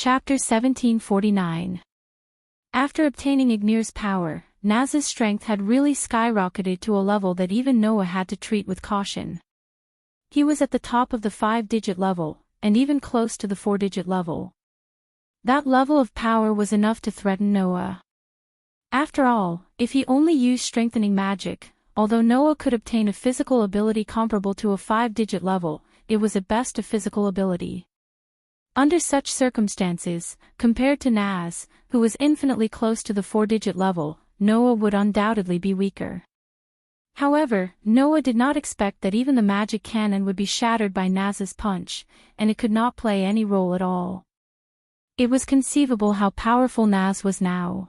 Chapter 1749. After obtaining Ignir's power, Naz's strength had really skyrocketed to a level that even Noah had to treat with caution. He was at the top of the 5-digit level, and even close to the 4-digit level. That level of power was enough to threaten Noah. After all, if he only used strengthening magic, although Noah could obtain a physical ability comparable to a 5-digit level, it was at best a physical ability. Under such circumstances, compared to Naz, who was infinitely close to the 4-digit level, Noah would undoubtedly be weaker. However, Noah did not expect that even the magic cannon would be shattered by Naz's punch, and it could not play any role at all. It was conceivable how powerful Naz was now.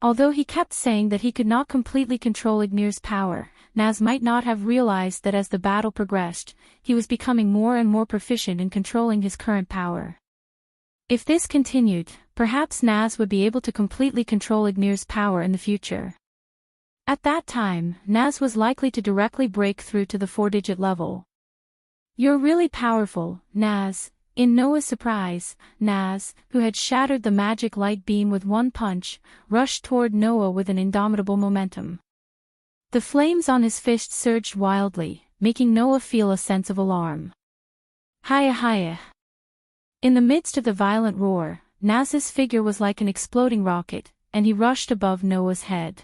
Although he kept saying that he could not completely control Ignir's power, Naz might not have realized that as the battle progressed, he was becoming more and more proficient in controlling his current power. If this continued, perhaps Naz would be able to completely control Ignir's power in the future. At that time, Naz was likely to directly break through to the 4-digit level. "You're really powerful, Naz." In Noah's surprise, Naz, who had shattered the magic light beam with one punch, rushed toward Noah with an indomitable momentum. The flames on his fist surged wildly, making Noah feel a sense of alarm. "Hiya hiya!" In the midst of the violent roar, Naz's figure was like an exploding rocket, and he rushed above Noah's head.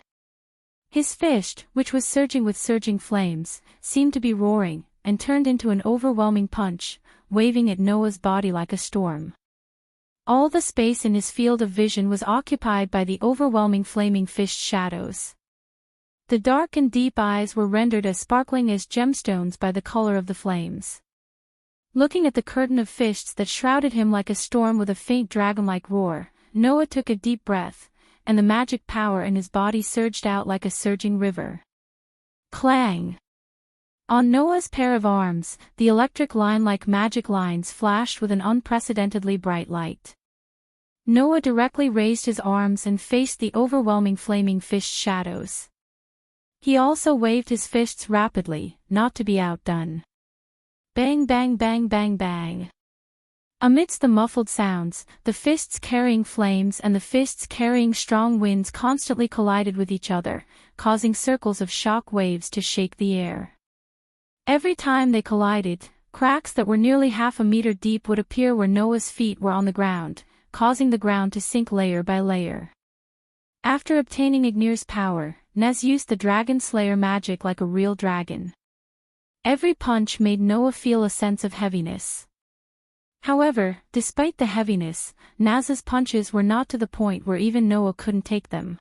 His fist, which was surging with surging flames, seemed to be roaring, and turned into an overwhelming punch, waving at Noah's body like a storm. All the space in his field of vision was occupied by the overwhelming flaming fist shadows. The dark and deep eyes were rendered as sparkling as gemstones by the color of the flames. Looking at the curtain of fists that shrouded him like a storm with a faint dragon-like roar, Noah took a deep breath, and the magic power in his body surged out like a surging river. Clang! On Noah's pair of arms, the electric line-like magic lines flashed with an unprecedentedly bright light. Noah directly raised his arms and faced the overwhelming flaming fist shadows. He also waved his fists rapidly, not to be outdone. Bang bang bang bang bang. Amidst the muffled sounds, the fists carrying flames and the fists carrying strong winds constantly collided with each other, causing circles of shock waves to shake the air. Every time they collided, cracks that were nearly half a meter deep would appear where Noah's feet were on the ground, causing the ground to sink layer by layer. After obtaining Ignir's power, Naz used the Dragon Slayer magic like a real dragon. Every punch made Noah feel a sense of heaviness. However, despite the heaviness, Naz's punches were not to the point where even Noah couldn't take them.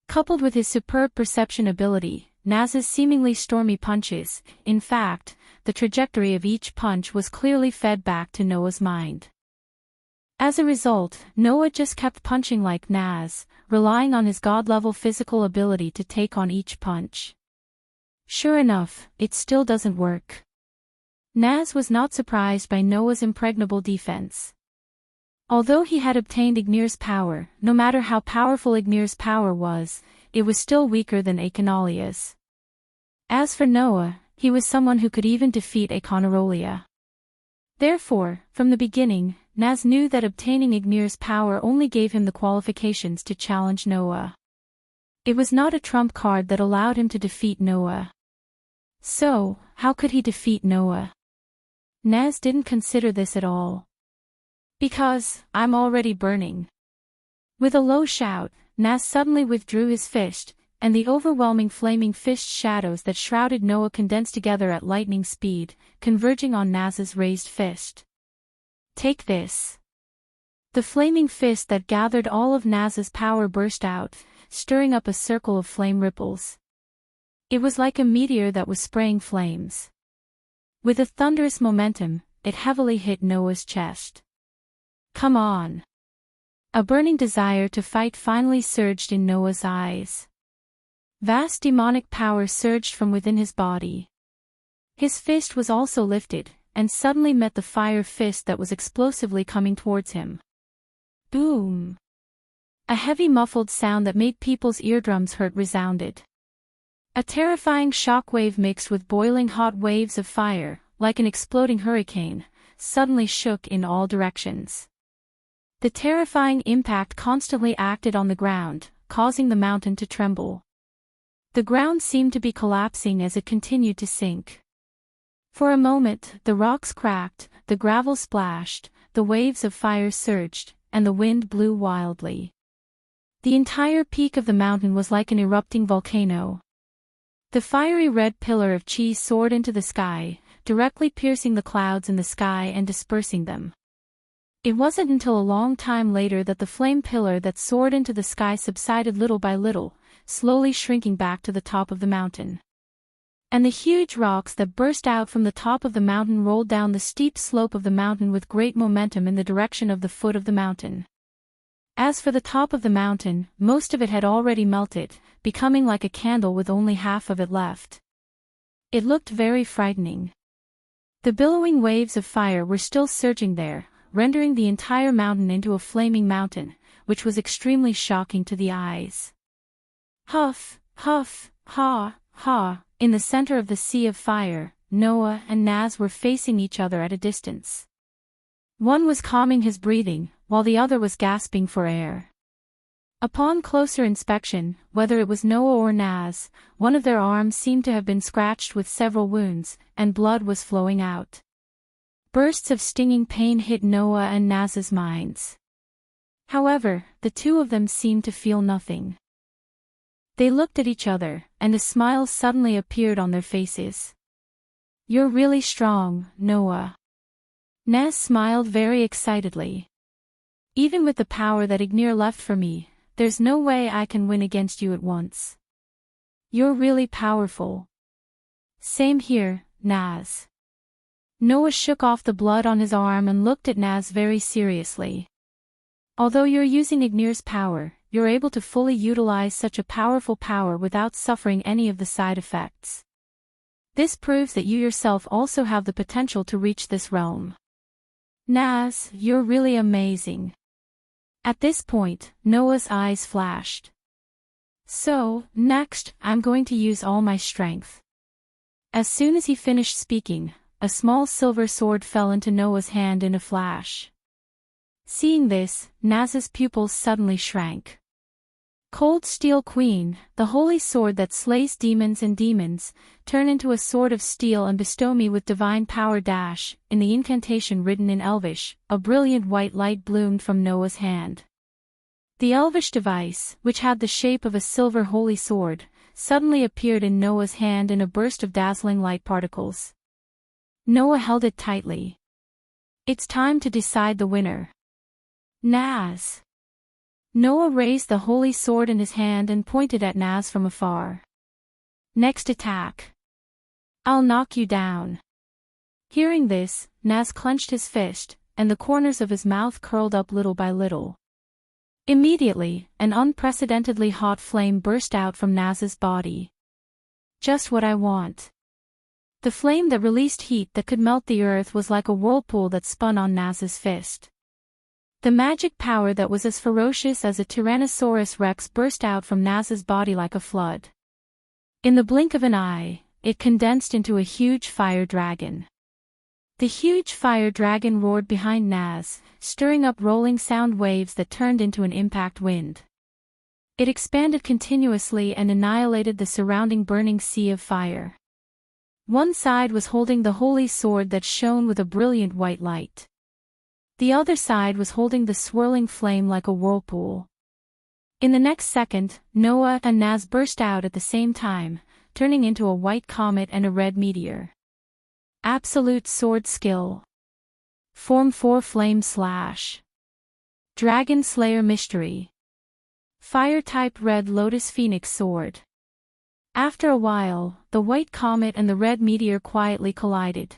Coupled with his superb perception ability, Naz's seemingly stormy punches, in fact, the trajectory of each punch was clearly fed back to Noah's mind. As a result, Noah just kept punching like Naz, relying on his god-level physical ability to take on each punch. Sure enough, it still doesn't work. Naz was not surprised by Noah's impregnable defense. Although he had obtained Ignir's power, no matter how powerful Ignir's power was, it was still weaker than Akanalia's. As for Noah, he was someone who could even defeat Akanarolia. Therefore, from the beginning, Naz knew that obtaining Ignir's power only gave him the qualifications to challenge Noah. It was not a trump card that allowed him to defeat Noah. So, how could he defeat Noah? Naz didn't consider this at all. "Because, I'm already burning." With a low shout, Naz suddenly withdrew his fist, and the overwhelming flaming fist shadows that shrouded Noah condensed together at lightning speed, converging on Naz's raised fist. "Take this." The flaming fist that gathered all of Naz's power burst out, stirring up a circle of flame ripples. It was like a meteor that was spraying flames. With a thunderous momentum, it heavily hit Noah's chest. "Come on." A burning desire to fight finally surged in Noah's eyes. Vast demonic power surged from within his body. His fist was also lifted, and suddenly met the fire fist that was explosively coming towards him. Boom! A heavy muffled sound that made people's eardrums hurt resounded. A terrifying shockwave mixed with boiling hot waves of fire, like an exploding hurricane, suddenly shook in all directions. The terrifying impact constantly acted on the ground, causing the mountain to tremble. The ground seemed to be collapsing as it continued to sink. For a moment, the rocks cracked, the gravel splashed, the waves of fire surged, and the wind blew wildly. The entire peak of the mountain was like an erupting volcano. The fiery red pillar of chi soared into the sky, directly piercing the clouds in the sky and dispersing them. It wasn't until a long time later that the flame pillar that soared into the sky subsided little by little, slowly shrinking back to the top of the mountain. And the huge rocks that burst out from the top of the mountain rolled down the steep slope of the mountain with great momentum in the direction of the foot of the mountain. As for the top of the mountain, most of it had already melted, becoming like a candle with only half of it left. It looked very frightening. The billowing waves of fire were still surging there, rendering the entire mountain into a flaming mountain, which was extremely shocking to the eyes. Huff, huff, ha, ha, in the center of the sea of fire, Noah and Naz were facing each other at a distance. One was calming his breathing, while the other was gasping for air. Upon closer inspection, whether it was Noah or Naz, one of their arms seemed to have been scratched with several wounds, and blood was flowing out. Bursts of stinging pain hit Noah and Naz's minds. However, the two of them seemed to feel nothing. They looked at each other, and a smile suddenly appeared on their faces. "You're really strong, Noah." Naz smiled very excitedly. "Even with the power that Ignir left for me, there's no way I can win against you at once. You're really powerful." "Same here, Naz." Noah shook off the blood on his arm and looked at Naz very seriously. "Although you're using Ignir's power, you're able to fully utilize such a powerful power without suffering any of the side effects. This proves that you yourself also have the potential to reach this realm. Naz, you're really amazing." At this point, Noah's eyes flashed. "So, next, I'm going to use all my strength." As soon as he finished speaking, a small silver sword fell into Noah's hand in a flash. Seeing this, Naz's pupils suddenly shrank. "Cold Steel Queen, the holy sword that slays demons and demons, turn into a sword of steel and bestow me with divine power. In the incantation written in Elvish, a brilliant white light bloomed from Noah's hand. The Elvish device, which had the shape of a silver holy sword, suddenly appeared in Noah's hand in a burst of dazzling light particles. Noah held it tightly. "It's time to decide the winner. Naz." Noah raised the holy sword in his hand and pointed at Naz from afar. "Next attack. I'll knock you down." Hearing this, Naz clenched his fist, and the corners of his mouth curled up little by little. Immediately, an unprecedentedly hot flame burst out from Naz's body. "Just what I want." The flame that released heat that could melt the earth was like a whirlpool that spun on Naz's fist. The magic power that was as ferocious as a Tyrannosaurus Rex burst out from Naz's body like a flood. In the blink of an eye, it condensed into a huge fire dragon. The huge fire dragon roared behind Naz, stirring up rolling sound waves that turned into an impact wind. It expanded continuously and annihilated the surrounding burning sea of fire. One side was holding the holy sword that shone with a brilliant white light. The other side was holding the swirling flame like a whirlpool. In the next second, Noah and Naz burst out at the same time, turning into a white comet and a red meteor. Absolute sword skill. Form 4 Flame Slash. Dragon Slayer Mystery. Fire-type Red Lotus Phoenix Sword. After a while, the white comet and the red meteor quietly collided.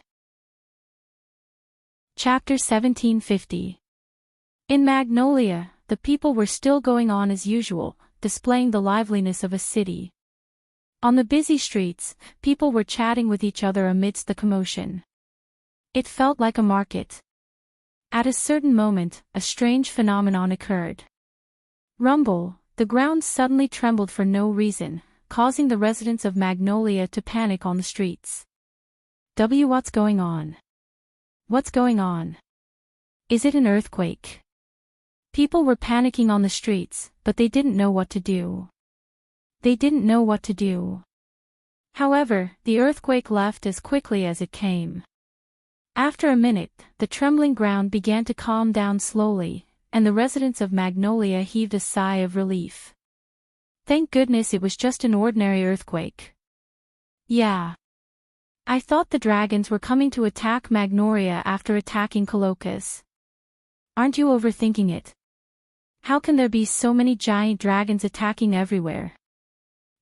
Chapter 1750. In Magnolia, the people were still going on as usual, displaying the liveliness of a city. On the busy streets, people were chatting with each other amidst the commotion. It felt like a market. At a certain moment, a strange phenomenon occurred. Rumble, the ground suddenly trembled for no reason, causing the residents of Magnolia to panic on the streets. What's going on? What's going on? Is it an earthquake? People were panicking on the streets, but they didn't know what to do. They didn't know what to do. However, the earthquake left as quickly as it came. After a minute, the trembling ground began to calm down slowly, and the residents of Magnolia heaved a sigh of relief. Thank goodness it was just an ordinary earthquake. Yeah. I thought the dragons were coming to attack Magnolia after attacking Colocas. Aren't you overthinking it? How can there be so many giant dragons attacking everywhere?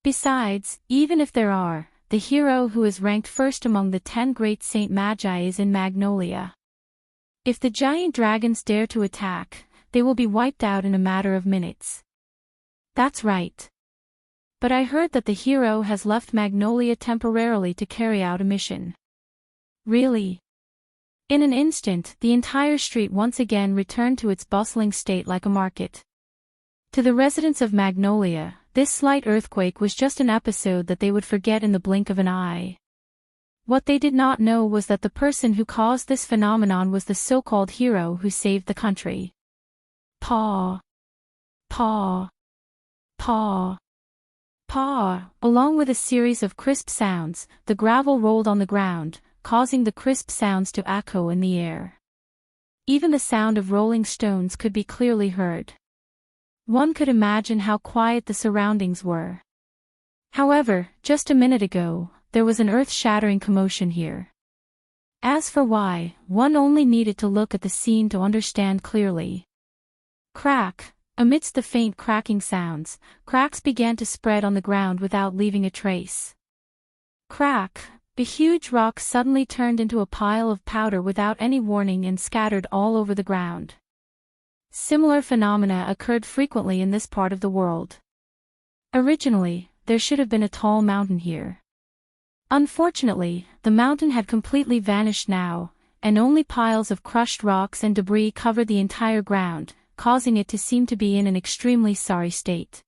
Besides, even if there are, the hero who is ranked first among the 10 great Saint Magi is in Magnolia. If the giant dragons dare to attack, they will be wiped out in a matter of minutes. That's right. But I heard that the hero has left Magnolia temporarily to carry out a mission. Really? In an instant, the entire street once again returned to its bustling state like a market. To the residents of Magnolia, this slight earthquake was just an episode that they would forget in the blink of an eye. What they did not know was that the person who caused this phenomenon was the so-called hero who saved the country. Paw. Paw. Paw. Paw. Along with a series of crisp sounds, the gravel rolled on the ground, causing the crisp sounds to echo in the air. Even the sound of rolling stones could be clearly heard. One could imagine how quiet the surroundings were. However, just a minute ago, there was an earth-shattering commotion here. As for why, one only needed to look at the scene to understand clearly. Crack! Amidst the faint cracking sounds, cracks began to spread on the ground without leaving a trace. Crack! The huge rock suddenly turned into a pile of powder without any warning and scattered all over the ground. Similar phenomena occurred frequently in this part of the world. Originally, there should have been a tall mountain here. Unfortunately, the mountain had completely vanished now, and only piles of crushed rocks and debris covered the entire ground, causing it to seem to be in an extremely sorry state.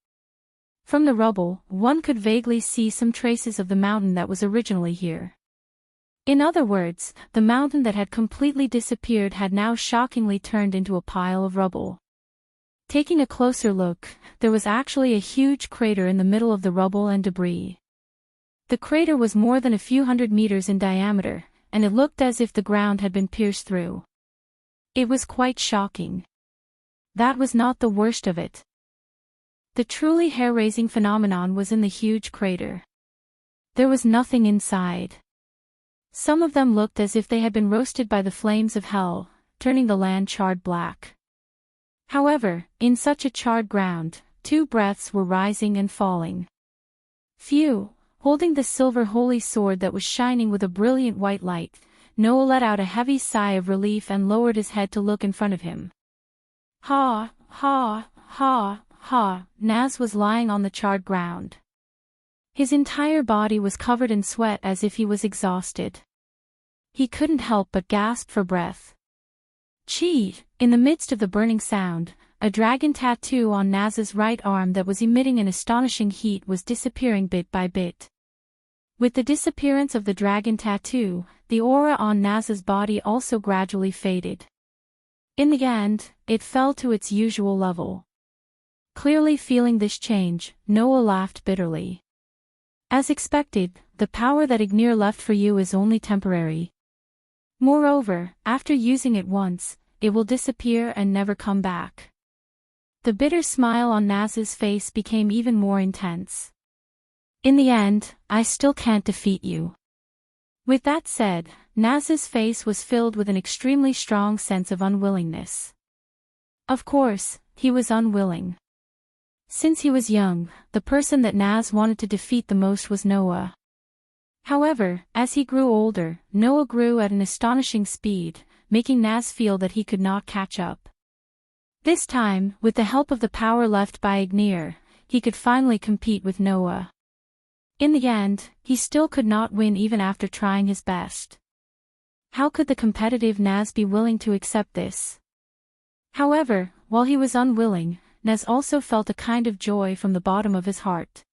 From the rubble, one could vaguely see some traces of the mountain that was originally here. In other words, the mountain that had completely disappeared had now shockingly turned into a pile of rubble. Taking a closer look, there was actually a huge crater in the middle of the rubble and debris. The crater was more than a few hundred meters in diameter, and it looked as if the ground had been pierced through. It was quite shocking. That was not the worst of it. The truly hair-raising phenomenon was in the huge crater. There was nothing inside. Some of them looked as if they had been roasted by the flames of hell, turning the land charred black. However, in such a charred ground, 2 breaths were rising and falling. Phew! Holding the silver holy sword that was shining with a brilliant white light, Noah let out a heavy sigh of relief and lowered his head to look in front of him. Ha, ha, ha. Naz was lying on the charred ground. His entire body was covered in sweat as if he was exhausted. He couldn't help but gasp for breath. Chee! In the midst of the burning sound, a dragon tattoo on Naz's right arm that was emitting an astonishing heat was disappearing bit by bit. With the disappearance of the dragon tattoo, the aura on Naz's body also gradually faded. In the end, it fell to its usual level. Clearly feeling this change, Noah laughed bitterly. As expected, the power that Ignir left for you is only temporary. Moreover, after using it once, it will disappear and never come back. The bitter smile on Naz's face became even more intense. In the end, I still can't defeat you. With that said, Naz's face was filled with an extremely strong sense of unwillingness. Of course, he was unwilling. Since he was young, the person that Naz wanted to defeat the most was Noah. However, as he grew older, Noah grew at an astonishing speed, making Naz feel that he could not catch up. This time, with the help of the power left by Ignir, he could finally compete with Noah. In the end, he still could not win even after trying his best. How could the competitive Naz be willing to accept this? However, while he was unwilling, Naz also felt a kind of joy from the bottom of his heart.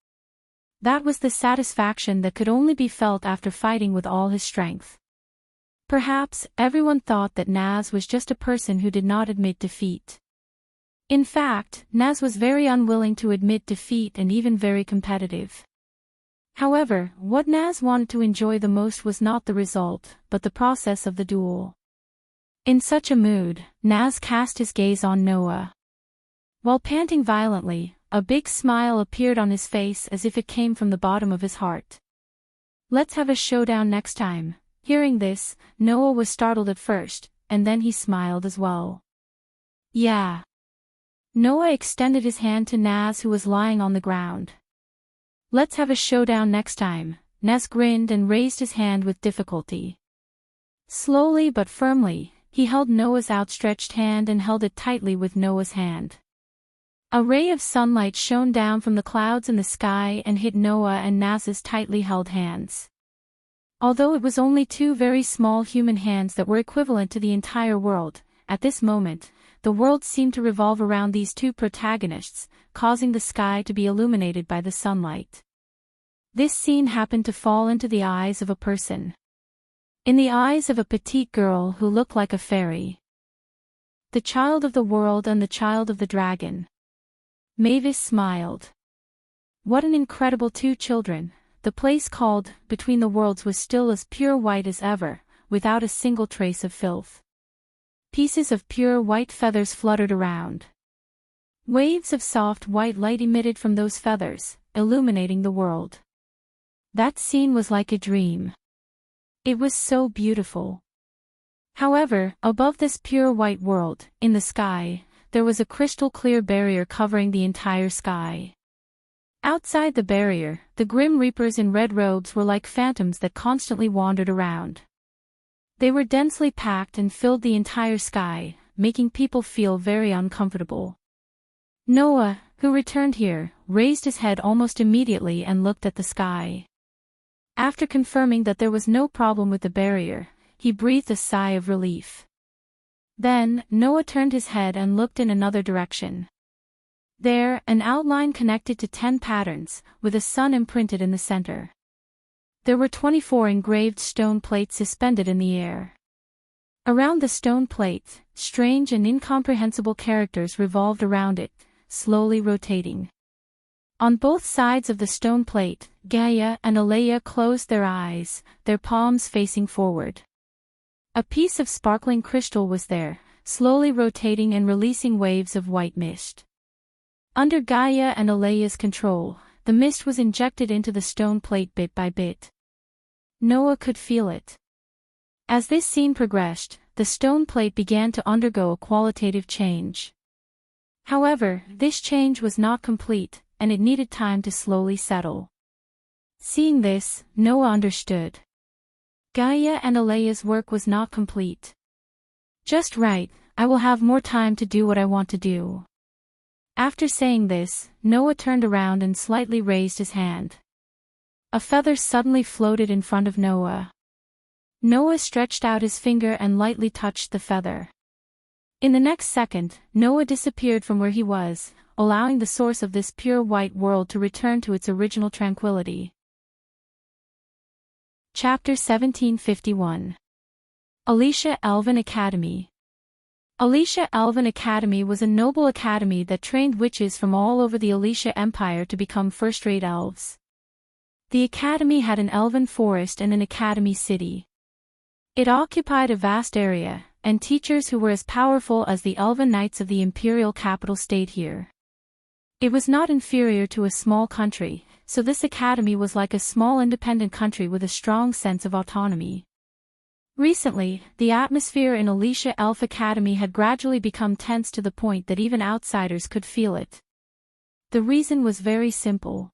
That was the satisfaction that could only be felt after fighting with all his strength. Perhaps, everyone thought that Naz was just a person who did not admit defeat. In fact, Naz was very unwilling to admit defeat and even very competitive. However, what Naz wanted to enjoy the most was not the result, but the process of the duel. In such a mood, Naz cast his gaze on Noah. While panting violently, a big smile appeared on his face as if it came from the bottom of his heart. "Let's have a showdown next time." Hearing this, Noah was startled at first, and then he smiled as well. "Yeah." Noah extended his hand to Naz, who was lying on the ground. "Let's have a showdown next time." Naz grinned and raised his hand with difficulty. Slowly but firmly, he held Noah's outstretched hand and held it tightly with Noah's hand. A ray of sunlight shone down from the clouds in the sky and hit Noah and Naz's tightly held hands. Although it was only two very small human hands that were equivalent to the entire world, at this moment, the world seemed to revolve around these two protagonists, causing the sky to be illuminated by the sunlight. This scene happened to fall into the eyes of a person. In the eyes of a petite girl who looked like a fairy. The child of the world and the child of the dragon. Mavis smiled. What an incredible two children. The place called Between the Worlds was still as pure white as ever, without a single trace of filth. Pieces of pure white feathers fluttered around. Waves of soft white light emitted from those feathers, illuminating the world. That scene was like a dream. It was so beautiful. However, above this pure white world, in the sky, there was a crystal-clear barrier covering the entire sky. Outside the barrier, the grim reapers in red robes were like phantoms that constantly wandered around. They were densely packed and filled the entire sky, making people feel very uncomfortable. Noah, who returned here, raised his head almost immediately and looked at the sky. After confirming that there was no problem with the barrier, he breathed a sigh of relief. Then, Noah turned his head and looked in another direction. There, an outline connected to 10 patterns, with a sun imprinted in the center. There were 24 engraved stone plates suspended in the air. Around the stone plate, strange and incomprehensible characters revolved around it, slowly rotating. On both sides of the stone plate, Gaia and Alea closed their eyes, their palms facing forward. A piece of sparkling crystal was there, slowly rotating and releasing waves of white mist. Under Gaia and Alea's control, the mist was injected into the stone plate bit by bit. Noah could feel it. As this scene progressed, the stone plate began to undergo a qualitative change. However, this change was not complete, and it needed time to slowly settle. Seeing this, Noah understood. Gaia and Alea's work was not complete. Just right, I will have more time to do what I want to do. After saying this, Noah turned around and slightly raised his hand. A feather suddenly floated in front of Noah. Noah stretched out his finger and lightly touched the feather. In the next second, Noah disappeared from where he was, allowing the source of this pure white world to return to its original tranquility. Chapter 1751. Alicia Elven Academy. Alicia Elven Academy was a noble academy that trained witches from all over the Alicia Empire to become first-rate elves. The academy had an elven forest and an academy city. It occupied a vast area, and teachers who were as powerful as the elven knights of the imperial capital stayed here. It was not inferior to a small country, so this academy was like a small independent country with a strong sense of autonomy. Recently, the atmosphere in Alicia Elf Academy had gradually become tense to the point that even outsiders could feel it. The reason was very simple.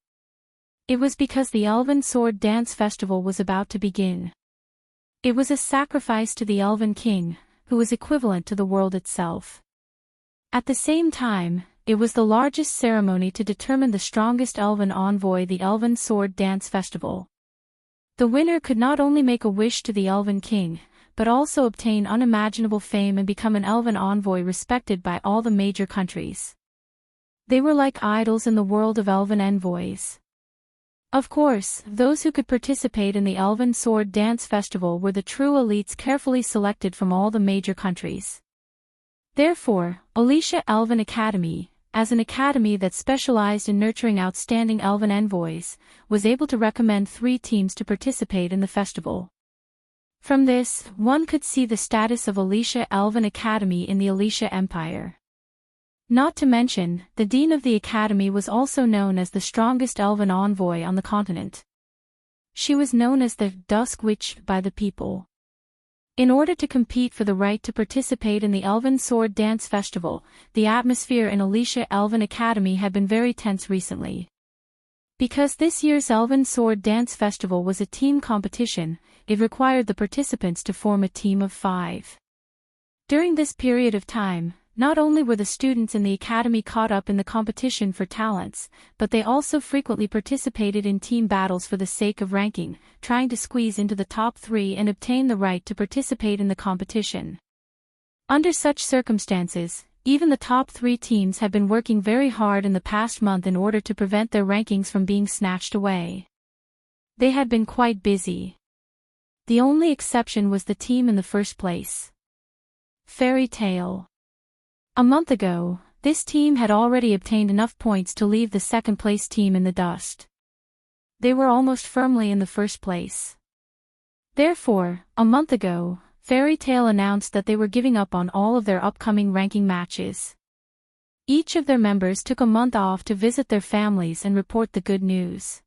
It was because the Elven Sword Dance Festival was about to begin. It was a sacrifice to the Elven King, who was equivalent to the world itself. At the same time, it was the largest ceremony to determine the strongest elven envoy, the Elven Sword Dance Festival. The winner could not only make a wish to the Elven King, but also obtain unimaginable fame and become an elven envoy respected by all the major countries. They were like idols in the world of elven envoys. Of course, those who could participate in the Elven Sword Dance Festival were the true elites carefully selected from all the major countries. Therefore, Alicia Elven Academy, as an academy that specialized in nurturing outstanding Elven envoys, was able to recommend 3 teams to participate in the festival. From this, one could see the status of Alicia Elven Academy in the Alicia Empire. Not to mention, the dean of the academy was also known as the strongest Elven envoy on the continent. She was known as the Dusk Witch by the people. In order to compete for the right to participate in the Elven Sword Dance Festival, the atmosphere in Alicia Elven Academy had been very tense recently. Because this year's Elven Sword Dance Festival was a team competition, it required the participants to form a team of 5. During this period of time, not only were the students in the academy caught up in the competition for talents, but they also frequently participated in team battles for the sake of ranking, trying to squeeze into the top 3 and obtain the right to participate in the competition. Under such circumstances, even the top 3 teams had been working very hard in the past month in order to prevent their rankings from being snatched away. They had been quite busy. The only exception was the team in the first place. Fairy Tale. A month ago, this team had already obtained enough points to leave the second-place team in the dust. They were almost firmly in the first place. Therefore, a month ago, Fairy Tale announced that they were giving up on all of their upcoming ranking matches. Each of their members took a month off to visit their families and report the good news.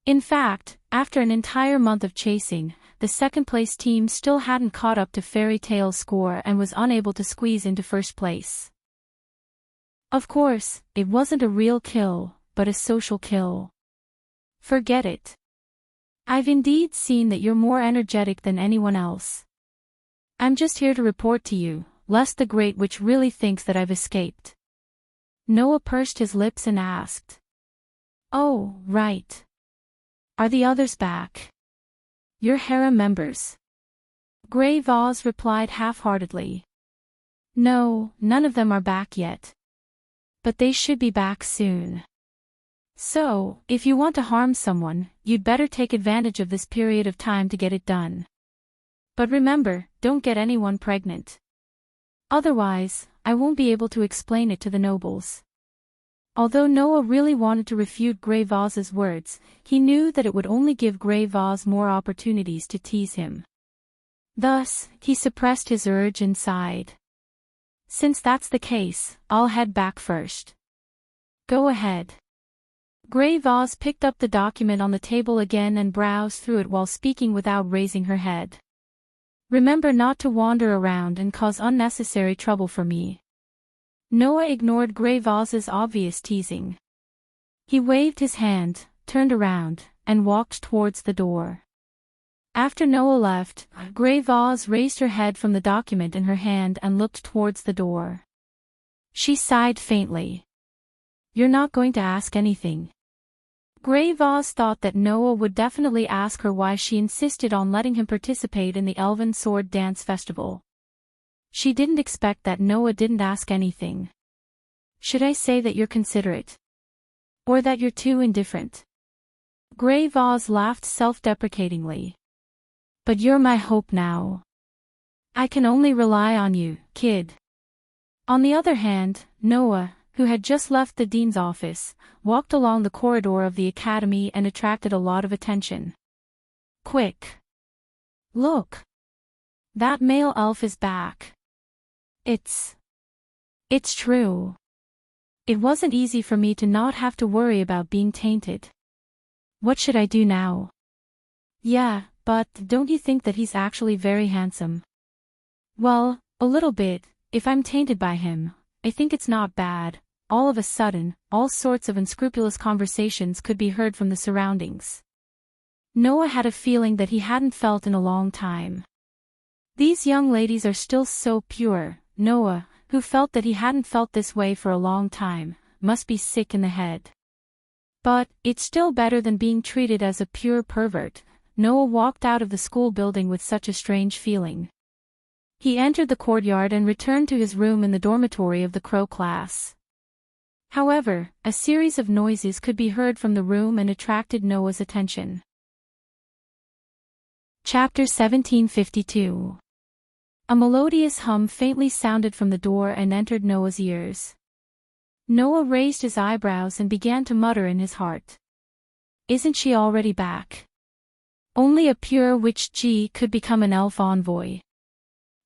In fact, after an entire month of chasing, the second-place team still hadn't caught up to Fairy Tale's score and was unable to squeeze into first place. Of course, it wasn't a real kill, but a social kill. Forget it. I've indeed seen that you're more energetic than anyone else. I'm just here to report to you, lest the Great Witch really thinks that I've escaped. Noah pursed his lips and asked. Oh, right. Are the others back? Your harem members? Grey Vaz replied half-heartedly. No, none of them are back yet. But they should be back soon. So, if you want to harm someone, you'd better take advantage of this period of time to get it done. But remember, don't get anyone pregnant. Otherwise, I won't be able to explain it to the nobles. Although Noah really wanted to refute Grey Vaz's words, he knew that it would only give Grey Vaz more opportunities to tease him. Thus, he suppressed his urge and sighed. Since that's the case, I'll head back first. Go ahead. Grey Vaz picked up the document on the table again and browsed through it while speaking without raising her head. Remember not to wander around and cause unnecessary trouble for me. Noah ignored Grey Vaz's obvious teasing. He waved his hand, turned around, and walked towards the door. After Noah left, Grey Vaz raised her head from the document in her hand and looked towards the door. She sighed faintly. You're not going to ask anything. Grey Vaz thought that Noah would definitely ask her why she insisted on letting him participate in the Elven Sword Dance Festival. She didn't expect that Noah didn't ask anything. Should I say that you're considerate? Or that you're too indifferent? Grey Vaz laughed self-deprecatingly. But you're my hope now. I can only rely on you, kid. On the other hand, Noah, who had just left the dean's office, walked along the corridor of the academy and attracted a lot of attention. Quick! Look! That male elf is back. It's true. It wasn't easy for me to not have to worry about being tainted. What should I do now? Yeah, but don't you think that he's actually very handsome? Well, a little bit. If I'm tainted by him, I think it's not bad. All of a sudden, all sorts of unscrupulous conversations could be heard from the surroundings. Noah had a feeling that he hadn't felt in a long time. These young ladies are still so pure. Noah, who felt that he hadn't felt this way for a long time, must be sick in the head. But, it's still better than being treated as a pure pervert. Noah walked out of the school building with such a strange feeling. He entered the courtyard and returned to his room in the dormitory of the Crow class. However, a series of noises could be heard from the room and attracted Noah's attention. Chapter 1752. A melodious hum faintly sounded from the door and entered Noah's ears. Noah raised his eyebrows and began to mutter in his heart. Isn't she already back? Only a pure witch could become an elf envoy.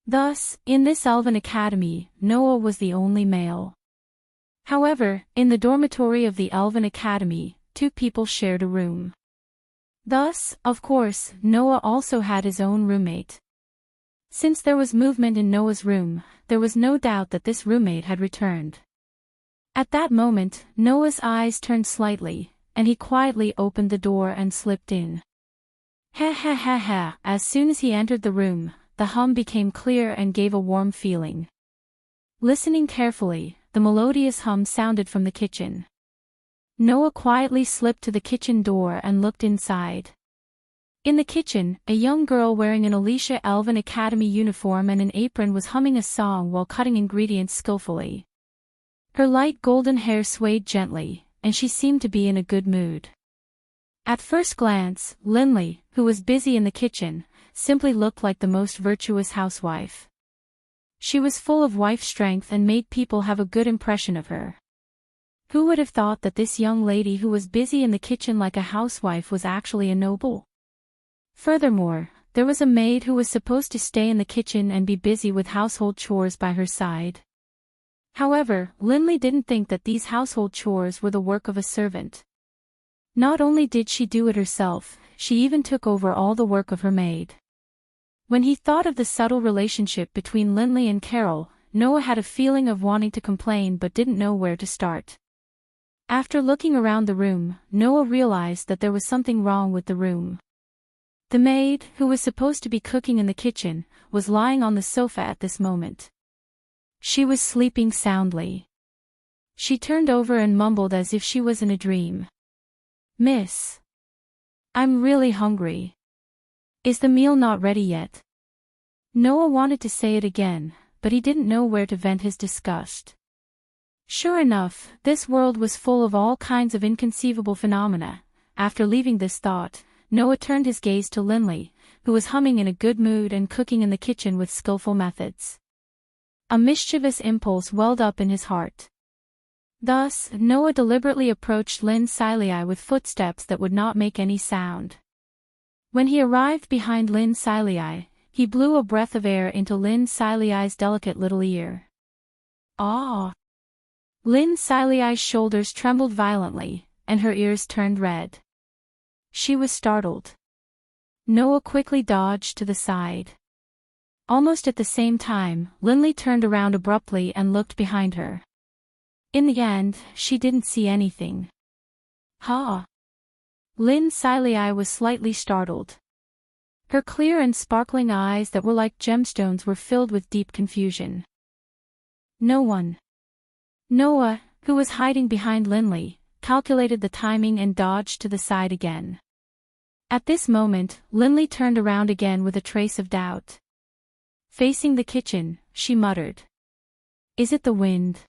Thus, in this elven academy, Noah was the only male. However, in the dormitory of the elven academy, two people shared a room. Thus, of course, Noah also had his own roommate. Since there was movement in Noah's room, there was no doubt that this roommate had returned. At that moment, Noah's eyes turned slightly, and he quietly opened the door and slipped in. Ha ha ha ha! As soon as he entered the room, the hum became clear and gave a warm feeling. Listening carefully, the melodious hum sounded from the kitchen. Noah quietly slipped to the kitchen door and looked inside. In the kitchen, a young girl wearing an Alicia Elven Academy uniform and an apron was humming a song while cutting ingredients skillfully. Her light golden hair swayed gently, and she seemed to be in a good mood. At first glance, Linley, who was busy in the kitchen, simply looked like the most virtuous housewife. She was full of wife strength and made people have a good impression of her. Who would have thought that this young lady who was busy in the kitchen like a housewife was actually a noble? Furthermore, there was a maid who was supposed to stay in the kitchen and be busy with household chores by her side. However, Linley didn't think that these household chores were the work of a servant. Not only did she do it herself, she even took over all the work of her maid. When he thought of the subtle relationship between Linley and Carol, Noah had a feeling of wanting to complain but didn't know where to start. After looking around the room, Noah realized that there was something wrong with the room. The maid, who was supposed to be cooking in the kitchen, was lying on the sofa at this moment. She was sleeping soundly. She turned over and mumbled as if she was in a dream. Miss. I'm really hungry. Is the meal not ready yet? Noah wanted to say it again, but he didn't know where to vent his disgust. Sure enough, this world was full of all kinds of inconceivable phenomena. After leaving this thought, Noah turned his gaze to Linley, who was humming in a good mood and cooking in the kitchen with skillful methods. A mischievous impulse welled up in his heart. Thus, Noah deliberately approached Lynn Silei with footsteps that would not make any sound. When he arrived behind Lynn Silei, he blew a breath of air into Lynn Silei's delicate little ear. Ah! Lynn Silei's shoulders trembled violently, and her ears turned red. She was startled. Noah quickly dodged to the side. Almost at the same time, Linley turned around abruptly and looked behind her. In the end, she didn't see anything. Ha! Lynn Silei was slightly startled. Her clear and sparkling eyes that were like gemstones were filled with deep confusion. No one. Noah, who was hiding behind Linley, calculated the timing and dodged to the side again. At this moment, Linley turned around again with a trace of doubt. Facing the kitchen, she muttered. Is it the wind?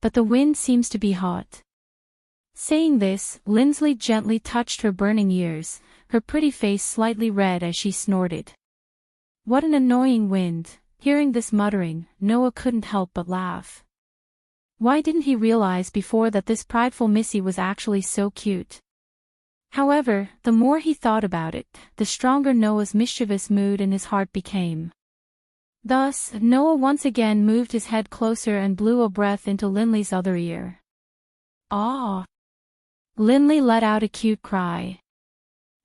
But the wind seems to be hot. Saying this, Linley gently touched her burning ears, her pretty face slightly red as she snorted. What an annoying wind! Hearing this muttering, Noah couldn't help but laugh. Why didn't he realize before that this prideful missy was actually so cute? However, the more he thought about it, the stronger Noah's mischievous mood in his heart became. Thus, Noah once again moved his head closer and blew a breath into Linley's other ear. Ah! Linley let out a cute cry.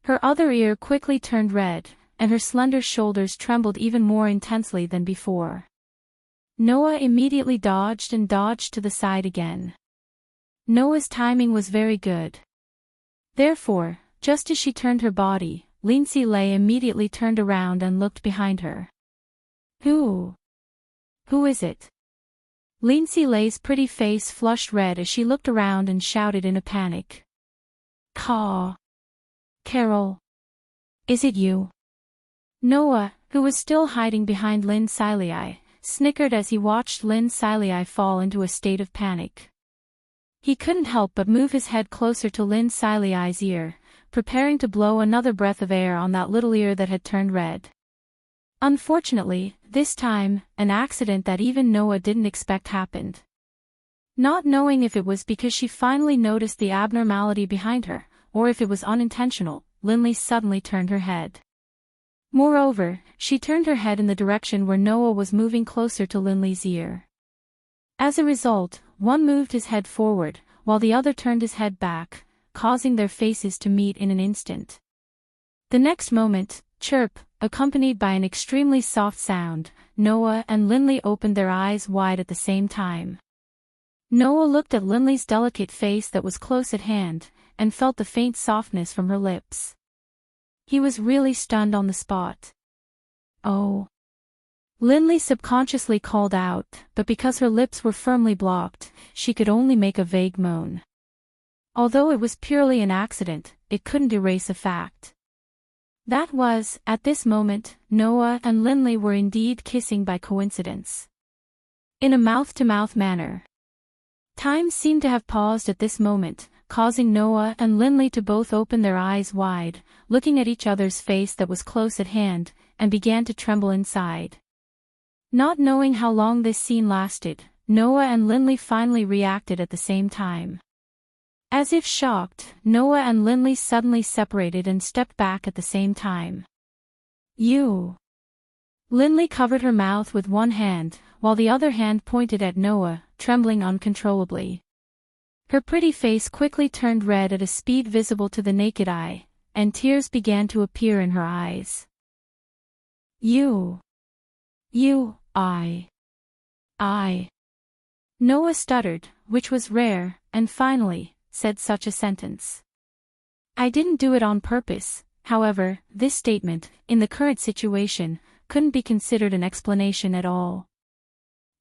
Her other ear quickly turned red, and her slender shoulders trembled even more intensely than before. Noah immediately dodged to the side again. Noah's timing was very good. Therefore, just as she turned her body, Lynn Silei immediately turned around and looked behind her. Who is it? Lynn Silei's pretty face flushed red as she looked around and shouted in a panic. Caw! Carol! Is it you? Noah, who was still hiding behind Lynn Silei, snickered as he watched Lynn Silei fall into a state of panic. He couldn't help but move his head closer to Lynn Silei's ear, preparing to blow another breath of air on that little ear that had turned red. Unfortunately, this time, an accident that even Noah didn't expect happened. Not knowing if it was because she finally noticed the abnormality behind her, or if it was unintentional, Linley suddenly turned her head. Moreover, she turned her head in the direction where Noah was moving closer to Linley's ear. As a result, one moved his head forward, while the other turned his head back, causing their faces to meet in an instant. The next moment, chirp, accompanied by an extremely soft sound, Noah and Linley opened their eyes wide at the same time. Noah looked at Linley's delicate face that was close at hand, and felt the faint softness from her lips. He was really stunned on the spot. "Oh." Linley subconsciously called out, but because her lips were firmly blocked, she could only make a vague moan. Although it was purely an accident, it couldn't erase a fact. That was, at this moment, Noah and Linley were indeed kissing by coincidence. In a mouth-to-mouth manner. Time seemed to have paused at this moment, causing Noah and Linley to both open their eyes wide, looking at each other's face that was close at hand, and began to tremble inside. Not knowing how long this scene lasted, Noah and Linley finally reacted at the same time. As if shocked, Noah and Linley suddenly separated and stepped back at the same time. "You." Linley covered her mouth with one hand, while the other hand pointed at Noah, trembling uncontrollably. Her pretty face quickly turned red at a speed visible to the naked eye, and tears began to appear in her eyes. You, I. Noah stuttered, which was rare, and finally, said such a sentence. "I didn't do it on purpose." However, this statement, in the current situation, couldn't be considered an explanation at all.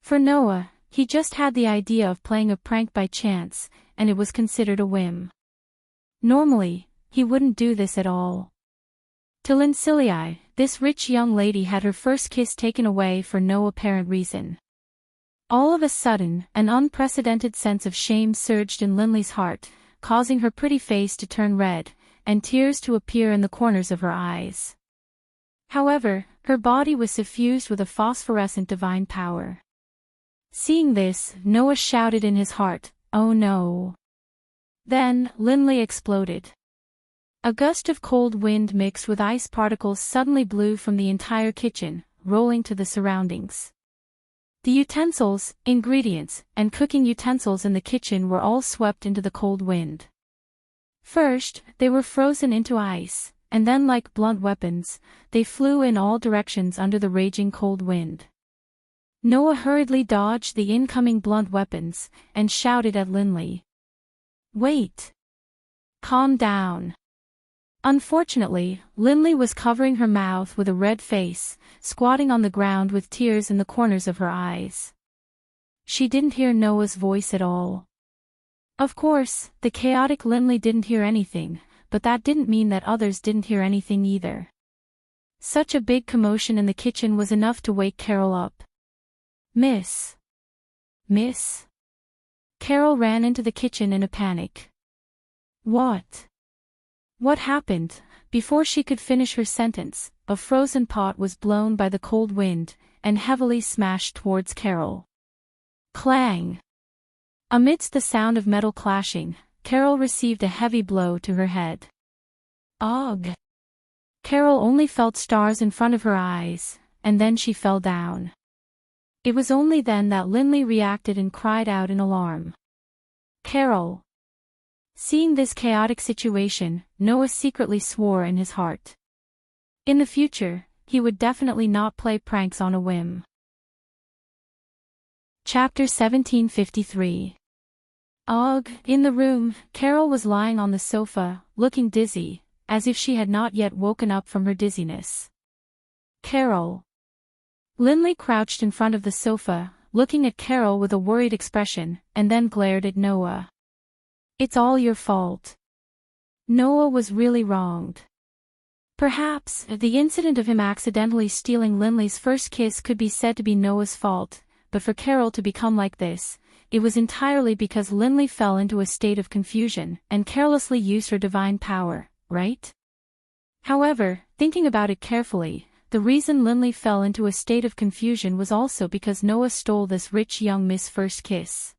For Noah, he just had the idea of playing a prank by chance, and it was considered a whim. Normally, he wouldn't do this at all. To Lincilii, this rich young lady had her first kiss taken away for no apparent reason. All of a sudden, an unprecedented sense of shame surged in Linley's heart, causing her pretty face to turn red, and tears to appear in the corners of her eyes. However, her body was suffused with a phosphorescent divine power. Seeing this, Noah shouted in his heart, "Oh no!" Then, Linley exploded. A gust of cold wind mixed with ice particles suddenly blew from the entire kitchen, rolling to the surroundings. The utensils, ingredients, and cooking utensils in the kitchen were all swept into the cold wind. First, they were frozen into ice, and then like blunt weapons, they flew in all directions under the raging cold wind. Noah hurriedly dodged the incoming blunt weapons, and shouted at Linley. "Wait! Calm down!" Unfortunately, Linley was covering her mouth with a red face, squatting on the ground with tears in the corners of her eyes. She didn't hear Noah's voice at all. Of course, the chaotic Linley didn't hear anything, but that didn't mean that others didn't hear anything either. Such a big commotion in the kitchen was enough to wake Carol up. Miss. Carol ran into the kitchen in a panic. What happened? Before she could finish her sentence, a frozen pot was blown by the cold wind, and heavily smashed towards Carol. Clang! Amidst the sound of metal clashing, Carol received a heavy blow to her head. Ugh! Carol only felt stars in front of her eyes, and then she fell down. It was only then that Linley reacted and cried out in alarm. Carol! Seeing this chaotic situation, Noah secretly swore in his heart. In the future, he would definitely not play pranks on a whim. Chapter 1753. Ugh! In the room, Carol was lying on the sofa, looking dizzy, as if she had not yet woken up from her dizziness. Carol! Linley crouched in front of the sofa, looking at Carol with a worried expression, and then glared at Noah. It's all your fault. Noah was really wronged. Perhaps, the incident of him accidentally stealing Linley's first kiss could be said to be Noah's fault, but for Carol to become like this, it was entirely because Linley fell into a state of confusion and carelessly used her divine power, right? However, thinking about it carefully, the reason Linley fell into a state of confusion was also because Noah stole this rich young Miss' first kiss.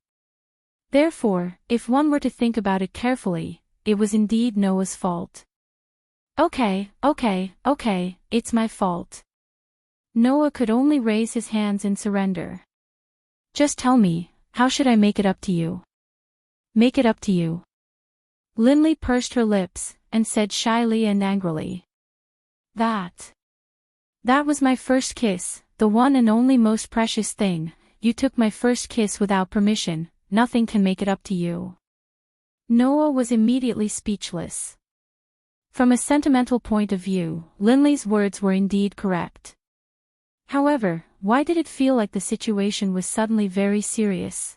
Therefore, if one were to think about it carefully, it was indeed Noah's fault. Okay, it's my fault. Noah could only raise his hands in surrender. Just tell me, how should I make it up to you? Make it up to you. Linley pursed her lips, and said shyly and angrily. That was my first kiss, the one and only most precious thing. You took my first kiss without permission, nothing can make it up to you. Noah was immediately speechless. From a sentimental point of view, Linley's words were indeed correct. However, why did it feel like the situation was suddenly very serious?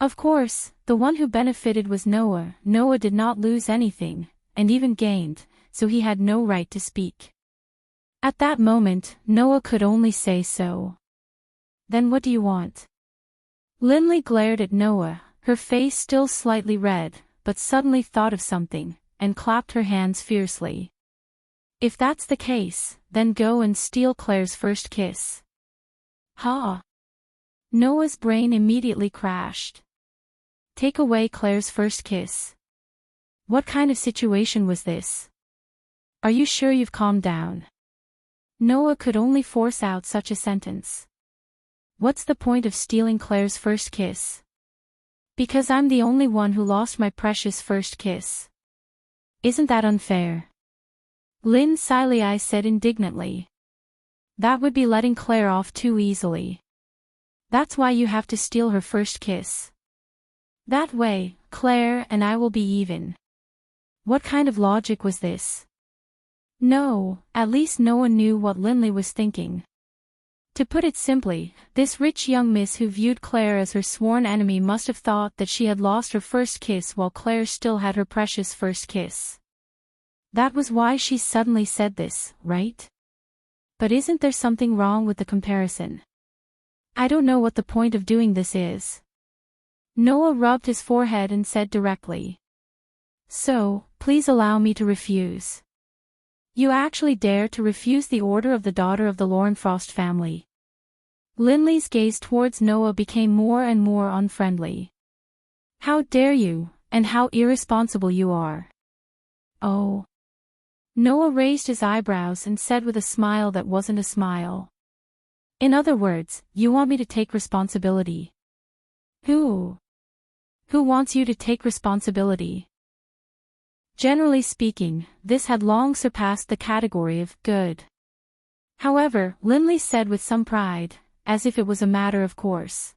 Of course, the one who benefited was Noah. Noah did not lose anything, and even gained, so he had no right to speak. At that moment, Noah could only say so. Then what do you want? Linley glared at Noah, her face still slightly red, but suddenly thought of something, and clapped her hands fiercely. If that's the case, then go and steal Claire's first kiss. Ha! Noah's brain immediately crashed. Take away Claire's first kiss. What kind of situation was this? Are you sure you've calmed down? Noah could only force out such a sentence. What's the point of stealing Claire's first kiss? Because I'm the only one who lost my precious first kiss. Isn't that unfair? Lynn Siley said indignantly. That would be letting Claire off too easily. That's why you have to steal her first kiss. That way, Claire and I will be even. What kind of logic was this? No, at least no one knew what Linley was thinking. To put it simply, this rich young miss who viewed Claire as her sworn enemy must have thought that she had lost her first kiss while Claire still had her precious first kiss. That was why she suddenly said this, right? But isn't there something wrong with the comparison? I don't know what the point of doing this is. Noah rubbed his forehead and said directly. So, please allow me to refuse. You actually dare to refuse the order of the daughter of the Lorenfrost family. Linley's gaze towards Noah became more and more unfriendly. How dare you, and how irresponsible you are. Oh. Noah raised his eyebrows and said with a smile that wasn't a smile. In other words, you want me to take responsibility. Who wants you to take responsibility? Generally speaking, this had long surpassed the category of good. However, Linley said with some pride, as if it was a matter of course.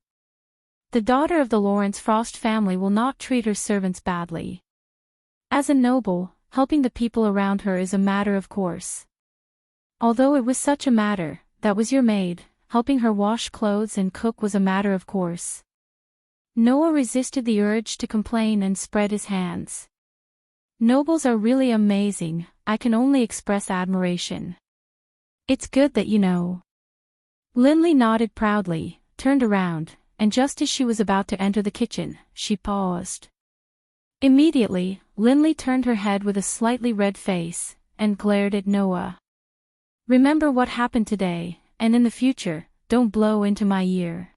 The daughter of the Lorenfrost family will not treat her servants badly. As a noble, helping the people around her is a matter of course. Although it was such a matter, that was your maid, helping her wash clothes and cook was a matter of course. Noah resisted the urge to complain and spread his hands. Nobles are really amazing, I can only express admiration. It's good that you know. Linley nodded proudly, turned around, and just as she was about to enter the kitchen, she paused. Immediately, Linley turned her head with a slightly red face, and glared at Noah. Remember what happened today, and in the future, don't blow into my ear.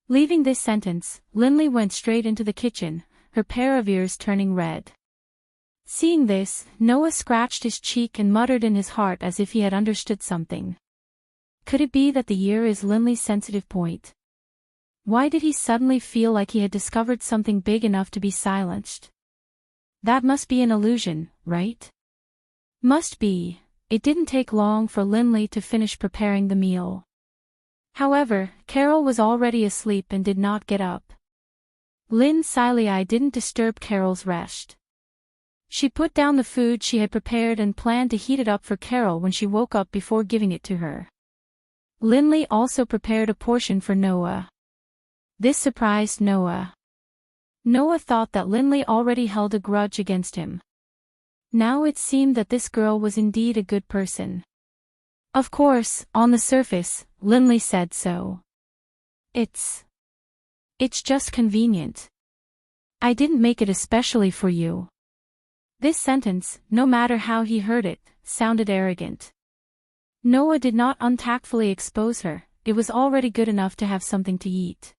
Leaving this sentence, Linley went straight into the kitchen, her pair of ears turning red. Seeing this, Noah scratched his cheek and muttered in his heart as if he had understood something. Could it be that the ear is Linley's sensitive point? Why did he suddenly feel like he had discovered something big enough to be silenced? That must be an illusion, right? Must be. It didn't take long for Linley to finish preparing the meal. However, Carol was already asleep and did not get up. Lynn Siley didn't disturb Carol's rest. She put down the food she had prepared and planned to heat it up for Carol when she woke up before giving it to her. Linley also prepared a portion for Noah. This surprised Noah. Noah thought that Linley already held a grudge against him. Now it seemed that this girl was indeed a good person. Of course, on the surface, Linley said so. It's just convenient. I didn't make it especially for you. This sentence, no matter how he heard it, sounded arrogant. Noah did not untactfully expose her, it was already good enough to have something to eat.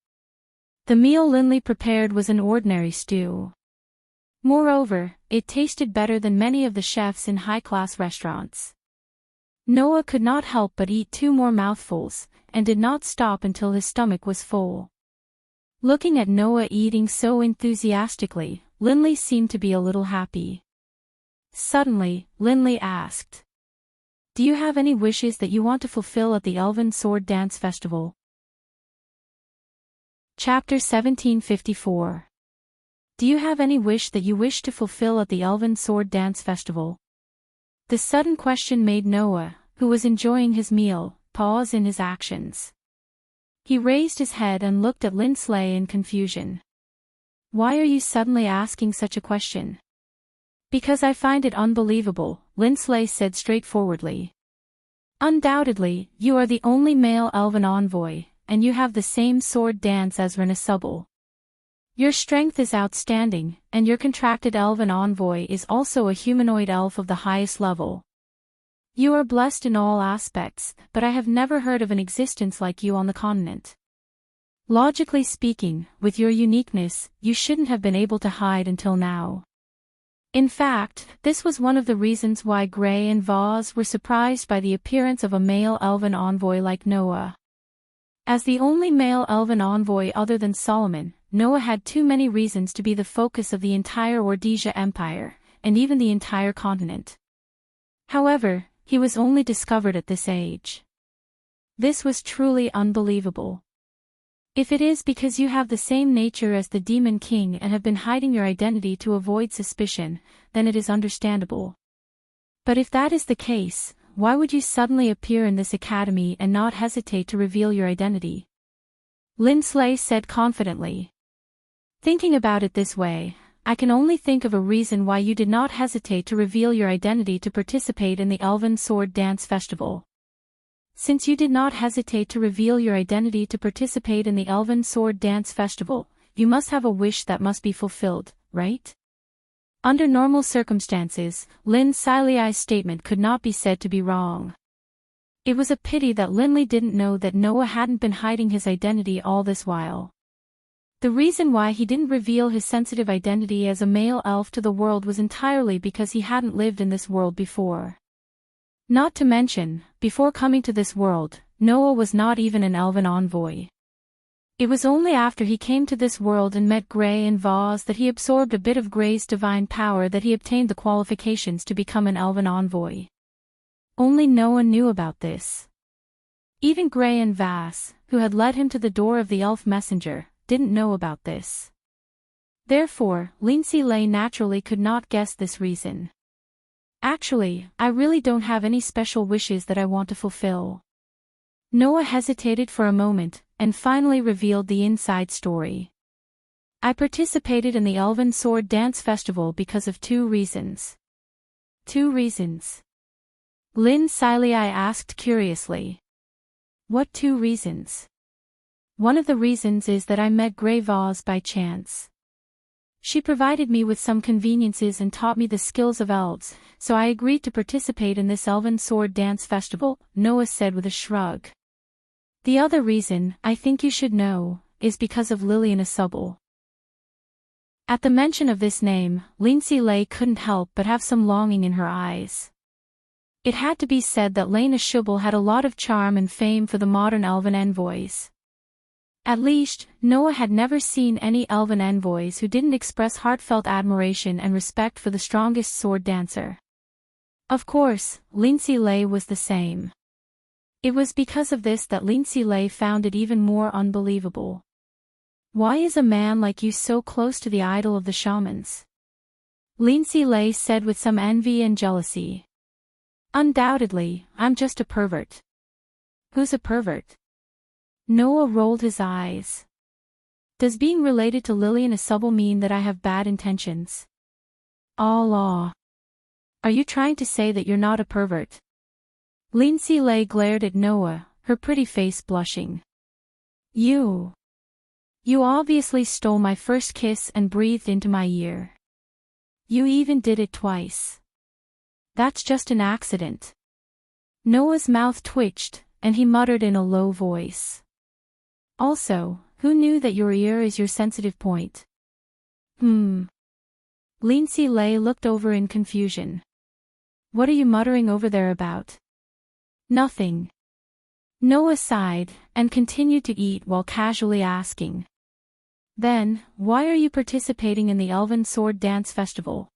The meal Linley prepared was an ordinary stew. Moreover, it tasted better than many of the chefs in high-class restaurants. Noah could not help but eat 2 more mouthfuls, and did not stop until his stomach was full. Looking at Noah eating so enthusiastically, Linley seemed to be a little happy. Suddenly, Linley asked, "Do you have any wishes that you want to fulfill at the Elven Sword Dance Festival?" Chapter 1754. Do you have any wish that you wish to fulfill at the Elven Sword Dance Festival? The sudden question made Noah, who was enjoying his meal, pause in his actions. He raised his head and looked at Linsley in confusion. "Why are you suddenly asking such a question?" "Because I find it unbelievable," Linsley said straightforwardly. "Undoubtedly, you are the only male elven envoy, and you have the same sword dance as Renasubble. Your strength is outstanding, and your contracted elven envoy is also a humanoid elf of the highest level. You are blessed in all aspects, but I have never heard of an existence like you on the continent. Logically speaking, with your uniqueness, you shouldn't have been able to hide until now." In fact, this was one of the reasons why Gray and Vaz were surprised by the appearance of a male elven envoy like Noah. As the only male elven envoy other than Solomon, Noah had too many reasons to be the focus of the entire Ordesia Empire, and even the entire continent. However, he was only discovered at this age. This was truly unbelievable. If it is because you have the same nature as the Demon King and have been hiding your identity to avoid suspicion, then it is understandable. But if that is the case, why would you suddenly appear in this academy and not hesitate to reveal your identity? Linsley said confidently. "Thinking about it this way, I can only think of a reason why you did not hesitate to reveal your identity to participate in the Elven Sword Dance Festival. Since you did not hesitate to reveal your identity to participate in the Elven Sword Dance Festival, you must have a wish that must be fulfilled, right?" Under normal circumstances, Linsley's statement could not be said to be wrong. It was a pity that Linley didn't know that Noah hadn't been hiding his identity all this while. The reason why he didn't reveal his sensitive identity as a male elf to the world was entirely because he hadn't lived in this world before. Not to mention, before coming to this world, Noah was not even an elven envoy. It was only after he came to this world and met Gray and Vaz that he absorbed a bit of Gray's divine power that he obtained the qualifications to become an elven envoy. Only Noah knew about this. Even Gray and Vaz, who had led him to the door of the elf messenger, didn't know about this. Therefore, Linsley naturally could not guess this reason. "Actually, I really don't have any special wishes that I want to fulfill." Noah hesitated for a moment, and finally revealed the inside story. "I participated in the Elven Sword Dance Festival because of 2 reasons. 2 reasons? Linsley asked curiously. "What 2 reasons?" "One of the reasons is that I met Grey Vaz by chance. She provided me with some conveniences and taught me the skills of elves, so I agreed to participate in this Elven Sword Dance Festival," Noah said with a shrug. "The other reason, I think you should know, is because of Renasubble." At the mention of this name, Linsley couldn't help but have some longing in her eyes. It had to be said that Renasubble had a lot of charm and fame for the modern elven envoys. At least, Noah had never seen any elven envoys who didn't express heartfelt admiration and respect for the strongest sword dancer. Of course, Linsley was the same. It was because of this that Linsley found it even more unbelievable. "Why is a man like you so close to the idol of the shamans?" Linsley said with some envy and jealousy. "Undoubtedly, I'm just a pervert." "Who's a pervert?" Noah rolled his eyes. "Does being related to Renasubble mean that I have bad intentions?" "Allah. Are you trying to say that you're not a pervert?" Linsley glared at Noah, her pretty face blushing. You obviously stole my first kiss and breathed into my ear. You even did it twice. That's just an accident." Noah's mouth twitched, and he muttered in a low voice. Also, who knew that your ear is your sensitive point? Lindsay Lay looked over in confusion. What are you muttering over there about? Nothing. Noah sighed, and continued to eat while casually asking. Then, why are you participating in the Elven Sword Dance Festival?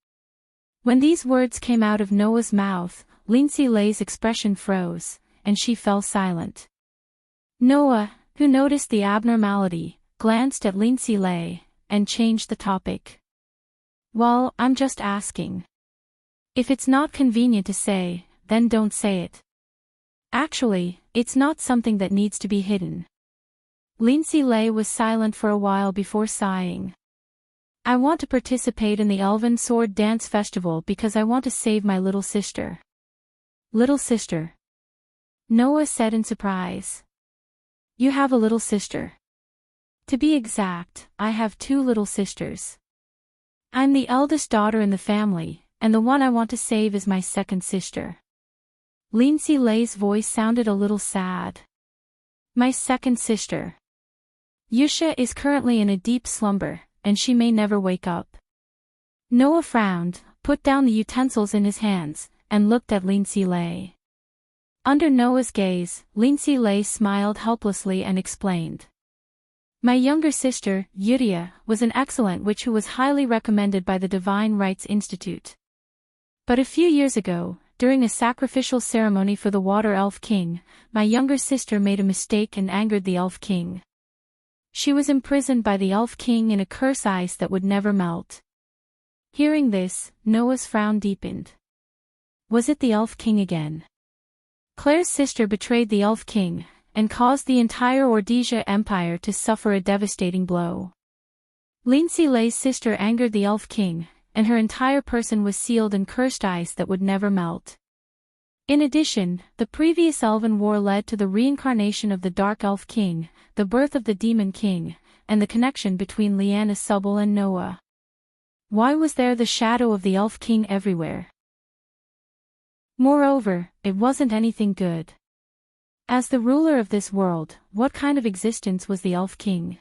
When these words came out of Noah's mouth, Lindsay Lay's expression froze, and she fell silent. Noah, who noticed the abnormality, glanced at Lindsay Lay, and changed the topic. Well, I'm just asking. If it's not convenient to say, then don't say it. Actually, it's not something that needs to be hidden. Lindsay Lay was silent for a while before sighing. I want to participate in the Elven Sword Dance Festival because I want to save my little sister. Little sister? Noah said in surprise. You have a little sister? To be exact, I have 2 little sisters. I'm the eldest daughter in the family, and the one I want to save is my second sister. Lindsay Lay's voice sounded a little sad. My second sister. Yusha is currently in a deep slumber, and she may never wake up. Noah frowned, put down the utensils in his hands, and looked at Lindsay Lay. Under Noah's gaze, Lindsay Lay smiled helplessly and explained. My younger sister, Yuria, was an excellent witch who was highly recommended by the Divine Rights Institute. But a few years ago, during a sacrificial ceremony for the Water Elf King, my younger sister made a mistake and angered the Elf King. She was imprisoned by the Elf King in a curse ice that would never melt. Hearing this, Noah's frown deepened. Was it the Elf King again? Claire's sister betrayed the Elf King, and caused the entire Ordesia Empire to suffer a devastating blow. Lindsay Lay's sister angered the Elf King, and her entire person was sealed in cursed ice that would never melt. In addition, the previous Elven War led to the reincarnation of the Dark Elf King, the birth of the Demon King, and the connection between Lyanna Subble and Noah. Why was there the shadow of the Elf King everywhere? Moreover, it wasn't anything good. As the ruler of this world, what kind of existence was the Elf King?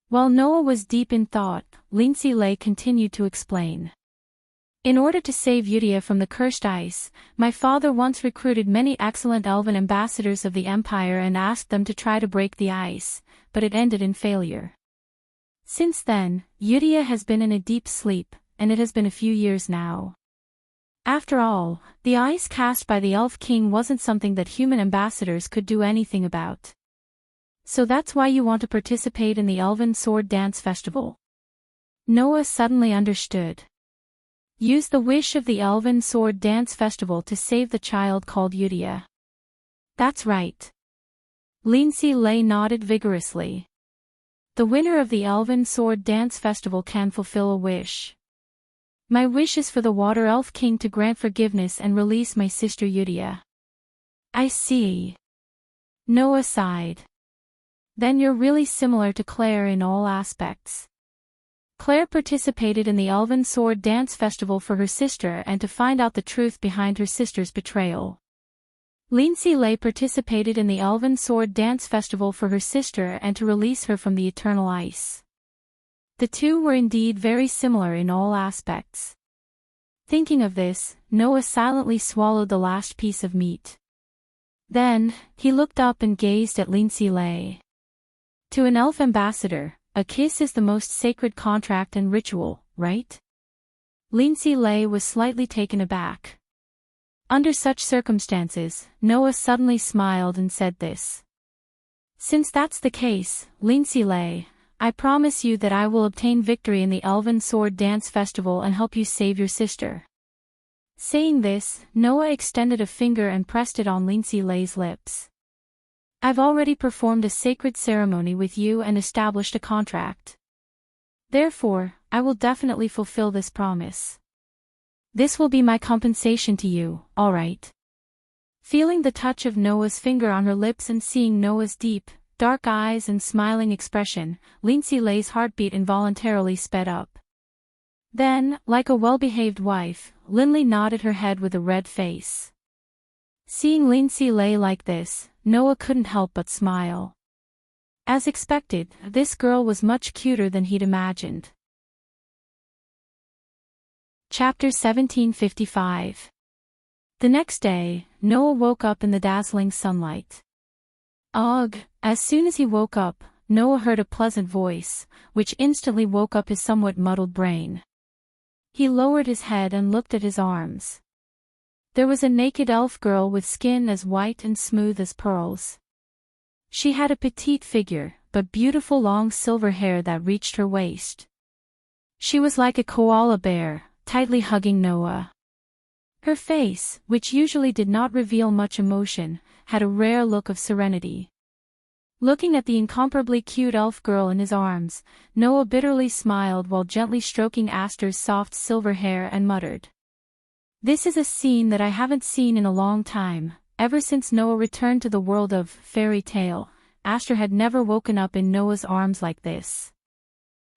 While Noah was deep in thought, Lindsay Lay continued to explain. In order to save Yuria from the cursed ice, my father once recruited many excellent elven ambassadors of the Empire and asked them to try to break the ice, but it ended in failure. Since then, Yuria has been in a deep sleep, and it has been a few years now. After all, the ice cast by the Elf King wasn't something that human ambassadors could do anything about. So that's why you want to participate in the Elven Sword Dance Festival? Noah suddenly understood. Use the wish of the Elven Sword Dance Festival to save the child called Yuria. That's right. Lindsay Lay nodded vigorously. The winner of the Elven Sword Dance Festival can fulfill a wish. My wish is for the Water Elf King to grant forgiveness and release my sister Yuria. I see. Noah sighed. Then you're really similar to Claire in all aspects. Claire participated in the Elven Sword Dance Festival for her sister and to find out the truth behind her sister's betrayal. Lindsay Lay participated in the Elven Sword Dance Festival for her sister and to release her from the eternal ice. The two were indeed very similar in all aspects. Thinking of this, Noah silently swallowed the last piece of meat. Then, he looked up and gazed at Lindsay Lay. To an elf ambassador, a kiss is the most sacred contract and ritual, right? Lindsay Lay was slightly taken aback. Under such circumstances, Noah suddenly smiled and said this. Since that's the case, Lindsay Lay, I promise you that I will obtain victory in the Elven Sword Dance Festival and help you save your sister. Saying this, Noah extended a finger and pressed it on Lindsay Lay's lips. I've already performed a sacred ceremony with you and established a contract. Therefore, I will definitely fulfill this promise. This will be my compensation to you, all right? Feeling the touch of Noah's finger on her lips and seeing Noah's deep, dark eyes and smiling expression, Lindsay Lay's heartbeat involuntarily sped up. Then, like a well-behaved wife, Linley nodded her head with a red face. Seeing Lindsay lay like this, Noah couldn't help but smile. As expected, this girl was much cuter than he'd imagined. Chapter 1755. The next day, Noah woke up in the dazzling sunlight. Ugh! As soon as he woke up, Noah heard a pleasant voice, which instantly woke up his somewhat muddled brain. He lowered his head and looked at his arms. There was a naked elf girl with skin as white and smooth as pearls. She had a petite figure, but beautiful long silver hair that reached her waist. She was like a koala bear, tightly hugging Noah. Her face, which usually did not reveal much emotion, had a rare look of serenity. Looking at the incomparably cute elf girl in his arms, Noah bitterly smiled while gently stroking Aster's soft silver hair and muttered, "This is a scene that I haven't seen in a long time." Ever since Noah returned to the world of fairy tale, Aster had never woken up in Noah's arms like this.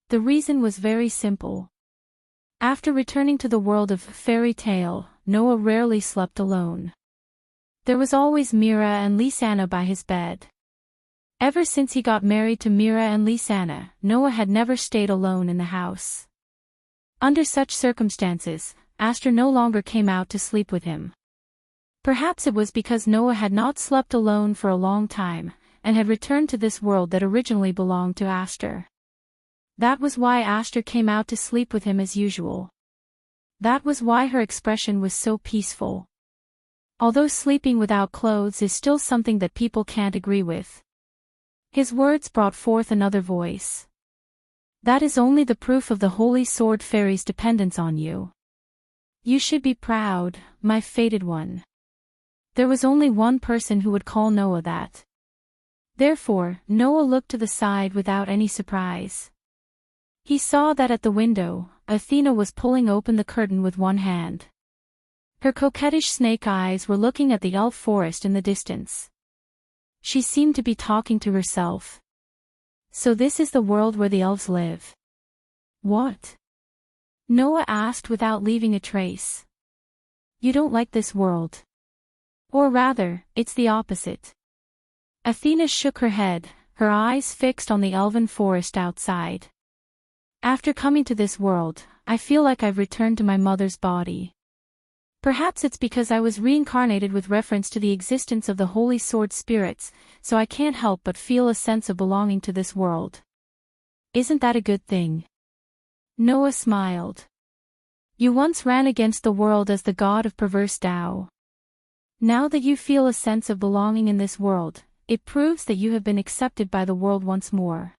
The reason was very simple. After returning to the world of fairy tale, Noah rarely slept alone. There was always Mira and Lisanna by his bed. Ever since he got married to Mira and Lisanna, Noah had never stayed alone in the house. Under such circumstances, Aster no longer came out to sleep with him. Perhaps it was because Noah had not slept alone for a long time, and had returned to this world that originally belonged to Aster. That was why Aster came out to sleep with him as usual. That was why her expression was so peaceful. Although sleeping without clothes is still something that people can't agree with. His words brought forth another voice. That is only the proof of the Holy Sword Fairy's dependence on you. You should be proud, my fated one. There was only one person who would call Noah that. Therefore, Noah looked to the side without any surprise. He saw that at the window, Athena was pulling open the curtain with one hand. Her coquettish snake eyes were looking at the elf forest in the distance. She seemed to be talking to herself. So this is the world where the elves live. What? Noah asked without leaving a trace. You don't like this world. Or rather, it's the opposite. Athena shook her head, her eyes fixed on the elven forest outside. After coming to this world, I feel like I've returned to my mother's body. Perhaps it's because I was reincarnated with reference to the existence of the Holy Sword spirits, so I can't help but feel a sense of belonging to this world. Isn't that a good thing? Noah smiled. You once ran against the world as the god of perverse Tao. Now that you feel a sense of belonging in this world, it proves that you have been accepted by the world once more.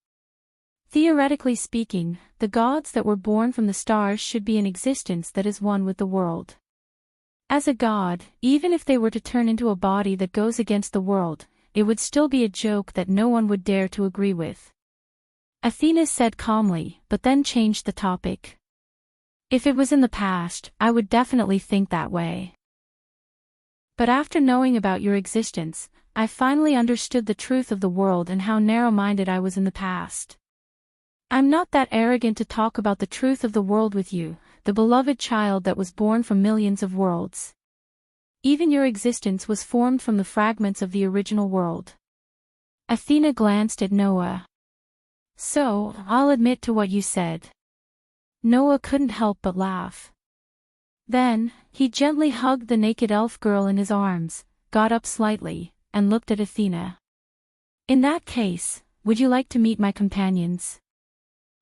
Theoretically speaking, the gods that were born from the stars should be in existence that is one with the world. As a god, even if they were to turn into a body that goes against the world, it would still be a joke that no one would dare to agree with. Athena said calmly, but then changed the topic. If it was in the past, I would definitely think that way. But after knowing about your existence, I finally understood the truth of the world and how narrow-minded I was in the past. I'm not that arrogant to talk about the truth of the world with you, the beloved child that was born from millions of worlds. Even your existence was formed from the fragments of the original world. Athena glanced at Noah. So, I'll admit to what you said. Noah couldn't help but laugh. Then, he gently hugged the naked elf girl in his arms, got up slightly, and looked at Athena. In that case, would you like to meet my companions?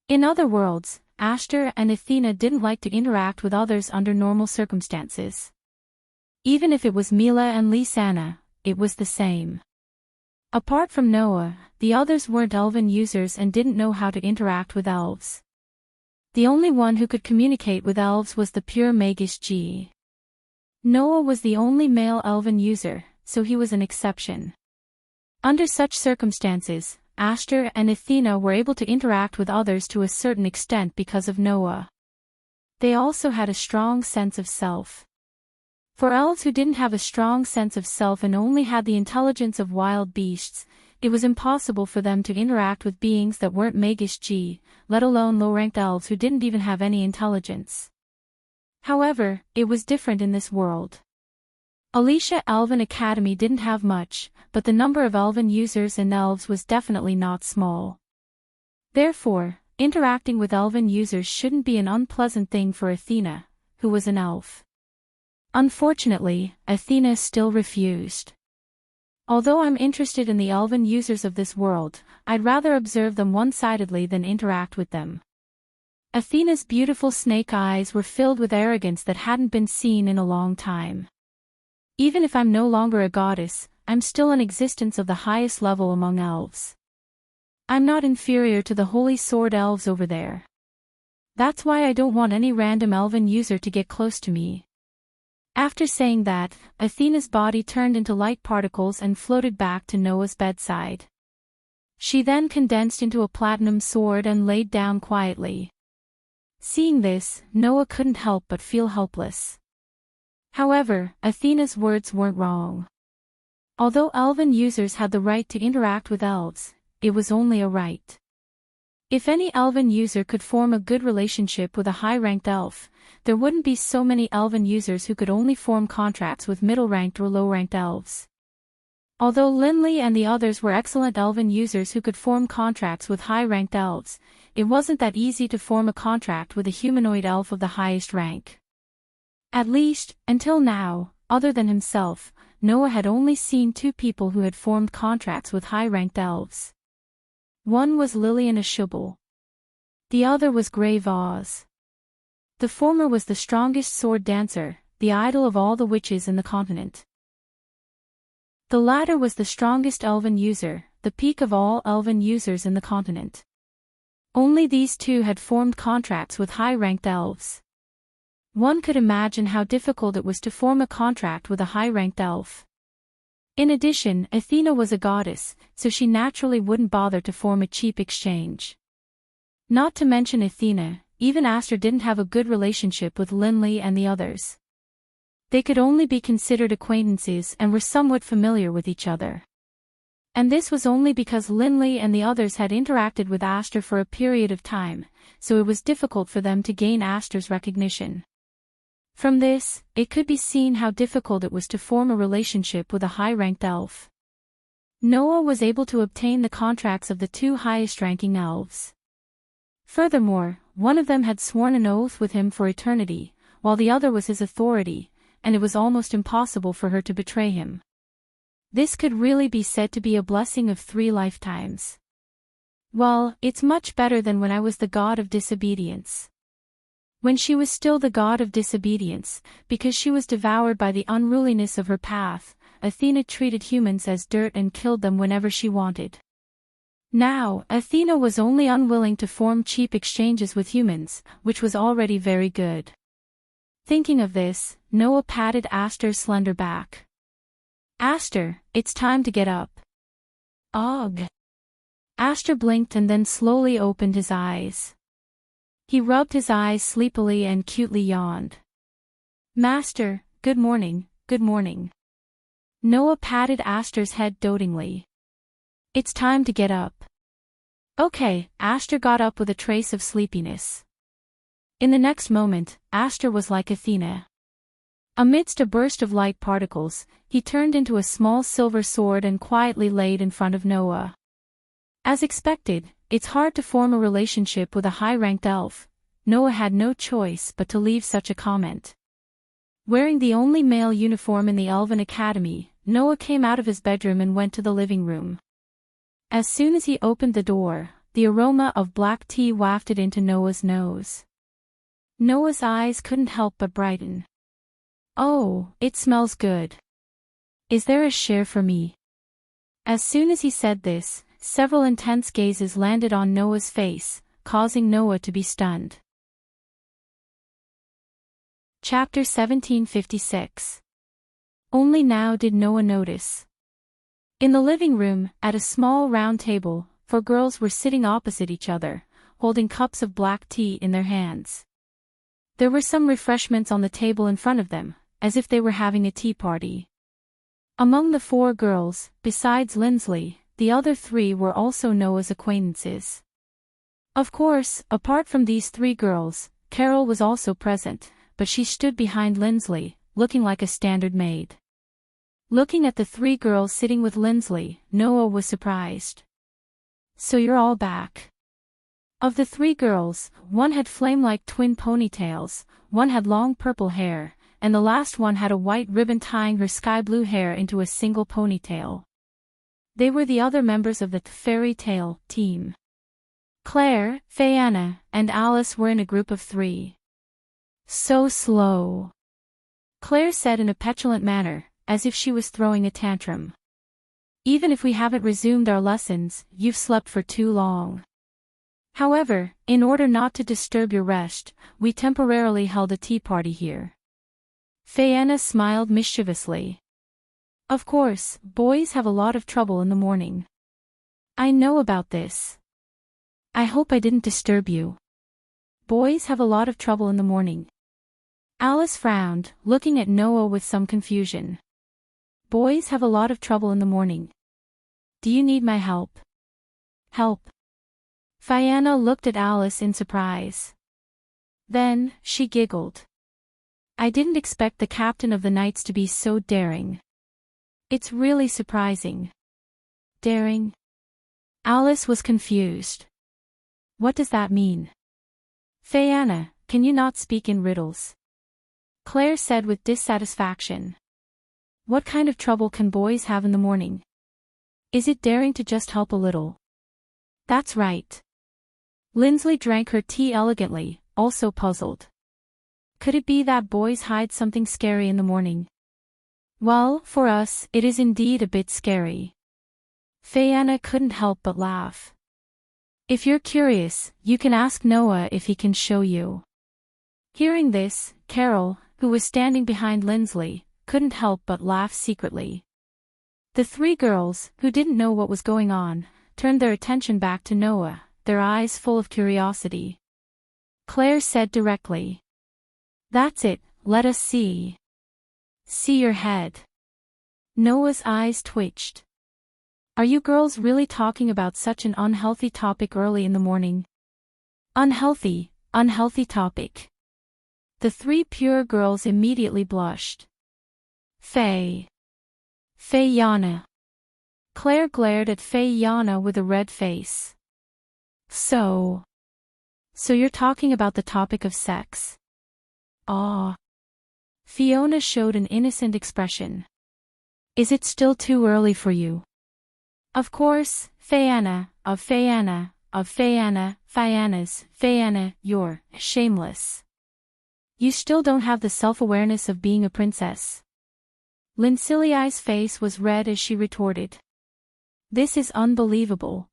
In other worlds, Aster and Athena didn't like to interact with others under normal circumstances. Even if it was Mila and Lisanna, it was the same. Apart from Noah, the others weren't elven users and didn't know how to interact with elves. The only one who could communicate with elves was the pure Magish G. Noah was the only male elven user, so he was an exception. Under such circumstances, Aster and Athena were able to interact with others to a certain extent because of Noah. They also had a strong sense of self. For elves who didn't have a strong sense of self and only had the intelligence of wild beasts, it was impossible for them to interact with beings that weren't Magish G, let alone low-ranked elves who didn't even have any intelligence. However, it was different in this world. Alicia Elven Academy didn't have much, but the number of elven users and elves was definitely not small. Therefore, interacting with elven users shouldn't be an unpleasant thing for Athena, who was an elf. Unfortunately, Athena still refused. Although I'm interested in the elven users of this world, I'd rather observe them one-sidedly than interact with them. Athena's beautiful snake eyes were filled with arrogance that hadn't been seen in a long time. Even if I'm no longer a goddess, I'm still an existence of the highest level among elves. I'm not inferior to the holy sword elves over there. That's why I don't want any random elven user to get close to me. After saying that, Athena's body turned into light particles and floated back to Noah's bedside. She then condensed into a platinum sword and laid down quietly. Seeing this, Noah couldn't help but feel helpless. However, Athena's words weren't wrong. Although elven users had the right to interact with elves, it was only a right. If any elven user could form a good relationship with a high-ranked elf, there wouldn't be so many elven users who could only form contracts with middle-ranked or low-ranked elves. Although Linley and the others were excellent elven users who could form contracts with high-ranked elves, it wasn't that easy to form a contract with a humanoid elf of the highest rank. At least, until now, other than himself, Noah had only seen two people who had formed contracts with high-ranked elves. One was Lillian Ashubal. The other was Grey Vaz. The former was the strongest sword dancer, the idol of all the witches in the continent. The latter was the strongest elven user, the peak of all elven users in the continent. Only these two had formed contracts with high-ranked elves. One could imagine how difficult it was to form a contract with a high-ranked elf. In addition, Athena was a goddess, so she naturally wouldn't bother to form a cheap exchange. Not to mention Athena, even Aster didn't have a good relationship with Linley and the others. They could only be considered acquaintances and were somewhat familiar with each other. And this was only because Linley and the others had interacted with Aster for a period of time, so it was difficult for them to gain Aster's recognition. From this, it could be seen how difficult it was to form a relationship with a high-ranked elf. Noah was able to obtain the contracts of the two highest-ranking elves. Furthermore, one of them had sworn an oath with him for eternity, while the other was his authority, and it was almost impossible for her to betray him. This could really be said to be a blessing of 3 lifetimes. Well, it's much better than when I was the god of disobedience. When she was still the god of disobedience, because she was devoured by the unruliness of her path, Athena treated humans as dirt and killed them whenever she wanted. Now, Athena was only unwilling to form cheap exchanges with humans, which was already very good. Thinking of this, Noah patted Aster's slender back. Aster, it's time to get up. Ugh. Aster blinked and then slowly opened his eyes. He rubbed his eyes sleepily and cutely yawned. Master, good morning, good morning. Noah patted Aster's head dotingly. It's time to get up. Okay, Aster got up with a trace of sleepiness. In the next moment, Aster was like Athena. Amidst a burst of light particles, he turned into a small silver sword and quietly laid in front of Noah. As expected, it's hard to form a relationship with a high-ranked elf. Noah had no choice but to leave such a comment. Wearing the only male uniform in the Elven Academy, Noah came out of his bedroom and went to the living room. As soon as he opened the door, the aroma of black tea wafted into Noah's nose. Noah's eyes couldn't help but brighten. Oh, it smells good. Is there a share for me? As soon as he said this, several intense gazes landed on Noah's face, causing Noah to be stunned. Chapter 1756. Only now did Noah notice. In the living room, at a small round table, 4 girls were sitting opposite each other, holding cups of black tea in their hands. There were some refreshments on the table in front of them, as if they were having a tea party. Among the 4 girls, besides Lindsley, the other 3 were also Noah's acquaintances. Of course, apart from these 3 girls, Carol was also present, but she stood behind Lindsley, looking like a standard maid. Looking at the three girls sitting with Lindsley, Noah was surprised. "So you're all back." Of the three girls, one had flame-like twin ponytails, one had long purple hair, and the last one had a white ribbon tying her sky-blue hair into a single ponytail. They were the other members of the fairy tale team. Claire, Fayanna, and Alice were in a group of three. "So slow," Claire said in a petulant manner, as if she was throwing a tantrum. "Even if we haven't resumed our lessons, you've slept for too long. However, in order not to disturb your rest, we temporarily held a tea party here." Fayanna smiled mischievously. "Of course, boys have a lot of trouble in the morning. I know about this. I hope I didn't disturb you. Boys have a lot of trouble in the morning." Alice frowned, looking at Noah with some confusion. "Boys have a lot of trouble in the morning. Do you need my help?" "Help?" Fayanna looked at Alice in surprise. Then, she giggled. "I didn't expect the captain of the Knights to be so daring. It's really surprising." "Daring?" Alice was confused. "What does that mean?" "Fayanna, can you not speak in riddles?" Claire said with dissatisfaction. "What kind of trouble can boys have in the morning? Is it daring to just help a little?" "That's right." Lindsley drank her tea elegantly, also puzzled. Could it be that boys hide something scary in the morning? "Well, for us, it is indeed a bit scary." Fayanna couldn't help but laugh. "If you're curious, you can ask Noah if he can show you." Hearing this, Carol, who was standing behind Lindsley, couldn't help but laugh secretly. The three girls, who didn't know what was going on, turned their attention back to Noah, their eyes full of curiosity. Claire said directly, "That's it, let us see." "See your head." Noah's eyes twitched. "Are you girls really talking about such an unhealthy topic early in the morning?" Unhealthy topic." The three pure girls immediately blushed. Fayanna. Claire glared at Fayanna with a red face. So you're talking about the topic of sex?" "Ah." Fiona showed an innocent expression. "Is it still too early for you?" "Of course, Fayanna, you're shameless. You still don't have the self-awareness of being a princess." Lindsley's face was red as she retorted. "This is unbelievable."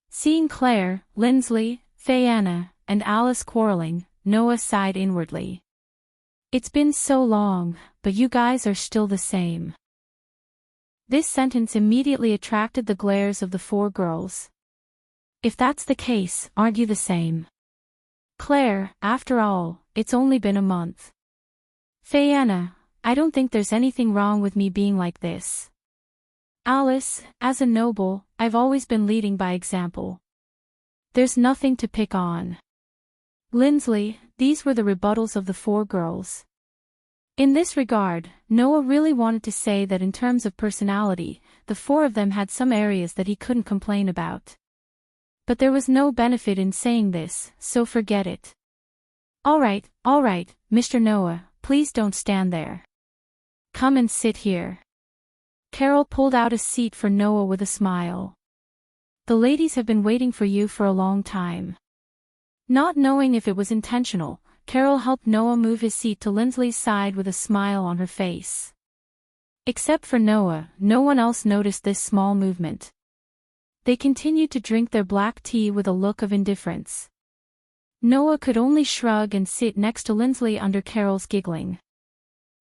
Seeing Claire, Lindsley, Fayanna, and Alice quarreling, Noah sighed inwardly. "It's been so long, but you guys are still the same." This sentence immediately attracted the glares of the four girls. "If that's the case, aren't you the same? Claire, after all, it's only been a month." "Fayanna, I don't think there's anything wrong with me being like this." "Alice, as a noble, I've always been leading by example. There's nothing to pick on." Lindsley, these were the rebuttals of the four girls. In this regard, Noah really wanted to say that in terms of personality, the four of them had some areas that he couldn't complain about. But there was no benefit in saying this, so forget it. All right, Mr. Noah, please don't stand there. Come and sit here." Carol pulled out a seat for Noah with a smile. "The ladies have been waiting for you for a long time." Not knowing if it was intentional, Carol helped Noah move his seat to Lindsley's side with a smile on her face. Except for Noah, no one else noticed this small movement. They continued to drink their black tea with a look of indifference. Noah could only shrug and sit next to Lindsley under Carol's giggling.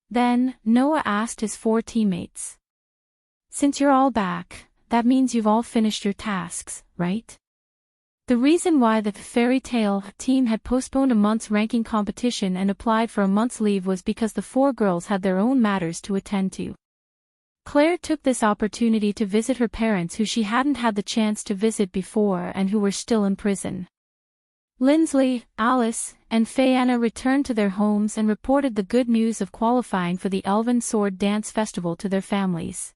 Then, Noah asked his four teammates. "Since you're all back, that means you've all finished your tasks, right?" The reason why the fairy tale team had postponed a month's ranking competition and applied for a month's leave was because the four girls had their own matters to attend to. Claire took this opportunity to visit her parents who she hadn't had the chance to visit before and who were still in prison. Lindsley, Alice, and Fayanna returned to their homes and reported the good news of qualifying for the Elven Sword Dance Festival to their families.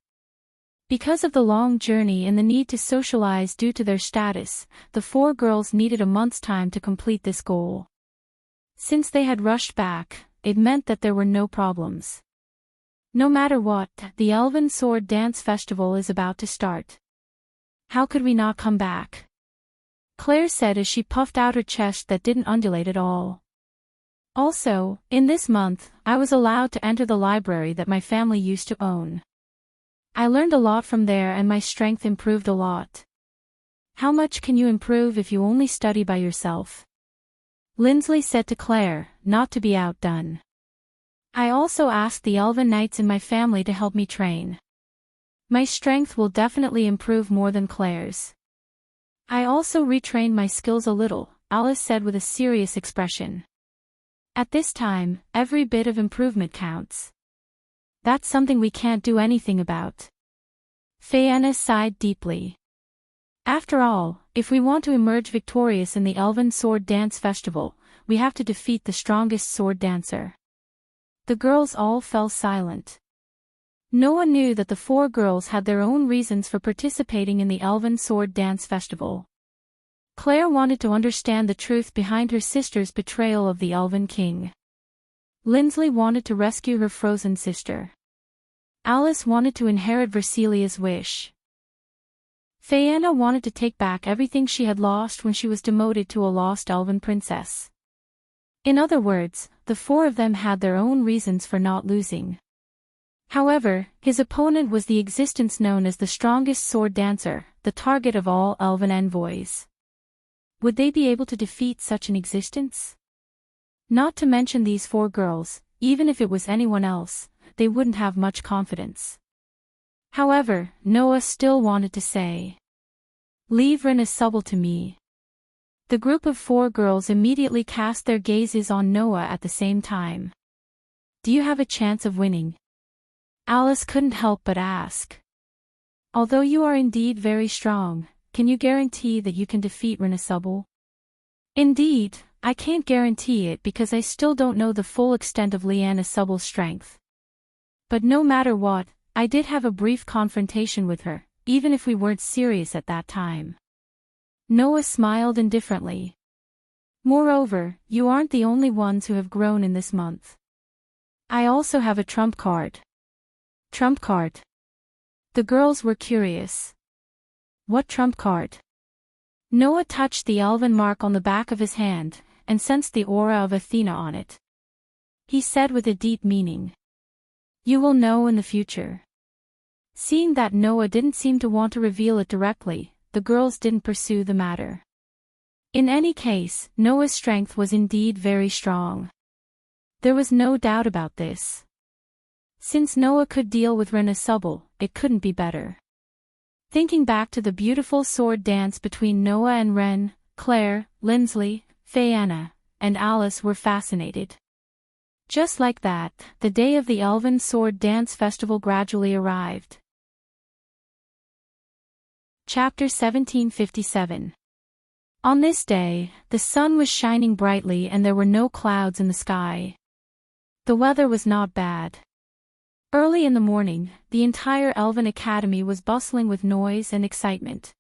Because of the long journey and the need to socialize due to their status, the 4 girls needed a month's time to complete this goal. Since they had rushed back, it meant that there were no problems. No matter what, the Elven Sword Dance Festival is about to start. How could we not come back? Claire said as she puffed out her chest that didn't undulate at all. Also, in this month, I was allowed to enter the library that my family used to own. I learned a lot from there and my strength improved a lot. How much can you improve if you only study by yourself? Lindsley said to Claire, not to be outdone. I also asked the Elven Knights in my family to help me train. My strength will definitely improve more than Claire's. I also retrained my skills a little, Alice said with a serious expression. At this time, every bit of improvement counts. That's something we can't do anything about. Fayanna sighed deeply. After all, if we want to emerge victorious in the Elven Sword Dance Festival, we have to defeat the strongest sword dancer. The girls all fell silent. Noah knew that the 4 girls had their own reasons for participating in the Elven Sword Dance Festival. Claire wanted to understand the truth behind her sister's betrayal of the Elven King. Lindsley wanted to rescue her frozen sister. Alice wanted to inherit Versilia's wish. Fayanna wanted to take back everything she had lost when she was demoted to a lost elven princess. In other words, the 4 of them had their own reasons for not losing. However, his opponent was the existence known as the strongest sword dancer, the target of all elven envoys. Would they be able to defeat such an existence? Not to mention these 4 girls, even if it was anyone else, they wouldn't have much confidence. However, Noah still wanted to say, "Leave Renasubble to me." The group of 4 girls immediately cast their gazes on Noah at the same time. Do you have a chance of winning? Alice couldn't help but ask. Although you are indeed very strong, can you guarantee that you can defeat Renasubble? Indeed, I can't guarantee it because I still don't know the full extent of Leanna Subble's strength. But no matter what, I did have a brief confrontation with her, even if we weren't serious at that time. Noah smiled indifferently. Moreover, you aren't the only ones who have grown in this month. I also have a trump card. Trump card? The girls were curious. What trump card? Noah touched the elven mark on the back of his hand, and sensed the aura of Athena on it. He said with a deep meaning. You will know in the future. Seeing that Noah didn't seem to want to reveal it directly, the girls didn't pursue the matter. In any case, Noah's strength was indeed very strong. There was no doubt about this. Since Noah could deal with Renasubble, it couldn't be better. Thinking back to the beautiful sword dance between Noah and Ren, Claire, Lindsley, Fayanna, and Alice were fascinated. Just like that, the day of the Elven Sword Dance Festival gradually arrived. Chapter 1757. On this day, the sun was shining brightly and there were no clouds in the sky. The weather was not bad. Early in the morning, the entire Elven Academy was bustling with noise and excitement.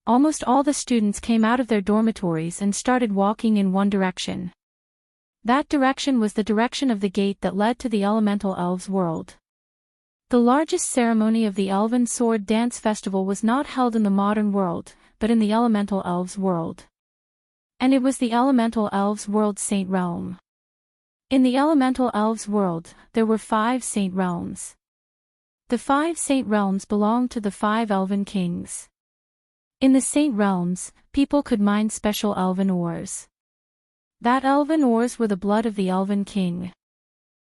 Almost all the students came out of their dormitories and started walking in one direction. That direction was the direction of the gate that led to the Elemental Elves' world. The largest ceremony of the Elven Sword Dance Festival was not held in the modern world, but in the Elemental Elves' world. And it was the Elemental Elves' world Saint Realm. In the Elemental Elves' world, there were 5 Saint Realms. The 5 Saint Realms belonged to the 5 Elven Kings. In the Saint Realms, people could mine special elven ores. That elven ores were the blood of the Elven King.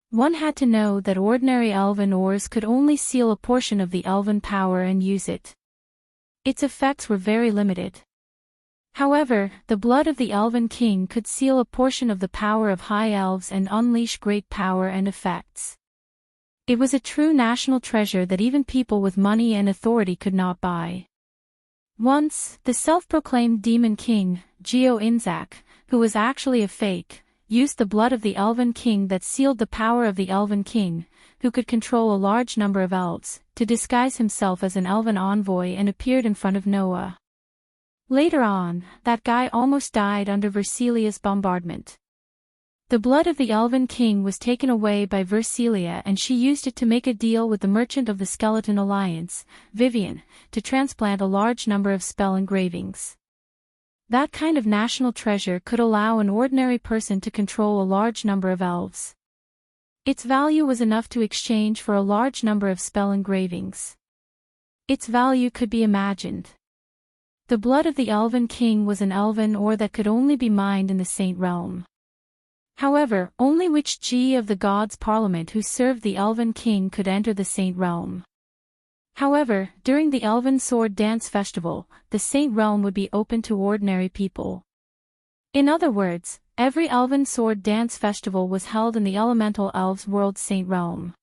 One had to know that ordinary elven ores could only seal a portion of the elven power and use it. Its effects were very limited. However, the blood of the Elven King could seal a portion of the power of high elves and unleash great power and effects. It was a true national treasure that even people with money and authority could not buy. Once, the self-proclaimed Demon King, Geo Inzak, who was actually a fake, used the blood of the Elven King that sealed the power of the Elven King, who could control a large number of elves, to disguise himself as an elven envoy and appeared in front of Noah. Later on, that guy almost died under Versilia's bombardment. The blood of the Elven King was taken away by Versilia and she used it to make a deal with the merchant of the Skeleton Alliance, Vivian, to transplant a large number of spell engravings. That kind of national treasure could allow an ordinary person to control a large number of elves. Its value was enough to exchange for a large number of spell engravings. Its value could be imagined. The blood of the Elven King was an elven ore that could only be mined in the Saint Realm. However, only which G of the gods' parliament who served the Elven King could enter the Saint Realm. However, during the Elven Sword Dance Festival, the Saint Realm would be open to ordinary people. In other words, every Elven Sword Dance Festival was held in the Elemental Elves' World Saint Realm.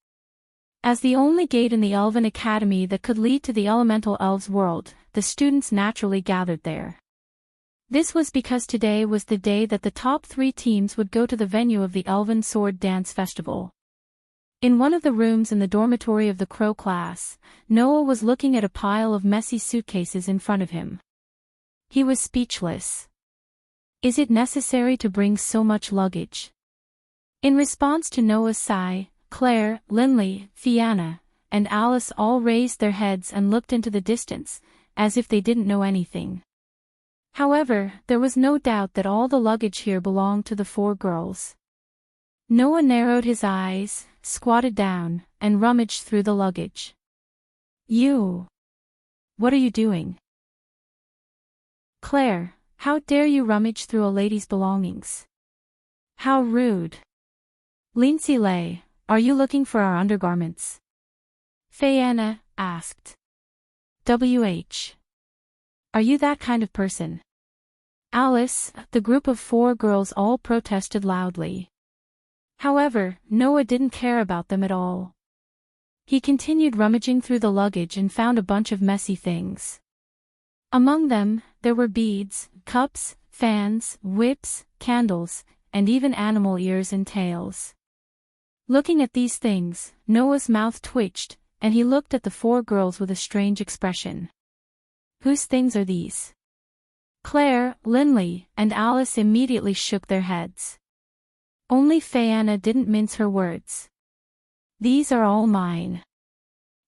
As the only gate in the Elven Academy that could lead to the Elemental Elves' World, the students naturally gathered there. This was because today was the day that the top 3 teams would go to the venue of the Elven Sword Dance Festival. In one of the rooms in the dormitory of the Crow class, Noah was looking at a pile of messy suitcases in front of him. He was speechless. Is it necessary to bring so much luggage? In response to Noah's sigh, Claire, Linley, Fianna, and Alice all raised their heads and looked into the distance, as if they didn't know anything. However, there was no doubt that all the luggage here belonged to the 4 girls. Noah narrowed his eyes, squatted down, and rummaged through the luggage. You! What are you doing? Claire, how dare you rummage through a lady's belongings? How rude! Lindsay Lay, are you looking for our undergarments? Fianna asked. WH. Are you that kind of person? Alice, the group of 4 girls all protested loudly. However, Noah didn't care about them at all. He continued rummaging through the luggage and found a bunch of messy things. Among them, there were beads, cups, fans, whips, candles, and even animal ears and tails. Looking at these things, Noah's mouth twitched, and he looked at the 4 girls with a strange expression. Whose things are these? Claire, Linley, and Alice immediately shook their heads. Only Fianna didn't mince her words. These are all mine.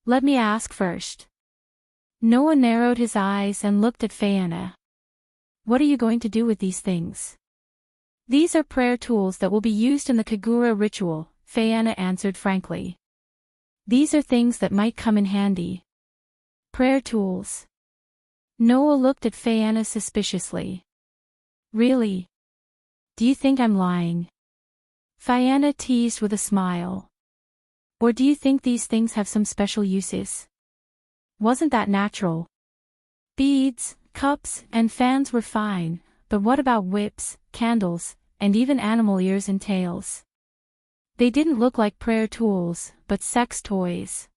Let me ask first. Noah narrowed his eyes and looked at Fianna. What are you going to do with these things? These are prayer tools that will be used in the Kagura ritual, Fianna answered frankly. These are things that might come in handy. Prayer tools. Noah looked at Fianna suspiciously. Really? Do you think I'm lying? Fianna teased with a smile. Or do you think these things have some special uses? Wasn't that natural? Beads, cups, and fans were fine, but what about whips, candles, and even animal ears and tails? They didn't look like prayer tools, but sex toys.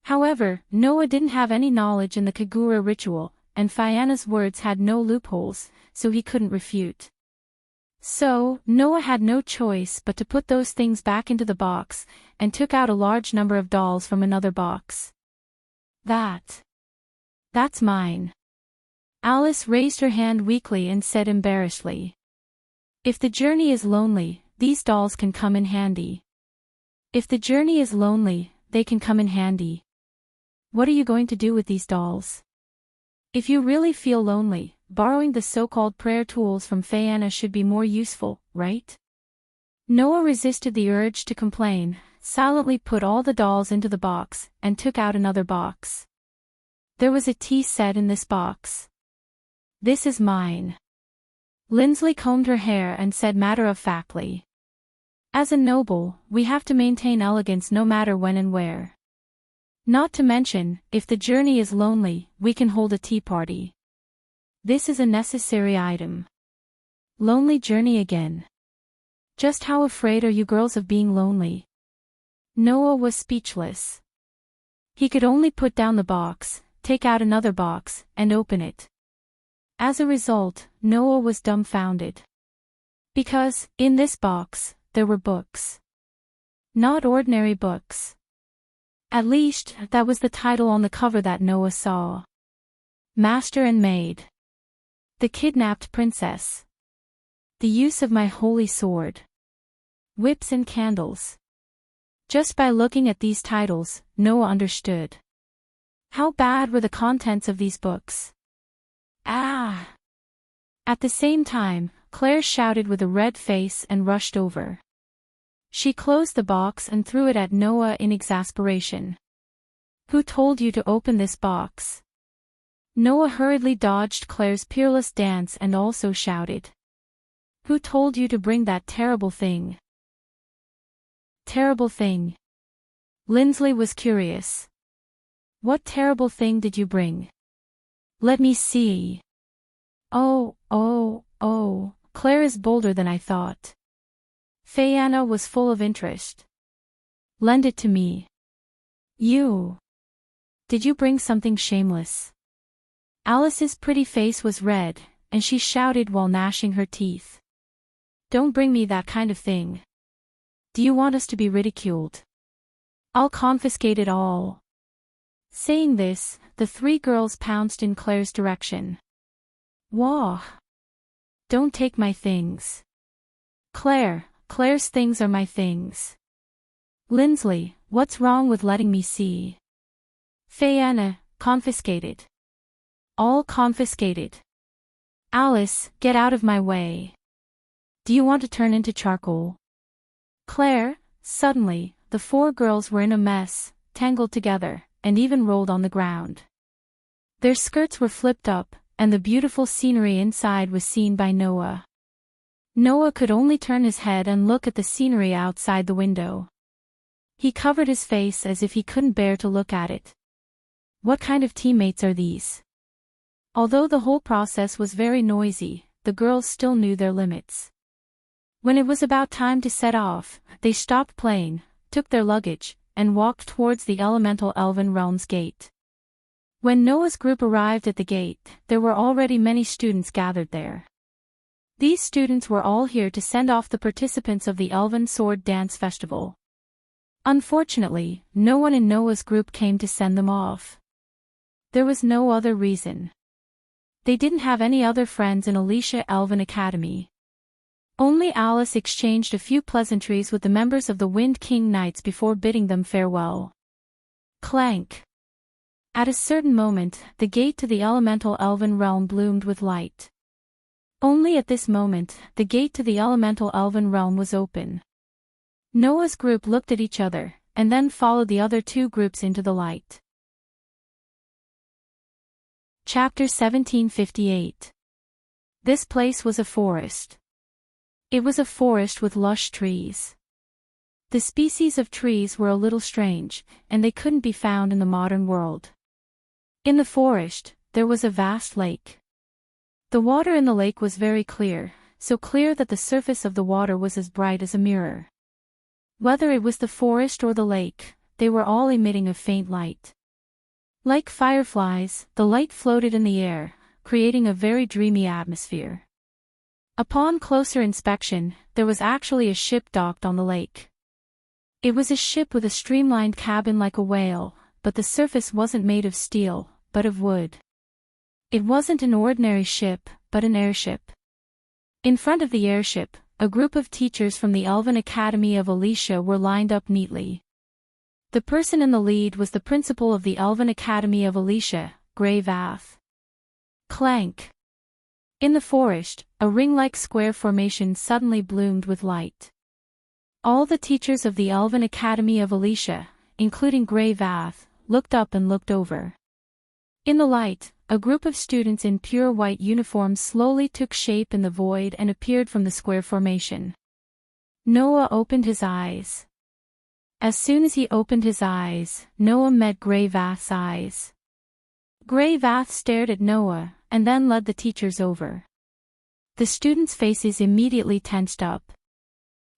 However, Noah didn't have any knowledge in the Kagura ritual, and Fianna's words had no loopholes, so he couldn't refute. So, Noah had no choice but to put those things back into the box, and took out a large number of dolls from another box. That's mine. Alice raised her hand weakly and said embarrassedly. If the journey is lonely, these dolls can come in handy. If the journey is lonely, they can come in handy. What are you going to do with these dolls? If you really feel lonely, borrowing the so-called prayer tools from Fianna should be more useful, right? Noah resisted the urge to complain, silently put all the dolls into the box, and took out another box. There was a tea set in this box. This is mine. Lindsley combed her hair and said matter-of-factly. As a noble, we have to maintain elegance no matter when and where. Not to mention, if the journey is lonely, we can hold a tea party. This is a necessary item. Lonely journey again. Just how afraid are you girls of being lonely? Noah was speechless. He could only put down the box, take out another box, and open it. As a result, Noah was dumbfounded. Because, in this box, there were books. Not ordinary books. At least, that was the title on the cover that Noah saw. Master and Maid. The Kidnapped Princess. The Use of My Holy Sword. Whips and Candles. Just by looking at these titles, Noah understood. How bad were the contents of these books? Ah! At the same time, Claire shouted with a red face and rushed over. She closed the box and threw it at Noah in exasperation. Who told you to open this box? Noah hurriedly dodged Claire's peerless dance and also shouted. Who told you to bring that terrible thing? Terrible thing? Lindsley was curious. What terrible thing did you bring? Let me see. Oh, Claire is bolder than I thought. Fayanna was full of interest. Lend it to me. You. Did you bring something shameless? Alice's pretty face was red, and she shouted while gnashing her teeth. Don't bring me that kind of thing. Do you want us to be ridiculed? I'll confiscate it all. Saying this, the three girls pounced in Claire's direction. Wah! Don't take my things. Claire's things are my things. Lindsley, what's wrong with letting me see? Fayanna, confiscated. All confiscated. Alice, get out of my way. Do you want to turn into charcoal? Claire, suddenly, the four girls were in a mess, tangled together, and even rolled on the ground. Their skirts were flipped up, and the beautiful scenery inside was seen by Noah. Noah could only turn his head and look at the scenery outside the window. He covered his face as if he couldn't bear to look at it. What kind of teammates are these? Although the whole process was very noisy, the girls still knew their limits. When it was about time to set off, they stopped playing, took their luggage, and walked towards the elemental elven realm's gate. When Noah's group arrived at the gate, there were already many students gathered there. These students were all here to send off the participants of the Elven Sword Dance Festival. Unfortunately, no one in Noah's group came to send them off. There was no other reason. They didn't have any other friends in Alicia Elven Academy. Only Alice exchanged a few pleasantries with the members of the Wind King Knights before bidding them farewell. Clank! At a certain moment, the gate to the elemental elven realm bloomed with light. Only at this moment, the gate to the elemental elven realm was open. Noah's group looked at each other, and then followed the other two groups into the light. Chapter 1758. This place was a forest. It was a forest with lush trees. The species of trees were a little strange, and they couldn't be found in the modern world. In the forest, there was a vast lake. The water in the lake was very clear, so clear that the surface of the water was as bright as a mirror. Whether it was the forest or the lake, they were all emitting a faint light. Like fireflies, the light floated in the air, creating a very dreamy atmosphere. Upon closer inspection, there was actually a ship docked on the lake. It was a ship with a streamlined cabin like a whale, but the surface wasn't made of steel, but of wood. It wasn't an ordinary ship, but an airship. In front of the airship, a group of teachers from the Elven Academy of Alicia were lined up neatly. The person in the lead was the principal of the Elven Academy of Alicia, Grey Vath. Clank! In the forest, a ring-like square formation suddenly bloomed with light. All the teachers of the Elven Academy of Alicia, including Grey Vath, looked up and looked over. In the light, a group of students in pure white uniforms slowly took shape in the void and appeared from the square formation. Noah opened his eyes. As soon as he opened his eyes, Noah met Grey Vath's eyes. Grey Vath stared at Noah, and then led the teachers over. The students' faces immediately tensed up.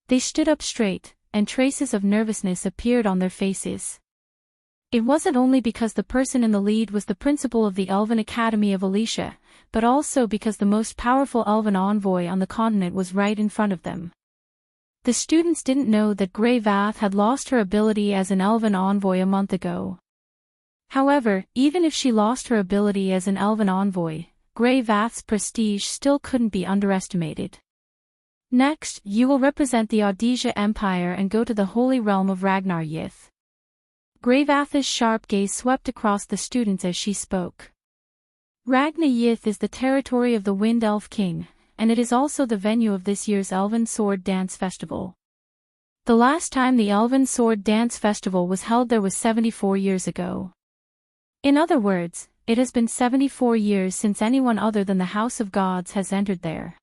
They stood up straight, and traces of nervousness appeared on their faces. It wasn't only because the person in the lead was the principal of the Elven Academy of Alicia, but also because the most powerful elven envoy on the continent was right in front of them. The students didn't know that Grey Vath had lost her ability as an elven envoy a month ago. However, even if she lost her ability as an elven envoy, Grey Vath's prestige still couldn't be underestimated. Next, you will represent the Audisia Empire and go to the holy realm of Ragnar Yith. Grey Vath's sharp gaze swept across the students as she spoke. Ragnar Yith is the territory of the Wind Elf King, and it is also the venue of this year's Elven Sword Dance Festival. The last time the Elven Sword Dance Festival was held there was 74 years ago. In other words, it has been 74 years since anyone other than the House of Gods has entered there.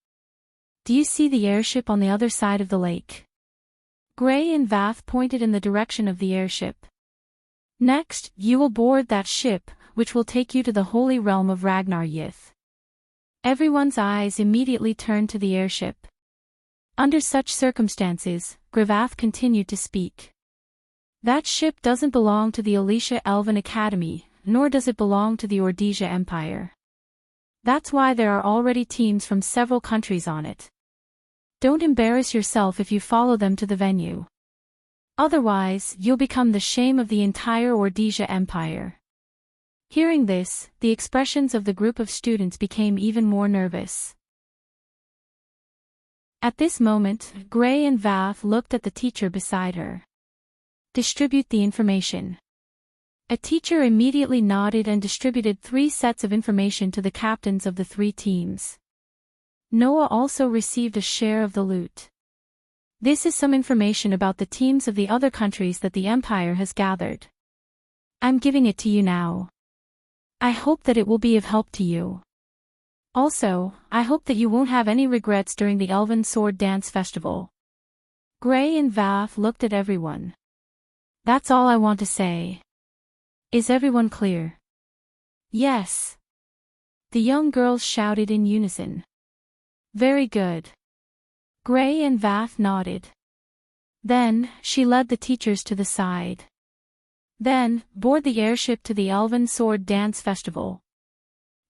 Do you see the airship on the other side of the lake? Grey and Vath pointed in the direction of the airship. Next, you will board that ship, which will take you to the holy realm of Ragnar Yith. Everyone's eyes immediately turned to the airship. Under such circumstances, Gravath continued to speak. That ship doesn't belong to the Alicia Elven Academy, nor does it belong to the Audisia Empire. That's why there are already teams from several countries on it. Don't embarrass yourself if you follow them to the venue. Otherwise, you'll become the shame of the entire Audisia Empire. Hearing this, the expressions of the group of students became even more nervous. At this moment, Grey and Vath looked at the teacher beside her. Distribute the information. A teacher immediately nodded and distributed 3 sets of information to the captains of the 3 teams. Noah also received a share of the loot. This is some information about the teams of the other countries that the Empire has gathered. I'm giving it to you now. I hope that it will be of help to you. Also, I hope that you won't have any regrets during the Elven Sword Dance Festival. Grey and Vath looked at everyone. That's all I want to say. Is everyone clear? Yes. The young girls shouted in unison. Very good. Grey and Vath nodded. Then, she led the teachers to the side. Then, board the airship to the Elven Sword Dance Festival.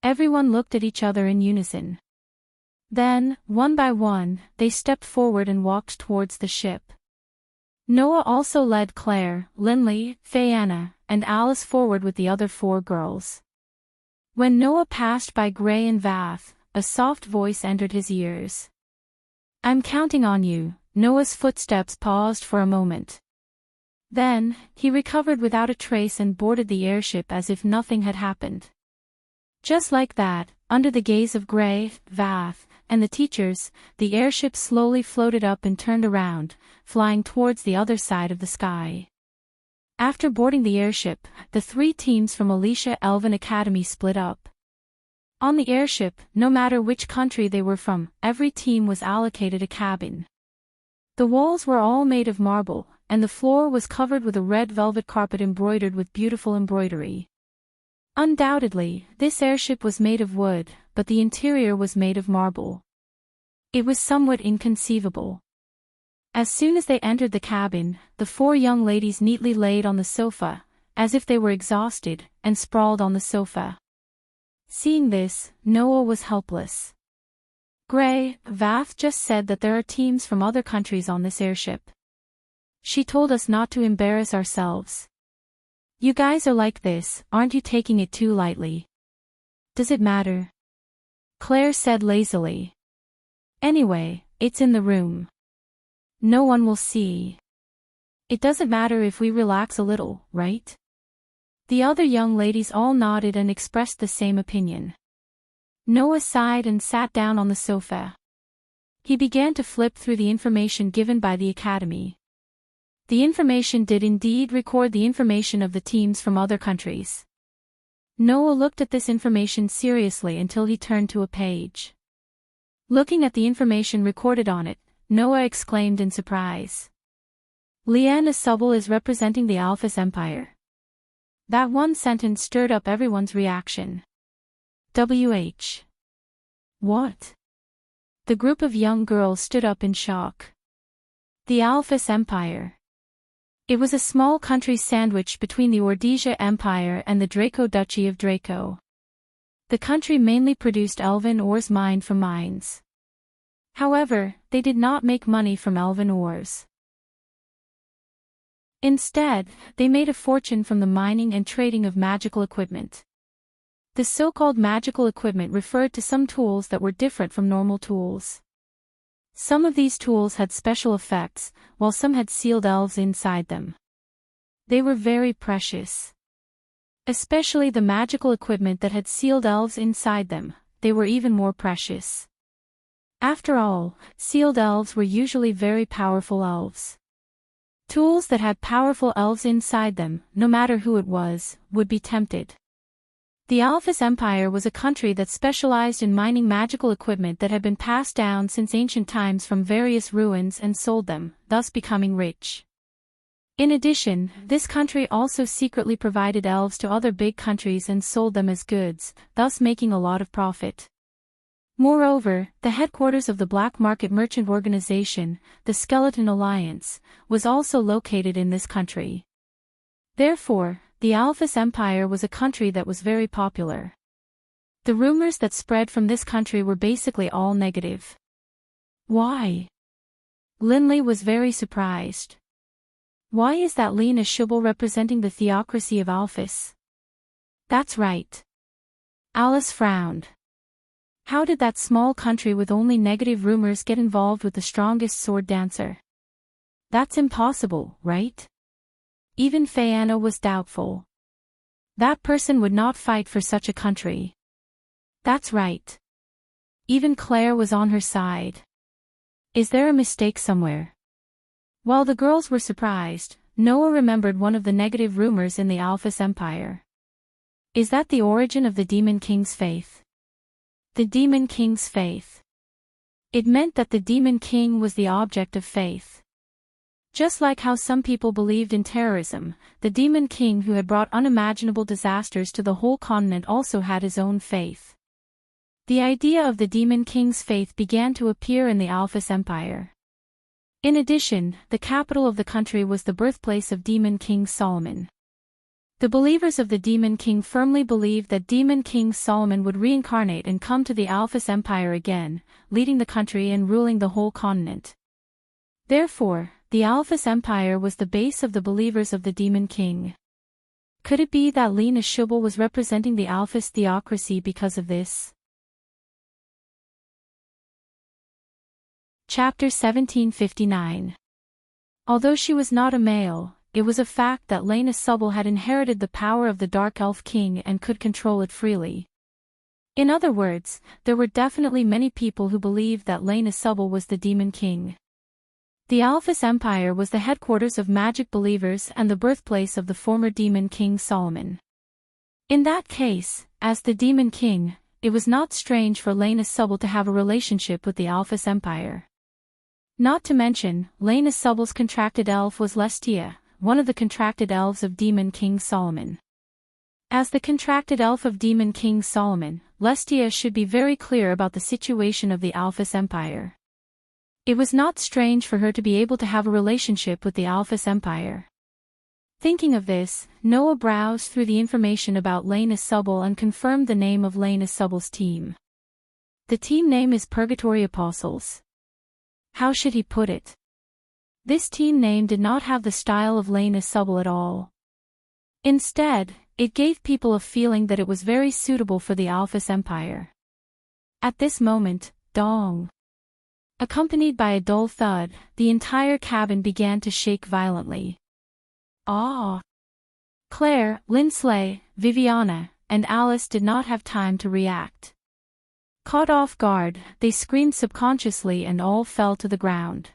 Everyone looked at each other in unison. Then, one by one, they stepped forward and walked towards the ship. Noah also led Claire, Linley, Fayanna, and Alice forward with the other 4 girls. When Noah passed by Grey and Vath, a soft voice entered his ears. I'm counting on you. Noah's footsteps paused for a moment. Then, he recovered without a trace and boarded the airship as if nothing had happened. Just like that, under the gaze of Grey, Vath, and the teachers, the airship slowly floated up and turned around, flying towards the other side of the sky. After boarding the airship, the 3 teams from Alicia Elven Academy split up. On the airship, no matter which country they were from, every team was allocated a cabin. The walls were all made of marble, and the floor was covered with a red velvet carpet embroidered with beautiful embroidery. Undoubtedly, this airship was made of wood, but the interior was made of marble. It was somewhat inconceivable. As soon as they entered the cabin, the 4 young ladies neatly laid on the sofa, as if they were exhausted, and sprawled on the sofa. Seeing this, Noah was helpless. Grey, Vath just said that there are teams from other countries on this airship. She told us not to embarrass ourselves. You guys are like this, aren't you taking it too lightly? Does it matter? Claire said lazily. Anyway, it's in the room. No one will see. It doesn't matter if we relax a little, right? The other young ladies all nodded and expressed the same opinion. Noah sighed and sat down on the sofa. He began to flip through the information given by the academy. The information did indeed record the information of the teams from other countries. Noah looked at this information seriously until he turned to a page. Looking at the information recorded on it, Noah exclaimed in surprise. Liana Subble is representing the Alphys Empire. That one sentence stirred up everyone's reaction. WH. What? The group of young girls stood up in shock. The Alphys Empire. It was a small country sandwiched between the Audisia Empire and the Draco Duchy of Draco. The country mainly produced elven ores mined from mines. However, they did not make money from elven ores. Instead, they made a fortune from the mining and trading of magical equipment. The so-called magical equipment referred to some tools that were different from normal tools. Some of these tools had special effects, while some had sealed elves inside them. They were very precious. Especially the magical equipment that had sealed elves inside them, they were even more precious. After all, sealed elves were usually very powerful elves. Tools that had powerful elves inside them, no matter who it was, would be tempted. The Alphys Empire was a country that specialized in mining magical equipment that had been passed down since ancient times from various ruins and sold them, thus becoming rich. In addition, this country also secretly provided elves to other big countries and sold them as goods, thus making a lot of profit. Moreover, the headquarters of the black market merchant organization, the Skeleton Alliance, was also located in this country. Therefore, the Alphys Empire was a country that was very popular. The rumors that spread from this country were basically all negative. Why? Linley was very surprised. Why is that Lena Shubble representing the theocracy of Alphys? That's right. Alice frowned. How did that small country with only negative rumors get involved with the strongest sword dancer? That's impossible, right? Even Fayana was doubtful. That person would not fight for such a country. That's right. Even Claire was on her side. Is there a mistake somewhere? While the girls were surprised, Noah remembered one of the negative rumors in the Alphys Empire. Is that the origin of the Demon King's faith? The Demon King's faith. It meant that the Demon King was the object of faith. Just like how some people believed in terrorism, the Demon King who had brought unimaginable disasters to the whole continent also had his own faith. The idea of the Demon King's faith began to appear in the Alphys Empire. In addition, the capital of the country was the birthplace of Demon King Solomon. The believers of the Demon King firmly believed that Demon King Solomon would reincarnate and come to the Alphys Empire again, leading the country and ruling the whole continent. Therefore, the Alphys Empire was the base of the believers of the Demon King. Could it be that Lena Shubble was representing the Alphys theocracy because of this? Chapter 1759. Although she was not a male, it was a fact that Lena Shubble had inherited the power of the Dark Elf King and could control it freely. In other words, there were definitely many people who believed that Lena Shubble was the Demon King. The Alphys Empire was the headquarters of magic believers and the birthplace of the former Demon King Solomon. In that case, as the Demon King, it was not strange for Lena Shubble to have a relationship with the Alphys Empire. Not to mention, Lena Shubble's contracted elf was Lestia, one of the contracted elves of Demon King Solomon. As the contracted elf of Demon King Solomon, Lestia should be very clear about the situation of the Alphys Empire. It was not strange for her to be able to have a relationship with the Alphys Empire. Thinking of this, Noah browsed through the information about Lena Shubble and confirmed the name of Lena Shubble's team. The team name is Purgatory Apostles. How should he put it? This team name did not have the style of Lena Shubble at all. Instead, it gave people a feeling that it was very suitable for the Alphys Empire. At this moment, dong. Accompanied by a dull thud, the entire cabin began to shake violently. Ah! Claire, Lindsley, Viviana, and Alice did not have time to react. Caught off guard, they screamed subconsciously and all fell to the ground.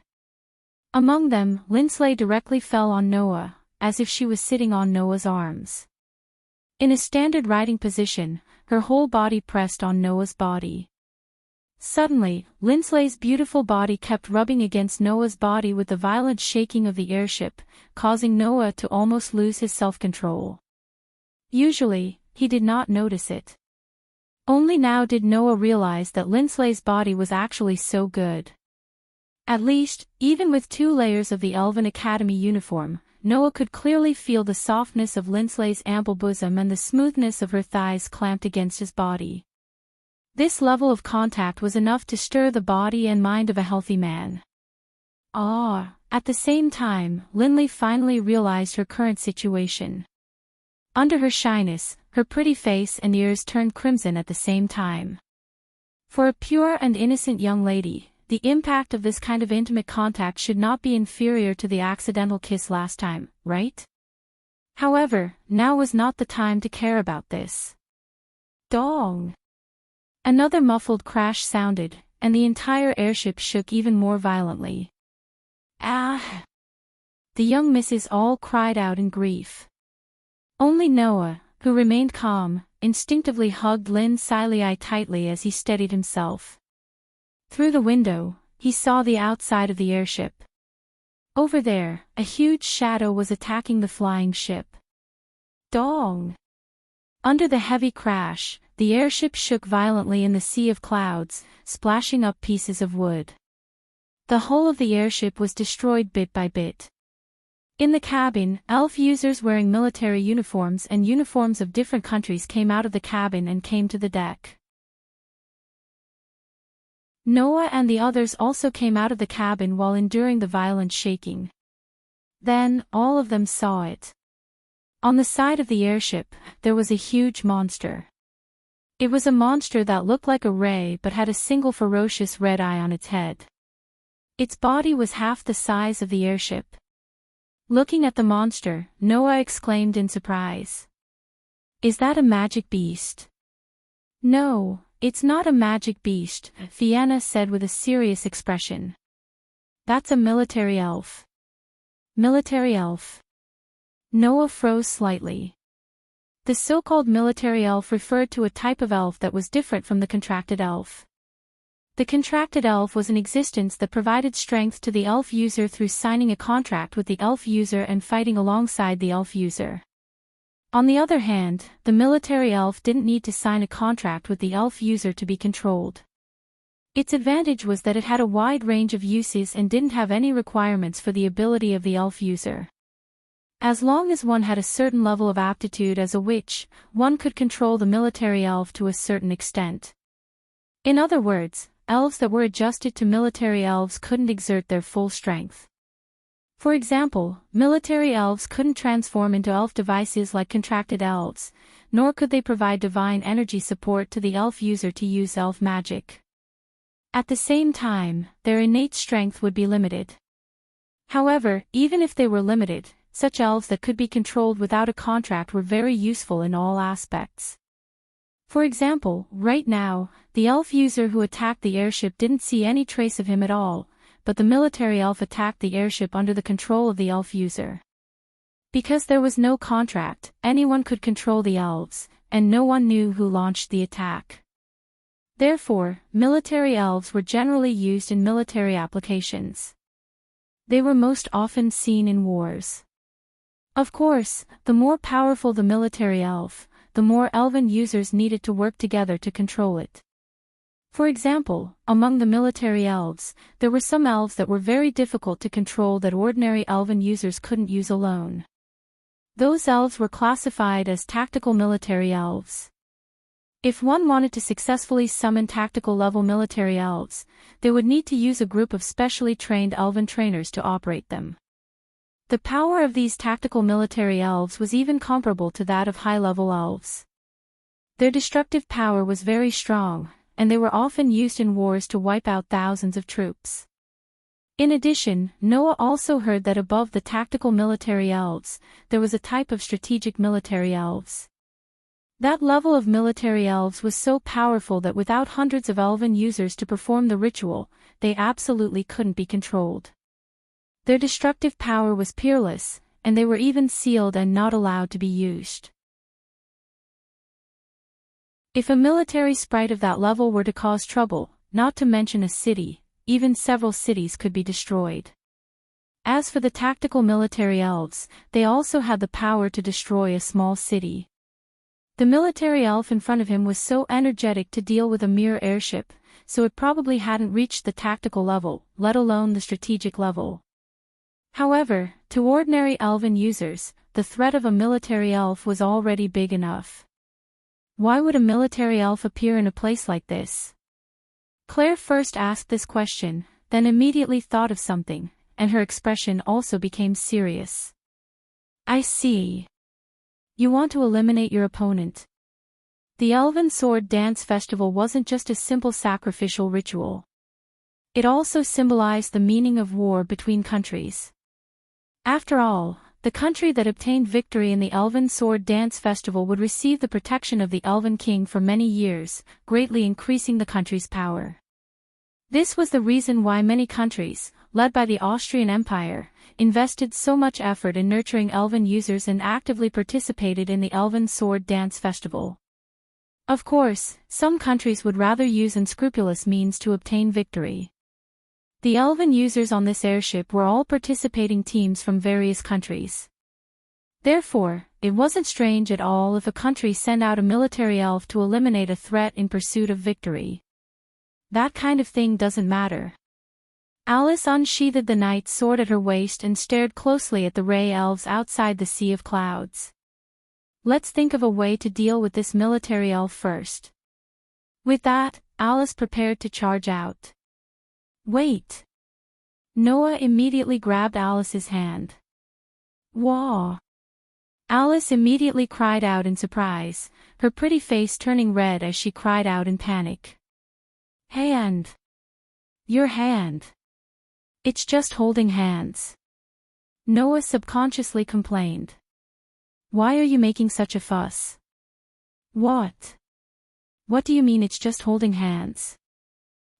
Among them, Lindsley directly fell on Noah, as if she was sitting on Noah's arms. In a standard riding position, her whole body pressed on Noah's body. Suddenly, Lindsley's beautiful body kept rubbing against Noah's body with the violent shaking of the airship, causing Noah to almost lose his self-control. Usually, he did not notice it. Only now did Noah realize that Lindsley's body was actually so good. At least, even with 2 layers of the Elven Academy uniform, Noah could clearly feel the softness of Lindsay's ample bosom and the smoothness of her thighs clamped against his body. This level of contact was enough to stir the body and mind of a healthy man. At the same time, Lindsay finally realized her current situation. Under her shyness, her pretty face and ears turned crimson at the same time. For a pure and innocent young lady, the impact of this kind of intimate contact should not be inferior to the accidental kiss last time, right? However, now was not the time to care about this. Dong! Another muffled crash sounded, and the entire airship shook even more violently. Ah! The young misses all cried out in grief. Only Noah, who remained calm, instinctively hugged Lindsay tightly as he steadied himself. Through the window, he saw the outside of the airship. Over there, a huge shadow was attacking the flying ship. Dong! Under the heavy crash, the airship shook violently in the sea of clouds, splashing up pieces of wood. The hull of the airship was destroyed bit by bit. In the cabin, elf users wearing military uniforms and uniforms of different countries came out of the cabin and came to the deck. Noah and the others also came out of the cabin while enduring the violent shaking. Then, all of them saw it. On the side of the airship, there was a huge monster. It was a monster that looked like a ray but had a single ferocious red eye on its head. Its body was half the size of the airship. Looking at the monster, Noah exclaimed in surprise. "Is that a magic beast?" "No, it's not a magic beast," Fiona said with a serious expression. "That's a military elf." "Military elf?" Noah froze slightly. The so-called military elf referred to a type of elf that was different from the contracted elf. The contracted elf was an existence that provided strength to the elf user through signing a contract with the elf user and fighting alongside the elf user. On the other hand, the military elf didn't need to sign a contract with the elf user to be controlled. Its advantage was that it had a wide range of uses and didn't have any requirements for the ability of the elf user. As long as one had a certain level of aptitude as a witch, one could control the military elf to a certain extent. In other words, elves that were adjusted to military elves couldn't exert their full strength. For example, military elves couldn't transform into elf devices like contracted elves, nor could they provide divine energy support to the elf user to use elf magic. At the same time, their innate strength would be limited. However, even if they were limited, such elves that could be controlled without a contract were very useful in all aspects. For example, right now, the elf user who attacked the airship didn't see any trace of him at all, but the military elf attacked the airship under the control of the elf user. Because there was no contract, anyone could control the elves, and no one knew who launched the attack. Therefore, military elves were generally used in military applications. They were most often seen in wars. Of course, the more powerful the military elf, the more elven users needed to work together to control it. For example, among the military elves, there were some elves that were very difficult to control that ordinary elven users couldn't use alone. Those elves were classified as tactical military elves. If one wanted to successfully summon tactical-level military elves, they would need to use a group of specially trained elven trainers to operate them. The power of these tactical military elves was even comparable to that of high-level elves. Their destructive power was very strong, and they were often used in wars to wipe out thousands of troops. In addition, Noah also heard that above the tactical military elves, there was a type of strategic military elves. That level of military elves was so powerful that without hundreds of elven users to perform the ritual, they absolutely couldn't be controlled. Their destructive power was peerless, and they were even sealed and not allowed to be used. If a military sprite of that level were to cause trouble, not to mention a city, even several cities could be destroyed. As for the tactical military elves, they also had the power to destroy a small city. The military elf in front of him was so energetic to deal with a mere airship, so it probably hadn't reached the tactical level, let alone the strategic level. However, to ordinary elven users, the threat of a military elf was already big enough. Why would a military elf appear in a place like this? Claire first asked this question, then immediately thought of something, and her expression also became serious. I see. You want to eliminate your opponent. The Elven Sword Dance Festival wasn't just a simple sacrificial ritual. It also symbolized the meaning of war between countries. After all, the country that obtained victory in the Elven Sword Dance Festival would receive the protection of the Elven King for many years, greatly increasing the country's power. This was the reason why many countries, led by the Austrian Empire, invested so much effort in nurturing Elven users and actively participated in the Elven Sword Dance Festival. Of course, some countries would rather use unscrupulous means to obtain victory. The Elven users on this airship were all participating teams from various countries. Therefore, it wasn't strange at all if a country sent out a military elf to eliminate a threat in pursuit of victory. That kind of thing doesn't matter. Alice unsheathed the knight's sword at her waist and stared closely at the ray elves outside the sea of clouds. Let's think of a way to deal with this military elf first. With that, Alice prepared to charge out. Wait! Noah immediately grabbed Alice's hand. Wah! Alice immediately cried out in surprise, her pretty face turning red as she cried out in panic. Hand! Your hand! It's just holding hands. Noah subconsciously complained. Why are you making such a fuss? What? What do you mean it's just holding hands?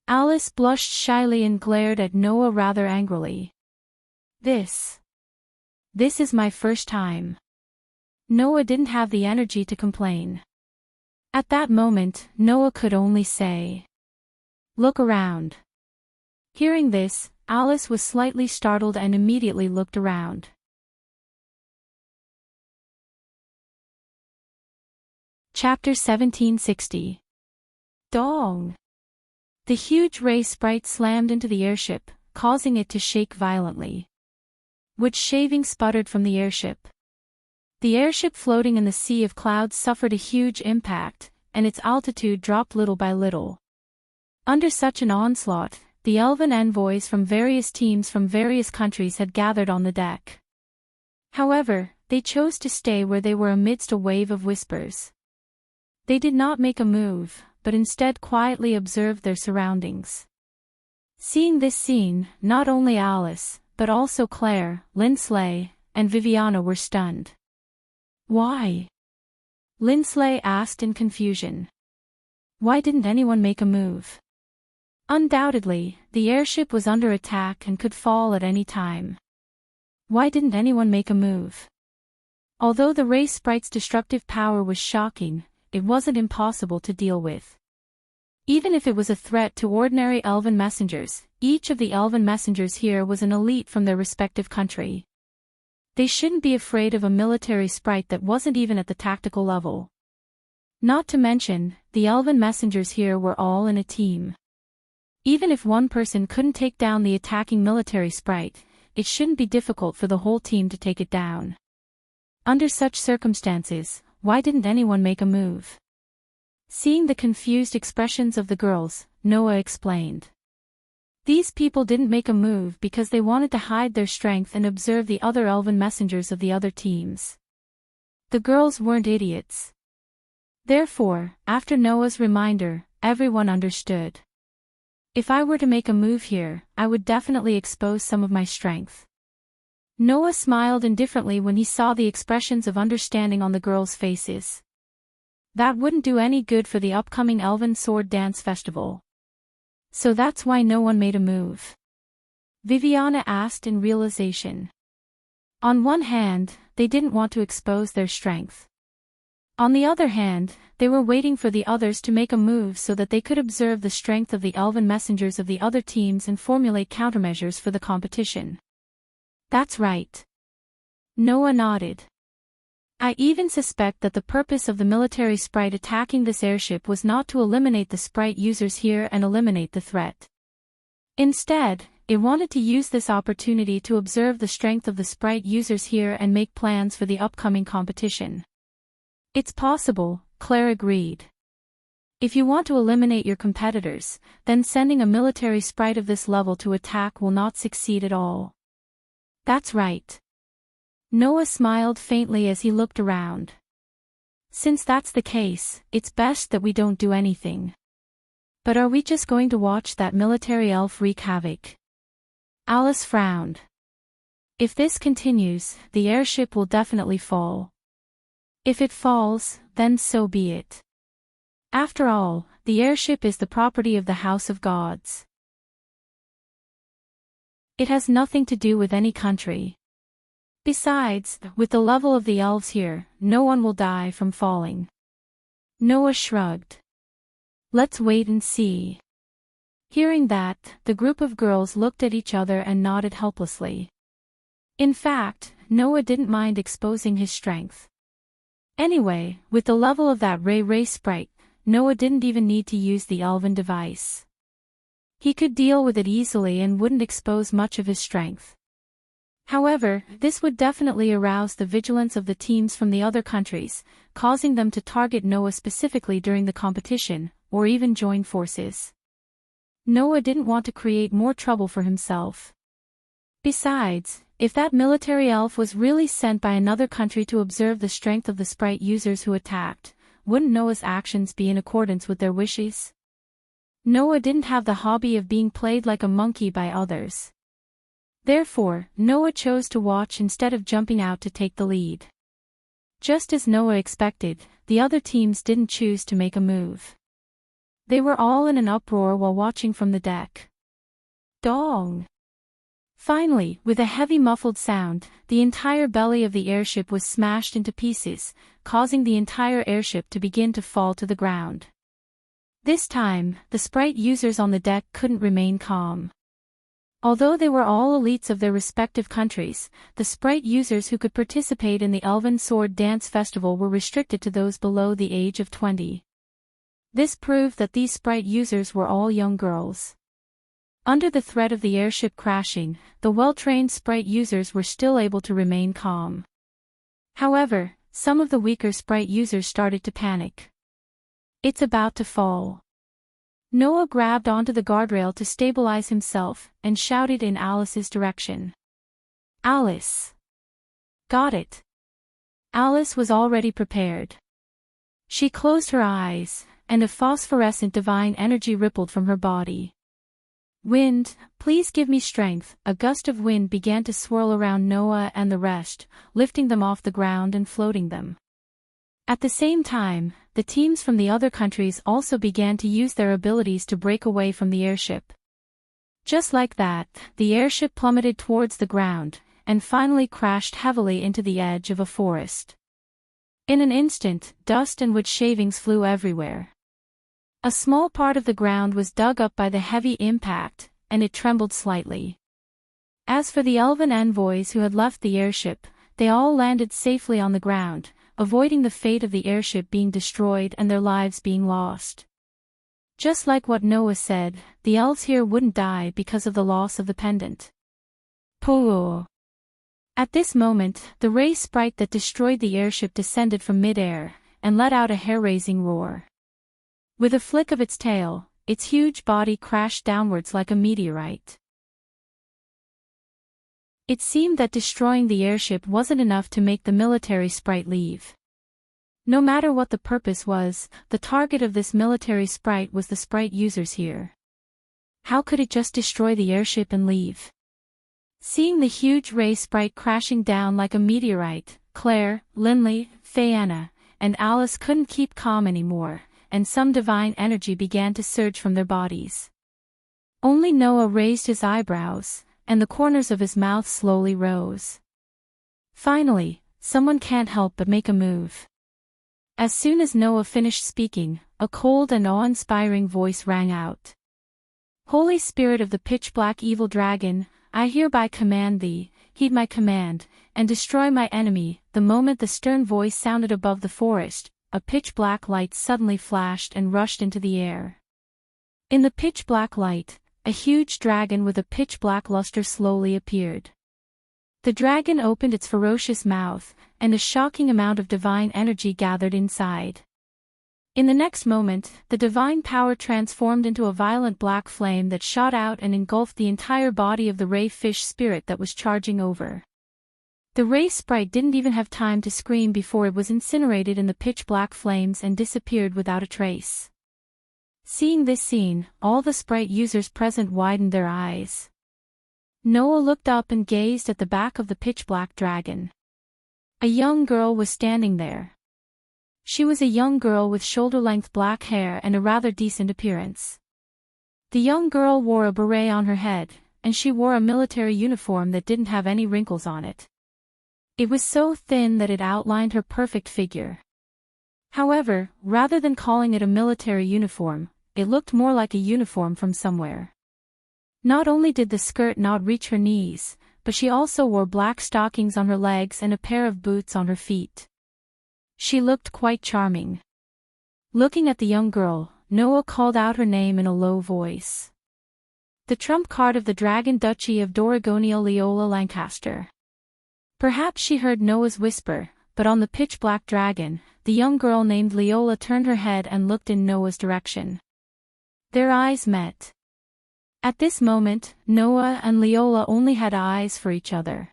Alice blushed shyly and glared at Noah rather angrily. This is my first time. Noah didn't have the energy to complain. At that moment, Noah could only say, "Look around." Hearing this, Alice was slightly startled and immediately looked around. Chapter 1760. Dong! The huge ray sprite slammed into the airship, causing it to shake violently. Wood shaving sputtered from the airship. The airship floating in the sea of clouds suffered a huge impact, and its altitude dropped little by little. Under such an onslaught, the elven envoys from various teams from various countries had gathered on the deck. However, they chose to stay where they were amidst a wave of whispers. They did not make a move, but instead quietly observed their surroundings. Seeing this scene, not only Alice, but also Claire, Lindsley, and Viviana were stunned. Why? Lindsley asked in confusion. Why didn't anyone make a move? Undoubtedly, the airship was under attack and could fall at any time. Why didn't anyone make a move? Although the ray sprite's destructive power was shocking, it wasn't impossible to deal with. Even if it was a threat to ordinary elven messengers, each of the elven messengers here was an elite from their respective country. They shouldn't be afraid of a military sprite that wasn't even at the tactical level. Not to mention, the elven messengers here were all in a team. Even if one person couldn't take down the attacking military sprite, it shouldn't be difficult for the whole team to take it down. Under such circumstances, why didn't anyone make a move? Seeing the confused expressions of the girls, Noah explained. These people didn't make a move because they wanted to hide their strength and observe the other elven messengers of the other teams. The girls weren't idiots. Therefore, after Noah's reminder, everyone understood. If I were to make a move here, I would definitely expose some of my strength. Noah smiled indifferently when he saw the expressions of understanding on the girls' faces. That wouldn't do any good for the upcoming Elven Sword Dance Festival. So that's why no one made a move? Viviana asked in realization. On one hand, they didn't want to expose their strength. On the other hand, they were waiting for the others to make a move so that they could observe the strength of the elven messengers of the other teams and formulate countermeasures for the competition. That's right. Noah nodded. I even suspect that the purpose of the military sprite attacking this airship was not to eliminate the sprite users here and eliminate the threat. Instead, it wanted to use this opportunity to observe the strength of the sprite users here and make plans for the upcoming competition. It's possible, Claire agreed. If you want to eliminate your competitors, then sending a military sprite of this level to attack will not succeed at all. That's right. Noah smiled faintly as he looked around. Since that's the case, it's best that we don't do anything. But are we just going to watch that military elf wreak havoc? Alice frowned. If this continues, the airship will definitely fall. If it falls, then so be it. After all, the airship is the property of the House of Gods. It has nothing to do with any country. Besides, with the level of the elves here, no one will die from falling. Noah shrugged. Let's wait and see. Hearing that, the group of girls looked at each other and nodded helplessly. In fact, Noah didn't mind exposing his strength. Anyway, with the level of that Ray sprite, Noah didn't even need to use the elven device. He could deal with it easily and wouldn't expose much of his strength. However, this would definitely arouse the vigilance of the teams from the other countries, causing them to target Noah specifically during the competition, or even join forces. Noah didn't want to create more trouble for himself. Besides, if that military elf was really sent by another country to observe the strength of the sprite users who attacked, wouldn't Noah's actions be in accordance with their wishes? Noah didn't have the hobby of being played like a monkey by others. Therefore, Noah chose to watch instead of jumping out to take the lead. Just as Noah expected, the other teams didn't choose to make a move. They were all in an uproar while watching from the deck. Dong! Finally, with a heavy muffled sound, the entire belly of the airship was smashed into pieces, causing the entire airship to begin to fall to the ground. This time, the sprite users on the deck couldn't remain calm. Although they were all elites of their respective countries, the sprite users who could participate in the Elven Sword Dance Festival were restricted to those below the age of 20. This proved that these sprite users were all young girls. Under the threat of the airship crashing, the well-trained sprite users were still able to remain calm. However, some of the weaker sprite users started to panic. It's about to fall. Noah grabbed onto the guardrail to stabilize himself, and shouted in Alice's direction. Alice! Got it! Alice was already prepared. She closed her eyes, and a phosphorescent divine energy rippled from her body. Wind, please give me strength. A gust of wind began to swirl around Noah and the rest, lifting them off the ground and floating them. At the same time, the teams from the other countries also began to use their abilities to break away from the airship. Just like that, the airship plummeted towards the ground, and finally crashed heavily into the edge of a forest. In an instant, dust and wood shavings flew everywhere. A small part of the ground was dug up by the heavy impact, and it trembled slightly. As for the elven envoys who had left the airship, they all landed safely on the ground, avoiding the fate of the airship being destroyed and their lives being lost. Just like what Noah said, the elves here wouldn't die because of the loss of the pendant. Pooh! At this moment, the ray sprite that destroyed the airship descended from mid-air, and let out a hair-raising roar. With a flick of its tail, its huge body crashed downwards like a meteorite. It seemed that destroying the airship wasn't enough to make the military sprite leave. No matter what the purpose was, the target of this military sprite was the sprite users here. How could it just destroy the airship and leave? Seeing the huge ray sprite crashing down like a meteorite, Claire, Lindley, Fayeanna, and Alice couldn't keep calm anymore, and some divine energy began to surge from their bodies. Only Noah raised his eyebrows, and the corners of his mouth slowly rose. Finally, someone can't help but make a move. As soon as Noah finished speaking, a cold and awe-inspiring voice rang out. Holy Spirit of the pitch-black evil dragon, I hereby command thee, heed my command, and destroy my enemy. The moment the stern voice sounded above the forest, a pitch-black light suddenly flashed and rushed into the air. In the pitch-black light, a huge dragon with a pitch-black luster slowly appeared. The dragon opened its ferocious mouth, and a shocking amount of divine energy gathered inside. In the next moment, the divine power transformed into a violent black flame that shot out and engulfed the entire body of the ray fish spirit that was charging over. The ray sprite didn't even have time to scream before it was incinerated in the pitch-black flames and disappeared without a trace. Seeing this scene, all the sprite users present widened their eyes. Noah looked up and gazed at the back of the pitch-black dragon. A young girl was standing there. She was a young girl with shoulder-length black hair and a rather decent appearance. The young girl wore a beret on her head, and she wore a military uniform that didn't have any wrinkles on it. It was so thin that it outlined her perfect figure. However, rather than calling it a military uniform, it looked more like a uniform from somewhere. Not only did the skirt not reach her knees, but she also wore black stockings on her legs and a pair of boots on her feet. She looked quite charming. Looking at the young girl, Noah called out her name in a low voice. The trump card of the Dragon Duchy of Doragonia, Leola Lancaster. Perhaps she heard Noah's whisper, but on the pitch-black dragon, the young girl named Leola turned her head and looked in Noah's direction. Their eyes met. At this moment, Noah and Leola only had eyes for each other.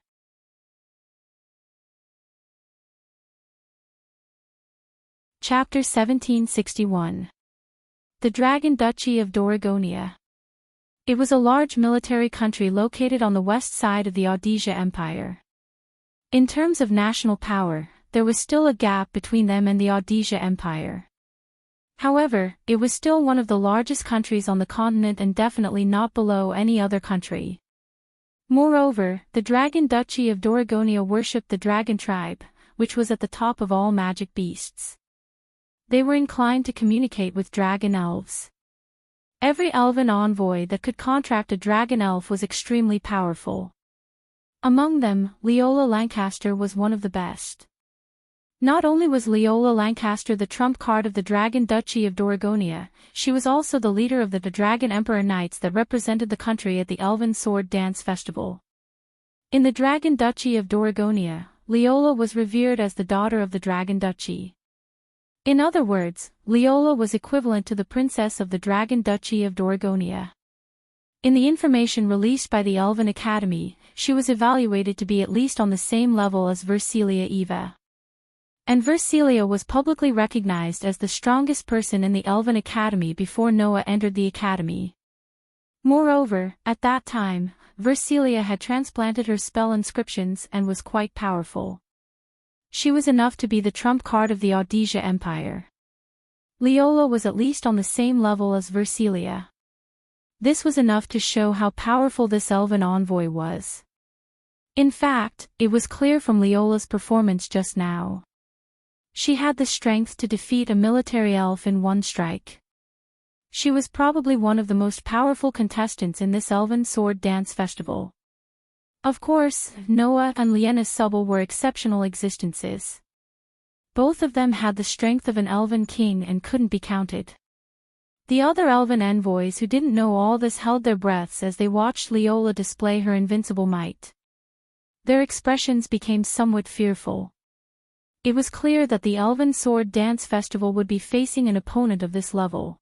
Chapter 1761. The Dragon Duchy of Doragonia. It was a large military country located on the west side of the Rhodesia Empire. In terms of national power, there was still a gap between them and the Rhodesia Empire. However, it was still one of the largest countries on the continent and definitely not below any other country. Moreover, the Dragon Duchy of Doragonia worshipped the dragon tribe, which was at the top of all magic beasts. They were inclined to communicate with dragon elves. Every elven envoy that could contract a dragon elf was extremely powerful. Among them, Leola Lancaster was one of the best. Not only was Leola Lancaster the trump card of the Dragon Duchy of Doragonia, she was also the leader of the Dragon Emperor Knights that represented the country at the Elven Sword Dance Festival. In the Dragon Duchy of Doragonia, Leola was revered as the daughter of the Dragon Duchy. In other words, Leola was equivalent to the princess of the Dragon Duchy of Doragonia. In the information released by the Elven Academy, she was evaluated to be at least on the same level as Versilia Eva. And Versilia was publicly recognized as the strongest person in the Elven Academy before Noah entered the academy. Moreover, at that time, Versilia had transplanted her spell inscriptions and was quite powerful. She was enough to be the trump card of the Rhodesia Empire. Leola was at least on the same level as Versilia. This was enough to show how powerful this elven envoy was. In fact, it was clear from Leola's performance just now. She had the strength to defeat a military elf in one strike. She was probably one of the most powerful contestants in this Elven Sword Dance Festival. Of course, Noah and Liena Subble were exceptional existences. Both of them had the strength of an elven king and couldn't be counted. The other elven envoys who didn't know all this held their breaths as they watched Leola display her invincible might. Their expressions became somewhat fearful. It was clear that the Elven Sword Dance Festival would be facing an opponent of this level.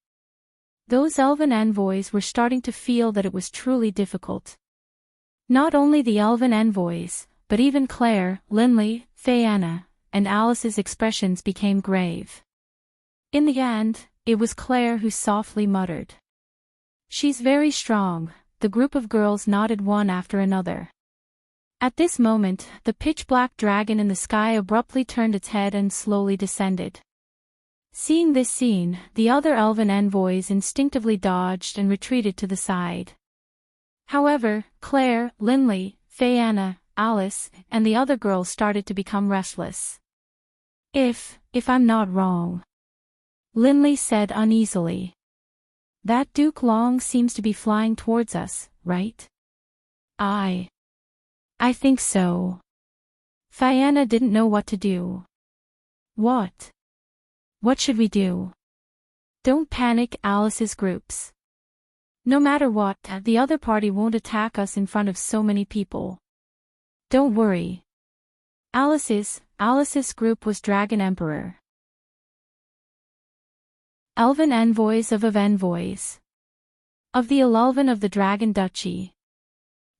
Those elven envoys were starting to feel that it was truly difficult. Not only the elven envoys, but even Claire, Linley, Fayanna, and Alice's expressions became grave. In the end, it was Claire who softly muttered, "She's very strong." The group of girls nodded one after another. At this moment, the pitch-black dragon in the sky abruptly turned its head and slowly descended. Seeing this scene, the other elven envoys instinctively dodged and retreated to the side. However, Claire, Linley, Fayanna, Alice, and the other girls started to become restless. If I'm not wrong," Linley said uneasily. "That Duke Long seems to be flying towards us, right?" I think so." Fayanna didn't know what to do. What should we do?" "Don't panic," Alice's groups. No matter what, the other party won't attack us in front of so many people. Don't worry. Alice's group was Dragon Emperor. Elven envoys of envoys. Of the Elven of the Dragon Duchy.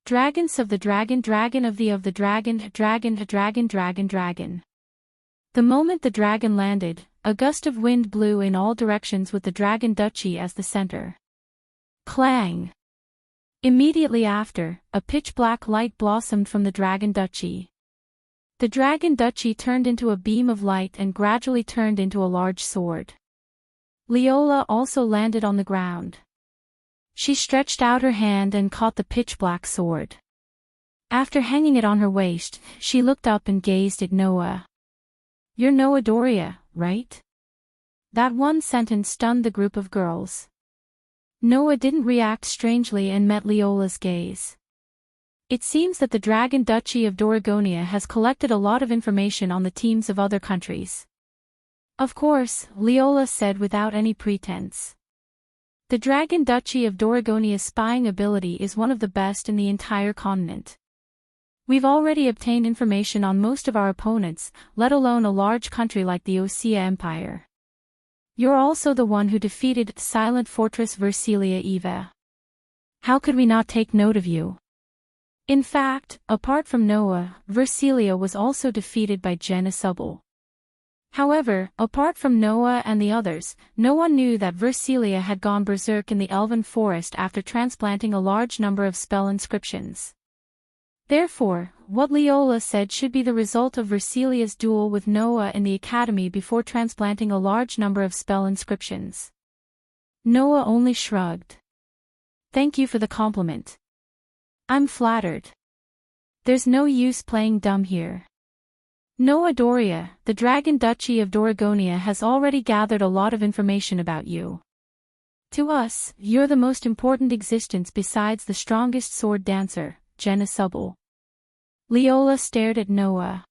Dragons of the Dragon of the Dragon Dragon. The moment the dragon landed, a gust of wind blew in all directions with the Dragon Duchy as the center. Clang! Immediately after, a pitch-black light blossomed from the Dragon Duchy. The Dragon Duchy turned into a beam of light and gradually turned into a large sword. Leola also landed on the ground. She stretched out her hand and caught the pitch-black sword. After hanging it on her waist, she looked up and gazed at Noah. "You're Noah Doria, right?" That one sentence stunned the group of girls. Noah didn't react strangely and met Leola's gaze. It seems that the Dragon Duchy of Doragonia has collected a lot of information on the teams of other countries. Of course, Leola said without any pretense. The Dragon Duchy of Doragonia's spying ability is one of the best in the entire continent. We've already obtained information on most of our opponents, let alone a large country like the Osea Empire. You're also the one who defeated Silent Fortress Versilia Eva. How could we not take note of you? In fact, apart from Noah, Versilia was also defeated by Jenna Subble. However, apart from Noah and the others, no one knew that Versilia had gone berserk in the Elven Forest after transplanting a large number of spell inscriptions. Therefore, what Leola said should be the result of Versilia's duel with Noah in the academy before transplanting a large number of spell inscriptions. Noah only shrugged. "Thank you for the compliment. I'm flattered. There's no use playing dumb here. Noah Doria, the Dragon Duchy of Doragonia has already gathered a lot of information about you. To us, you're the most important existence besides the strongest sword dancer, Jenna Subble." Leola stared at Noah.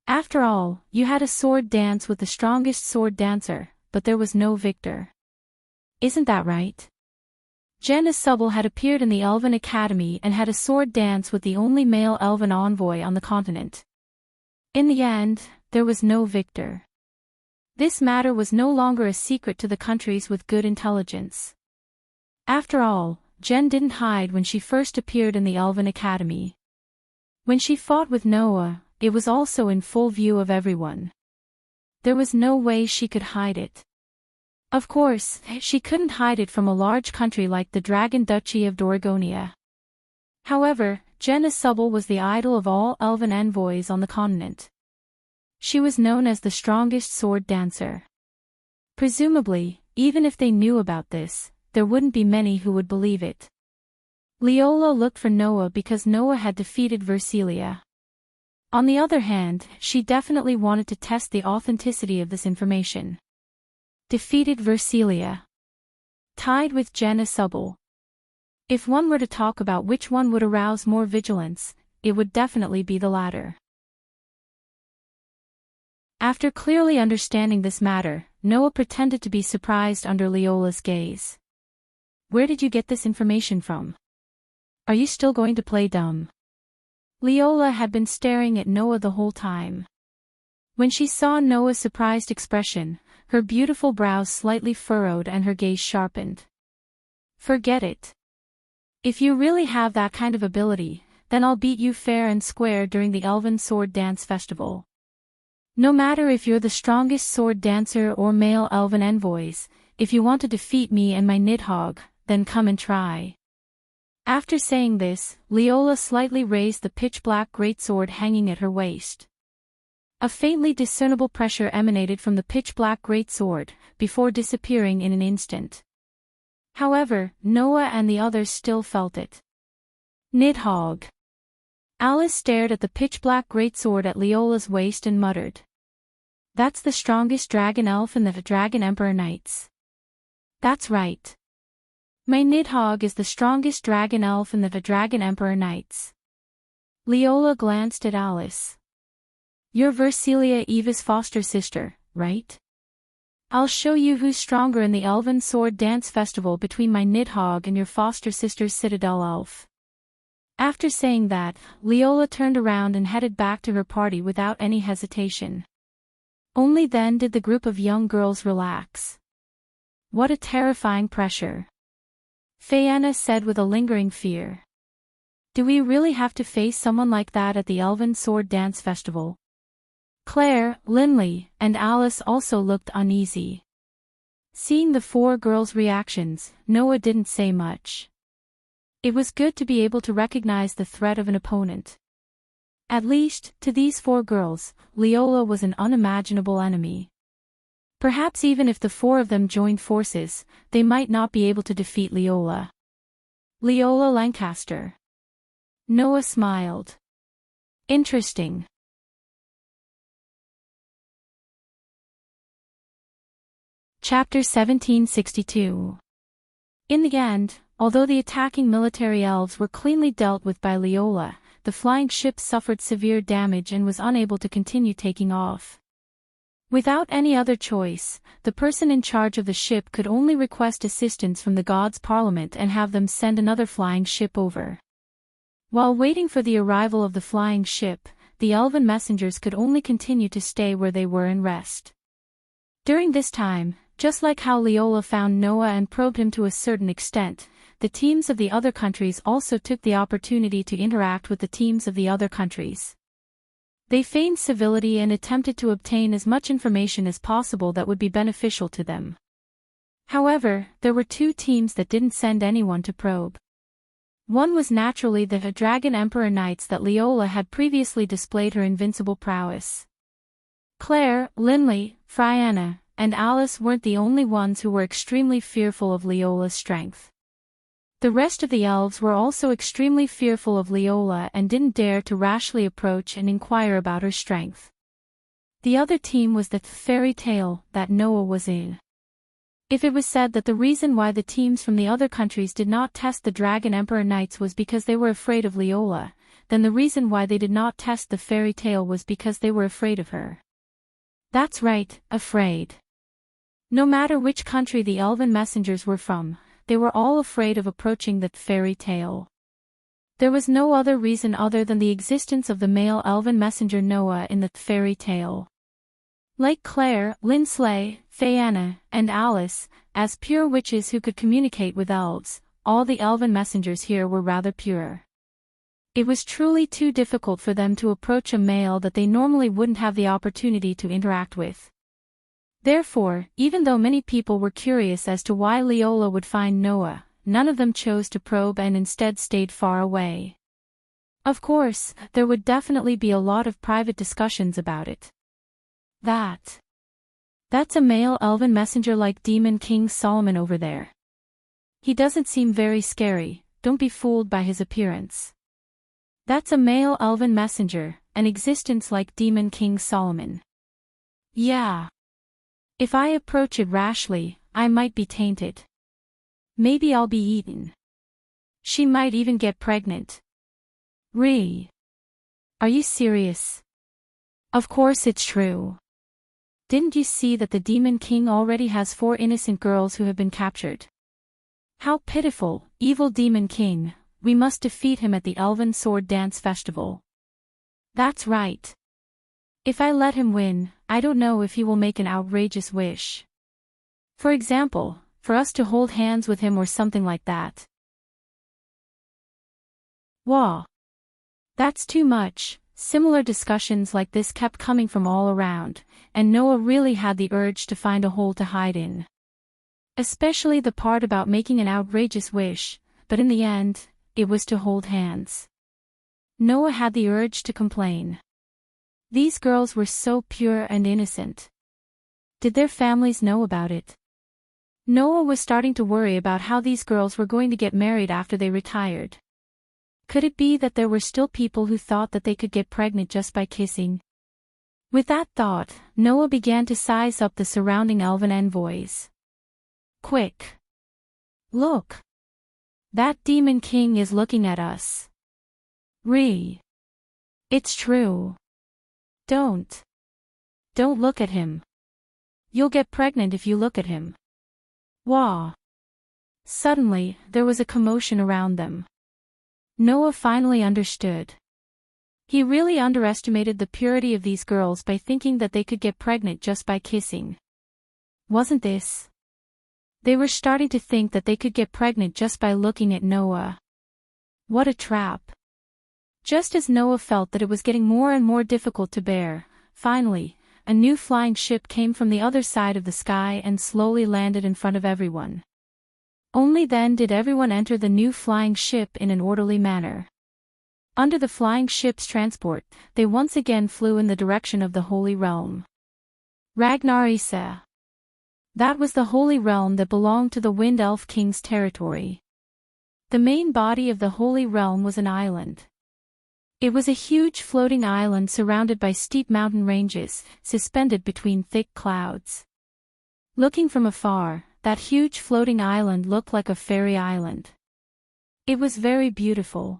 After all, you had a sword dance with the strongest sword dancer, but there was no victor. Isn't that right? Jenna Subble had appeared in the Elven Academy and had a sword dance with the only male Elven envoy on the continent. In the end, there was no victor. This matter was no longer a secret to the countries with good intelligence. After all, Jen didn't hide when she first appeared in the Elven Academy. When she fought with Noah, it was also in full view of everyone. There was no way she could hide it. Of course, she couldn't hide it from a large country like the Dragon Duchy of Doragonia. However, Jenna Subble was the idol of all Elven envoys on the continent. She was known as the strongest sword dancer. Presumably, even if they knew about this, there wouldn't be many who would believe it. Leola looked for Noah because Noah had defeated Versilia. On the other hand, she definitely wanted to test the authenticity of this information. Defeated Versilia. Tied with Jenna Subble. If one were to talk about which one would arouse more vigilance, it would definitely be the latter. After clearly understanding this matter, Noah pretended to be surprised under Leola's gaze. "Where did you get this information from? Are you still going to play dumb?" Leola had been staring at Noah the whole time. When she saw Noah's surprised expression, her beautiful brows slightly furrowed and her gaze sharpened. "Forget it. If you really have that kind of ability, then I'll beat you fair and square during the Elven Sword Dance Festival. No matter if you're the strongest sword dancer or male Elven envoys, if you want to defeat me and my Nidhogg, then come and try." After saying this, Leola slightly raised the pitch-black greatsword hanging at her waist. A faintly discernible pressure emanated from the pitch-black greatsword, before disappearing in an instant. However, Noah and the others still felt it. "Nidhogg." Alice stared at the pitch-black greatsword at Leola's waist and muttered. "That's the strongest dragon elf in the Dragon Emperor Knights." "That's right. My Nidhogg is the strongest dragon elf in the Dragon Emperor Knights." Leola glanced at Alice. "You're Versilia Eva's foster sister, right?" I'll show you who's stronger in the Elven Sword Dance Festival between my Nidhogg and your foster sister's Citadel Elf. After saying that, Leola turned around and headed back to her party without any hesitation. Only then did the group of young girls relax. What a terrifying pressure. Fianna said with a lingering fear. Do we really have to face someone like that at the Elven Sword Dance Festival? Claire, Linley, and Alice also looked uneasy. Seeing the four girls' reactions, Noah didn't say much. It was good to be able to recognize the threat of an opponent. At least, to these four girls, Leola was an unimaginable enemy. Perhaps even if the four of them joined forces, they might not be able to defeat Leola. Leola Lancaster. Noah smiled. Interesting. Chapter 1762. In the end, although the attacking military elves were cleanly dealt with by Leola, the flying ship suffered severe damage and was unable to continue taking off. Without any other choice, the person in charge of the ship could only request assistance from the gods' parliament and have them send another flying ship over. While waiting for the arrival of the flying ship, the elven messengers could only continue to stay where they were and rest. During this time, just like how Leola found Noah and probed him to a certain extent, the teams of the other countries also took the opportunity to interact with the teams of the other countries. They feigned civility and attempted to obtain as much information as possible that would be beneficial to them. However, there were two teams that didn't send anyone to probe. One was naturally the Dragon Emperor Knights that Leola had previously displayed her invincible prowess. Claire, Linley, Fianna, and Alice weren't the only ones who were extremely fearful of Leola's strength. The rest of the elves were also extremely fearful of Leola and didn't dare to rashly approach and inquire about her strength. The other team was the fairy tale that Noah was in. If it was said that the reason why the teams from the other countries did not test the Dragon Emperor Knights was because they were afraid of Leola, then the reason why they did not test the fairy tale was because they were afraid of her. That's right, afraid. No matter which country the elven messengers were from, they were all afraid of approaching the fairy tale. There was no other reason other than the existence of the male elven messenger Noah in the fairy tale. Like Claire, Linsley, Fianna, and Alice, as pure witches who could communicate with elves, all the elven messengers here were rather pure. It was truly too difficult for them to approach a male that they normally wouldn't have the opportunity to interact with. Therefore, even though many people were curious as to why Leola would find Noah, none of them chose to probe and instead stayed far away. Of course, there would definitely be a lot of private discussions about it. That's a male elven messenger like Demon King Solomon over there. He doesn't seem very scary, don't be fooled by his appearance. That's a male elven messenger, an existence like Demon King Solomon. Yeah. If I approach it rashly, I might be tainted. Maybe I'll be eaten. She might even get pregnant. Are you serious? Of course it's true. Didn't you see that the Demon King already has 4 innocent girls who have been captured? How pitiful, evil Demon King, we must defeat him at the Elven Sword Dance Festival. That's right. If I let him win, I don't know if he will make an outrageous wish. For example, for us to hold hands with him or something like that. Wah! That's too much. Similar discussions like this kept coming from all around, and Noah really had the urge to find a hole to hide in. Especially the part about making an outrageous wish, but in the end, it was to hold hands. Noah had the urge to complain. These girls were so pure and innocent. Did their families know about it? Noah was starting to worry about how these girls were going to get married after they retired. Could it be that there were still people who thought that they could get pregnant just by kissing? With that thought, Noah began to size up the surrounding elven envoys. Quick! Look! That Demon King is looking at us. It's true. Don't look at him. You'll get pregnant if you look at him. Wah! Suddenly, there was a commotion around them. Noah finally understood. He really underestimated the purity of these girls by thinking that they could get pregnant just by kissing. Wasn't this? They were starting to think that they could get pregnant just by looking at Noah. What a trap. Just as Noah felt that it was getting more and more difficult to bear, finally, a new flying ship came from the other side of the sky and slowly landed in front of everyone. Only then did everyone enter the new flying ship in an orderly manner. Under the flying ship's transport, they once again flew in the direction of the Holy Realm. Ragnar Isa. That was the Holy Realm that belonged to the Wind Elf King's territory. The main body of the Holy Realm was an island. It was a huge floating island surrounded by steep mountain ranges, suspended between thick clouds. Looking from afar, that huge floating island looked like a fairy island. It was very beautiful.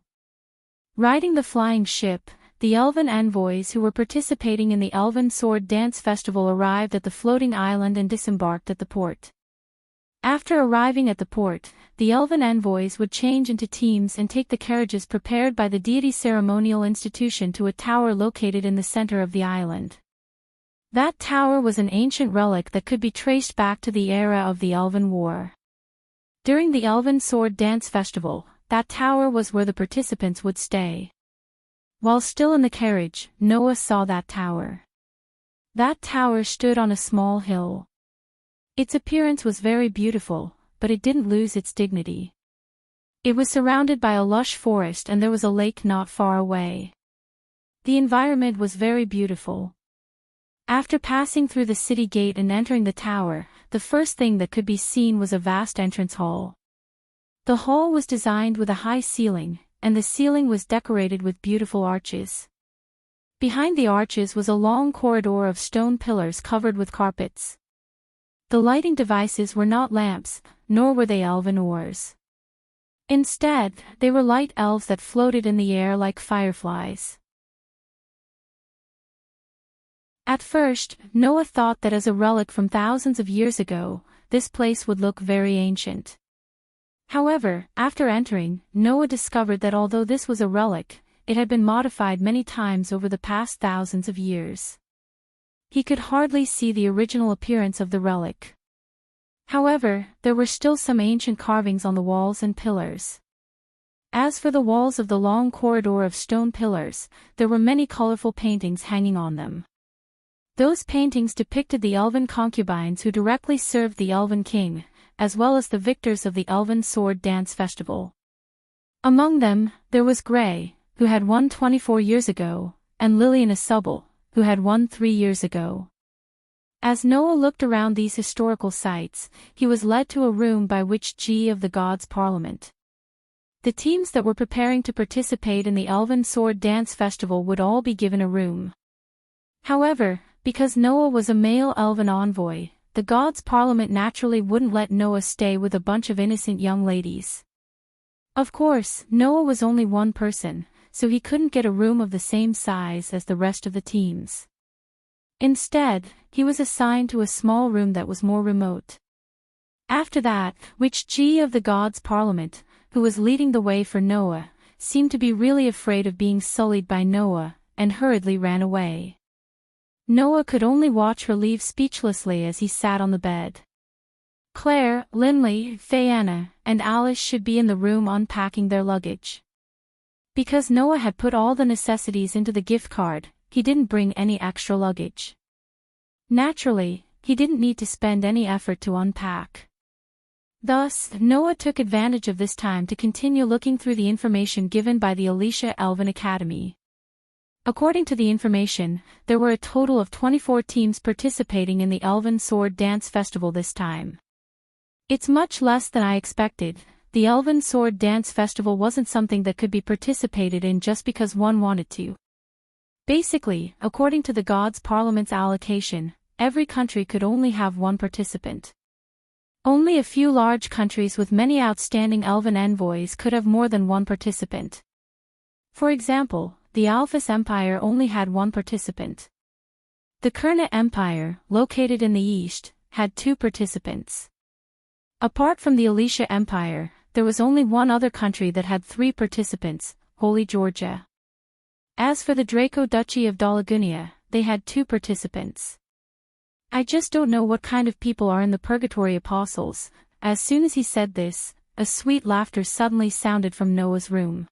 Riding the flying ship, the elven envoys who were participating in the Elven Sword Dance Festival arrived at the floating island and disembarked at the port. After arriving at the port, the elven envoys would change into teams and take the carriages prepared by the deity ceremonial institution to a tower located in the center of the island. That tower was an ancient relic that could be traced back to the era of the Elven War. During the Elven Sword Dance Festival, that tower was where the participants would stay. While still in the carriage, Noah saw that tower. That tower stood on a small hill. Its appearance was very beautiful, but it didn't lose its dignity. It was surrounded by a lush forest and there was a lake not far away. The environment was very beautiful. After passing through the city gate and entering the tower, the first thing that could be seen was a vast entrance hall. The hall was designed with a high ceiling, and the ceiling was decorated with beautiful arches. Behind the arches was a long corridor of stone pillars covered with carpets. The lighting devices were not lamps, nor were they elven oars. Instead, they were light elves that floated in the air like fireflies. At first, Noah thought that as a relic from thousands of years ago, this place would look very ancient. However, after entering, Noah discovered that although this was a relic, it had been modified many times over the past thousands of years. He could hardly see the original appearance of the relic. However, there were still some ancient carvings on the walls and pillars. As for the walls of the long corridor of stone pillars, there were many colorful paintings hanging on them. Those paintings depicted the elven concubines who directly served the Elven King, as well as the victors of the Elven Sword Dance Festival. Among them, there was Grey, who had won 24 years ago, and Lillian Asubble, who had won 3 years ago. As Noah looked around these historical sites, he was led to a room by which of the Gods Parliament. The teams that were preparing to participate in the Elven Sword Dance Festival would all be given a room. However, because Noah was a male elven envoy, the Gods Parliament naturally wouldn't let Noah stay with a bunch of innocent young ladies. Of course, Noah was only one person, so he couldn't get a room of the same size as the rest of the teams. Instead, he was assigned to a small room that was more remote. After that, of the Gods Parliament, who was leading the way for Noah, seemed to be really afraid of being sullied by Noah, and hurriedly ran away. Noah could only watch her leave speechlessly as he sat on the bed. Claire, Linley, Fayanna, and Alice should be in the room unpacking their luggage. Because Noah had put all the necessities into the gift card, he didn't bring any extra luggage. Naturally, he didn't need to spend any effort to unpack. Thus, Noah took advantage of this time to continue looking through the information given by the Alicia Elven Academy. According to the information, there were a total of 24 teams participating in the Elven Sword Dance Festival this time. It's much less than I expected. The Elven Sword Dance Festival wasn't something that could be participated in just because one wanted to. Basically, according to the Gods Parliament's allocation, every country could only have one participant. Only a few large countries with many outstanding elven envoys could have more than one participant. For example, the Alphys Empire only had one participant. The Kurna Empire, located in the east, had 2 participants. Apart from the Alicia Empire, there was only one other country that had 3 participants, Holy Georgia. As for the Draco Duchy of Dolagunia, they had 2 participants. I just don't know what kind of people are in the Purgatory Apostles. As soon as he said this, a sweet laughter suddenly sounded from Noah's room.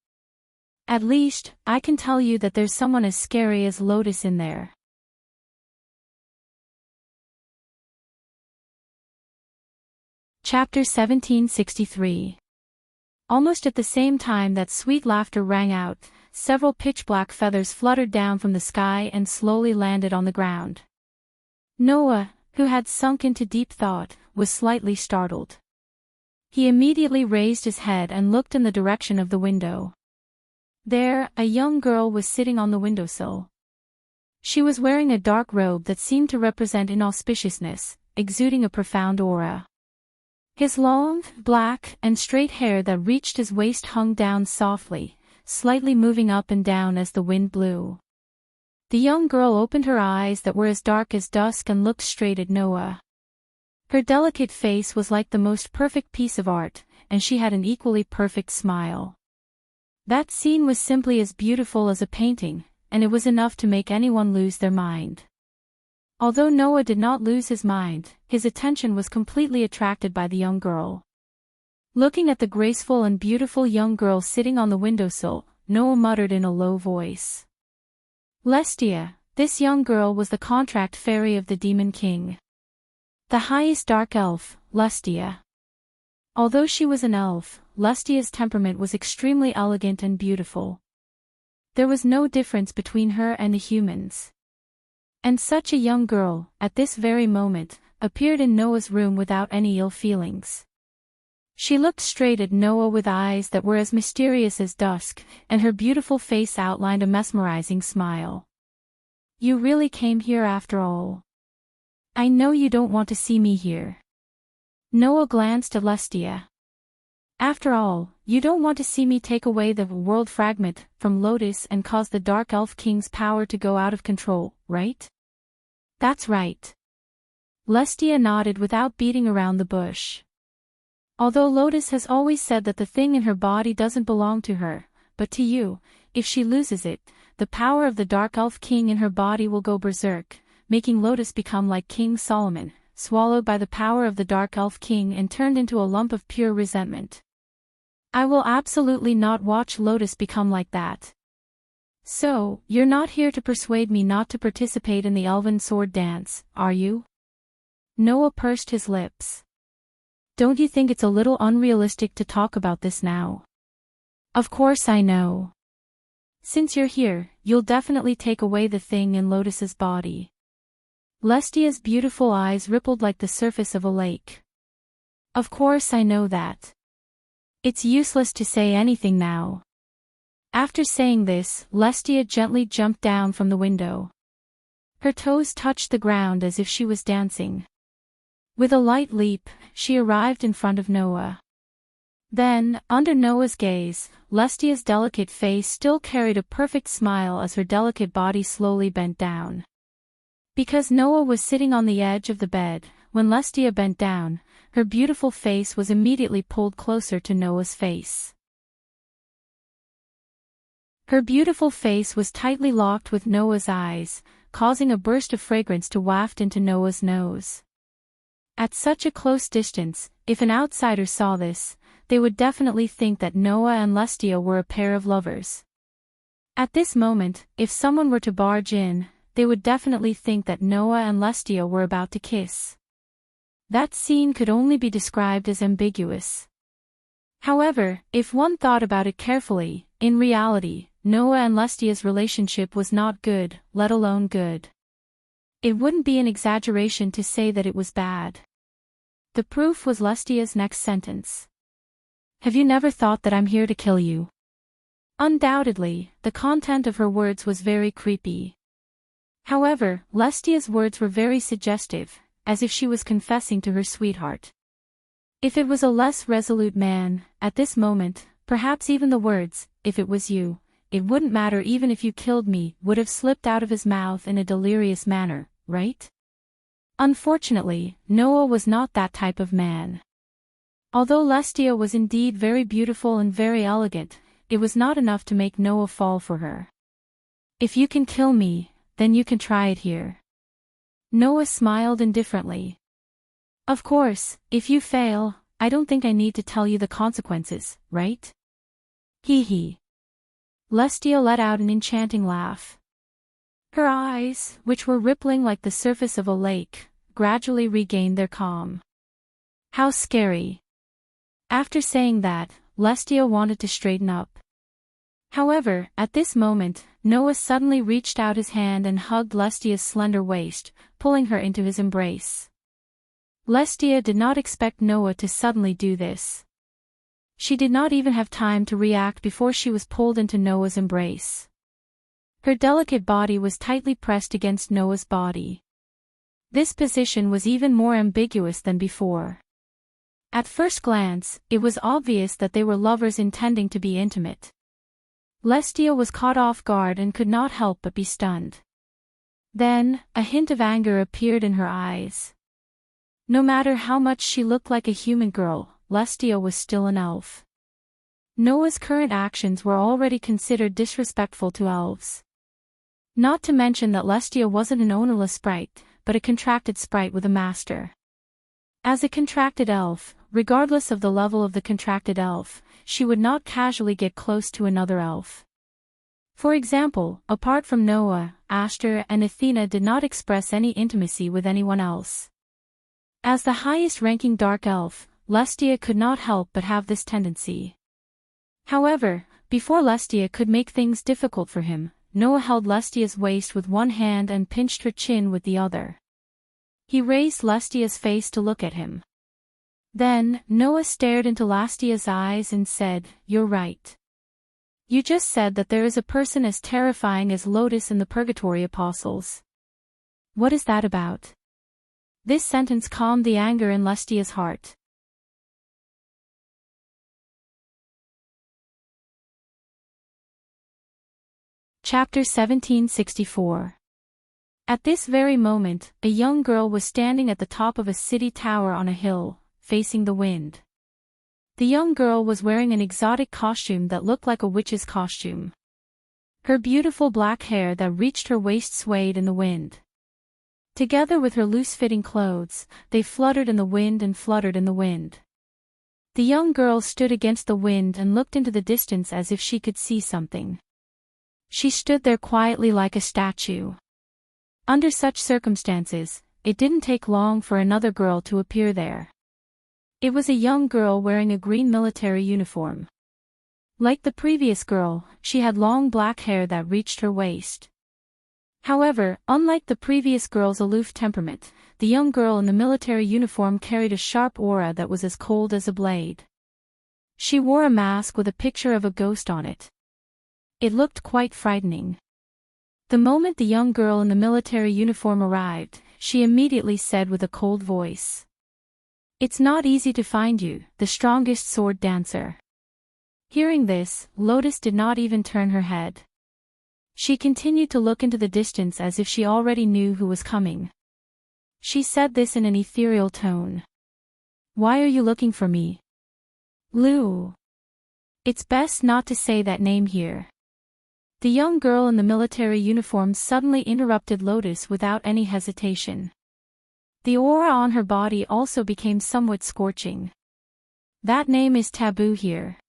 At least, I can tell you that there's someone as scary as Lotus in there. Chapter 1763. Almost at the same time that sweet laughter rang out, several pitch-black feathers fluttered down from the sky and slowly landed on the ground. Noah, who had sunk into deep thought, was slightly startled. He immediately raised his head and looked in the direction of the window. There, a young girl was sitting on the windowsill. She was wearing a dark robe that seemed to represent inauspiciousness, exuding a profound aura. His long, black, and straight hair that reached his waist hung down softly, slightly moving up and down as the wind blew. The young girl opened her eyes that were as dark as dusk and looked straight at Noah. Her delicate face was like the most perfect piece of art, and she had an equally perfect smile. That scene was simply as beautiful as a painting, and it was enough to make anyone lose their mind. Although Noah did not lose his mind, his attention was completely attracted by the young girl. Looking at the graceful and beautiful young girl sitting on the windowsill, Noah muttered in a low voice. Lestia, this young girl was the contract fairy of the Demon King. The highest dark elf, Lestia. Although she was an elf, Lestia's temperament was extremely elegant and beautiful. There was no difference between her and the humans. And such a young girl, at this very moment, appeared in Noah's room without any ill feelings. She looked straight at Noah with eyes that were as mysterious as dusk, and her beautiful face outlined a mesmerizing smile. You really came here after all. I know you don't want to see me here. Noah glanced at Lestia. After all, you don't want to see me take away the world fragment from Lotus and cause the Dark Elf King's power to go out of control, right? That's right. Lestia nodded without beating around the bush. Although Lotus has always said that the thing in her body doesn't belong to her, but to you, if she loses it, the power of the Dark Elf King in her body will go berserk, making Lotus become like King Solomon, swallowed by the power of the Dark Elf King and turned into a lump of pure resentment. I will absolutely not watch Lotus become like that. So, you're not here to persuade me not to participate in the Elven Sword Dance, are you? Noah pursed his lips. Don't you think it's a little unrealistic to talk about this now? Of course I know. Since you're here, you'll definitely take away the thing in Lotus's body. Lestia's beautiful eyes rippled like the surface of a lake. Of course I know that. It's useless to say anything now. After saying this, Lestia gently jumped down from the window. Her toes touched the ground as if she was dancing. With a light leap, she arrived in front of Noah. Then, under Noah's gaze, Lestia's delicate face still carried a perfect smile as her delicate body slowly bent down. Because Noah was sitting on the edge of the bed, when Lestia bent down, her beautiful face was immediately pulled closer to Noah's face. Her beautiful face was tightly locked with Noah's eyes, causing a burst of fragrance to waft into Noah's nose. At such a close distance, if an outsider saw this, they would definitely think that Noah and Lestia were a pair of lovers. At this moment, if someone were to barge in, they would definitely think that Noah and Lestia were about to kiss. That scene could only be described as ambiguous. However, if one thought about it carefully, in reality, Noah and Lestia's relationship was not good, let alone good. It wouldn't be an exaggeration to say that it was bad. The proof was Lestia's next sentence. Have you never thought that I'm here to kill you? Undoubtedly, the content of her words was very creepy. However, Lestia's words were very suggestive, as if she was confessing to her sweetheart. If it was a less resolute man, at this moment, perhaps even the words, "If it was you, it wouldn't matter even if you killed me," would have slipped out of his mouth in a delirious manner, right? Unfortunately, Noah was not that type of man. Although Lestia was indeed very beautiful and very elegant, it was not enough to make Noah fall for her. If you can kill me, then you can try it here. Noah smiled indifferently. Of course, if you fail, I don't think I need to tell you the consequences, right? Hee hee. Lestia let out an enchanting laugh. Her eyes, which were rippling like the surface of a lake, gradually regained their calm. How scary. After saying that, Lestia wanted to straighten up. However, at this moment, Noah suddenly reached out his hand and hugged Lestia's slender waist, pulling her into his embrace. Lestia did not expect Noah to suddenly do this. She did not even have time to react before she was pulled into Noah's embrace. Her delicate body was tightly pressed against Noah's body. This position was even more ambiguous than before. At first glance, it was obvious that they were lovers intending to be intimate. Lestia was caught off guard and could not help but be stunned. Then, a hint of anger appeared in her eyes. No matter how much she looked like a human girl, Lestia was still an elf. Noah's current actions were already considered disrespectful to elves. Not to mention that Lestia wasn't an ownerless sprite, but a contracted sprite with a master. As a contracted elf, regardless of the level of the contracted elf, she would not casually get close to another elf. For example, apart from Noah, Ashtar and Athena did not express any intimacy with anyone else. As the highest-ranking dark elf, Lestia could not help but have this tendency. However, before Lestia could make things difficult for him, Noah held Lestia's waist with one hand and pinched her chin with the other. He raised Lestia's face to look at him. Then, Noah stared into Lestia's eyes and said, "You're right. You just said that there is a person as terrifying as Lotus and the Purgatory Apostles. What is that about?" This sentence calmed the anger in Lestia's heart. Chapter 1764. At this very moment, a young girl was standing at the top of a city tower on a hill, facing the wind. The young girl was wearing an exotic costume that looked like a witch's costume. Her beautiful black hair that reached her waist swayed in the wind. Together with her loose-fitting clothes, they fluttered in the wind and fluttered in the wind. The young girl stood against the wind and looked into the distance as if she could see something. She stood there quietly like a statue. Under such circumstances, it didn't take long for another girl to appear there. It was a young girl wearing a green military uniform. Like the previous girl, she had long black hair that reached her waist. However, unlike the previous girl's aloof temperament, the young girl in the military uniform carried a sharp aura that was as cold as a blade. She wore a mask with a picture of a ghost on it. It looked quite frightening. The moment the young girl in the military uniform arrived, she immediately said with a cold voice, "It's not easy to find you, the strongest sword dancer." Hearing this, Lotus did not even turn her head. She continued to look into the distance as if she already knew who was coming. She said this in an ethereal tone. "Why are you looking for me?" "Lu." "It's best not to say that name here." The young girl in the military uniform suddenly interrupted Lotus without any hesitation. The aura on her body also became somewhat scorching. "That name is taboo here.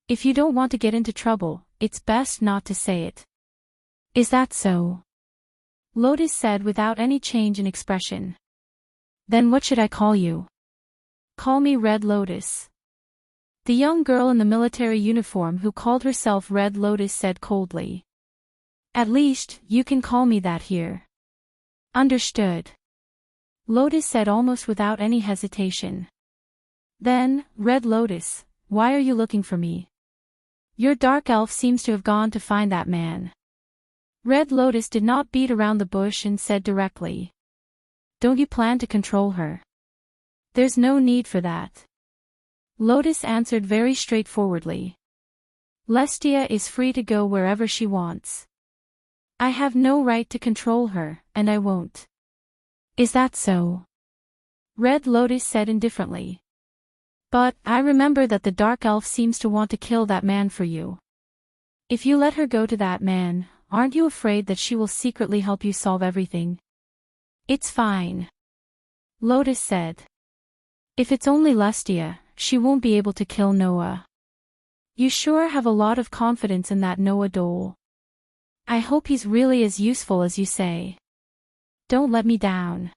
If you don't want to get into trouble, it's best not to say it." "Is that so?" Lotus said without any change in expression. "Then what should I call you?" "Call me Red Lotus." The young girl in the military uniform who called herself Red Lotus said coldly. "At least, you can call me that here." "Understood." Lotus said almost without any hesitation. Then, Red Lotus, why are you looking for me? Your dark elf seems to have gone to find that man. Red Lotus did not beat around the bush and said directly. "Don't you plan to control her?" "There's no need for that." Lotus answered very straightforwardly. "Lestia is free to go wherever she wants. I have no right to control her, and I won't." Is that so? Red Lotus said indifferently. But, I remember that the dark elf seems to want to kill that man for you. If you let her go to that man, aren't you afraid that she will secretly help you solve everything? It's fine. Lotus said. If it's only Lustia, she won't be able to kill Noah. You sure have a lot of confidence in that Noah Dole. I hope he's really as useful as you say. Don't let me down.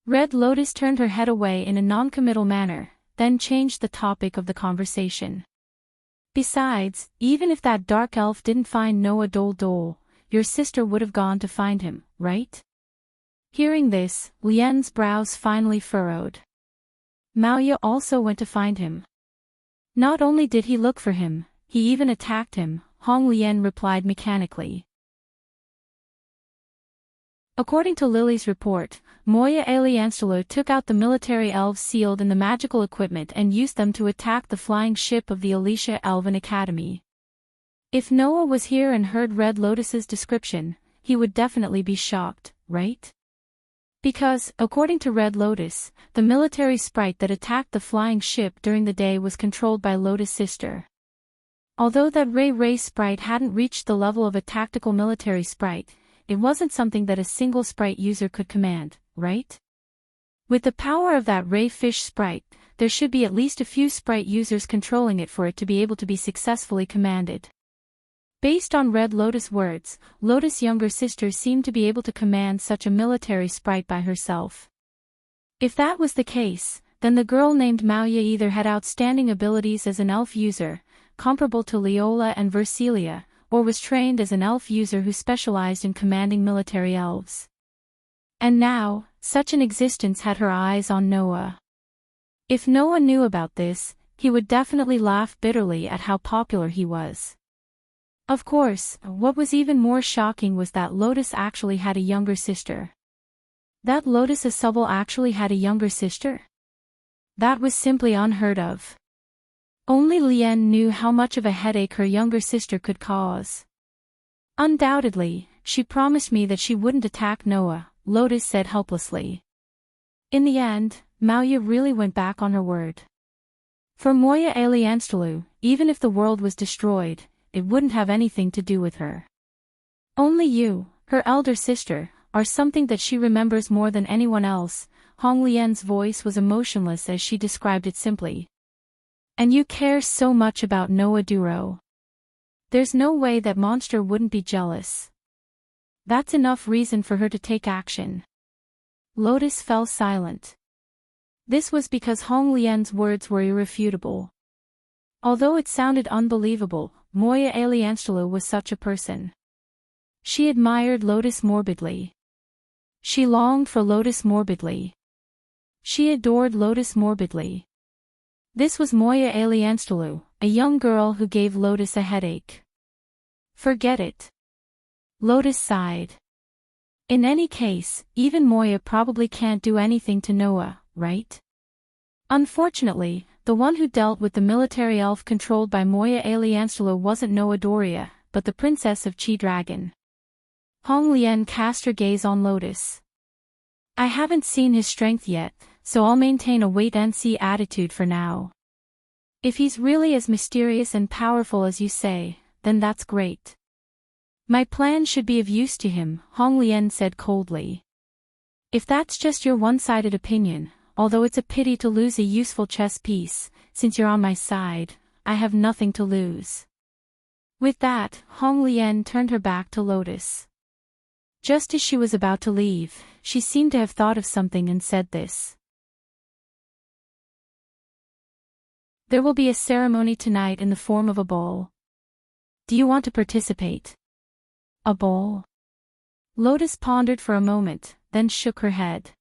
Red Lotus turned her head away in a non-committal manner, then changed the topic of the conversation. Besides, even if that dark elf didn't find Noah Dole, your sister would have gone to find him, right? Hearing this, Lien's brows finally furrowed. Maoya also went to find him. Not only did he look for him, he even attacked him, Hong Lien replied mechanically. According to Lily's report, Moya Alianstalo took out the military elves sealed in the magical equipment and used them to attack the flying ship of the Alicia Elven Academy. If Noah was here and heard Red Lotus's description, he would definitely be shocked, right? Because, according to Red Lotus, the military sprite that attacked the flying ship during the day was controlled by Lotus' sister. Although that Ray sprite hadn't reached the level of a tactical military sprite, it wasn't something that a single sprite user could command, right? With the power of that Ray Fish sprite, there should be at least a few sprite users controlling it for it to be able to be successfully commanded. Based on Red Lotus' words, Lotus' younger sister seemed to be able to command such a military sprite by herself. If that was the case, then the girl named Maoya either had outstanding abilities as an elf user, comparable to Leola and Versilia, or was trained as an elf user who specialized in commanding military elves. And now, such an existence had her eyes on Noah. If Noah knew about this, he would definitely laugh bitterly at how popular he was. Of course, what was even more shocking was that Lotus actually had a younger sister. That Lotus Asubble actually had a younger sister? That was simply unheard of. Only Lien knew how much of a headache her younger sister could cause. Undoubtedly, she promised me that she wouldn't attack Noah, Lotus said helplessly. In the end, Maoya really went back on her word. For Moya Alianstalu, even if the world was destroyed, it wouldn't have anything to do with her. Only you, her elder sister, are something that she remembers more than anyone else. Hong Lien's voice was emotionless as she described it simply. And you care so much about Noah Duro. There's no way that monster wouldn't be jealous. That's enough reason for her to take action. Lotus fell silent. This was because Hong Lien's words were irrefutable. Although it sounded unbelievable, Moya Alianstalo was such a person. She admired Lotus morbidly. She longed for Lotus morbidly. She adored Lotus morbidly. This was Moya Alianstalu, a young girl who gave Lotus a headache. Forget it. Lotus sighed. In any case, even Moya probably can't do anything to Noah, right? Unfortunately, the one who dealt with the military elf controlled by Moya Alianstalo wasn't Noah Doria, but the princess of Chi Dragon. Hong Lien cast her gaze on Lotus. I haven't seen his strength yet, so I'll maintain a wait-and-see attitude for now. If he's really as mysterious and powerful as you say, then that's great. My plan should be of use to him, Hong Lien said coldly. If that's just your one-sided opinion, although it's a pity to lose a useful chess piece, since you're on my side, I have nothing to lose. With that, Hong Lien turned her back to Lotus. Just as she was about to leave, she seemed to have thought of something and said this. There will be a ceremony tonight in the form of a ball. Do you want to participate? A ball? Lotus pondered for a moment, then shook her head.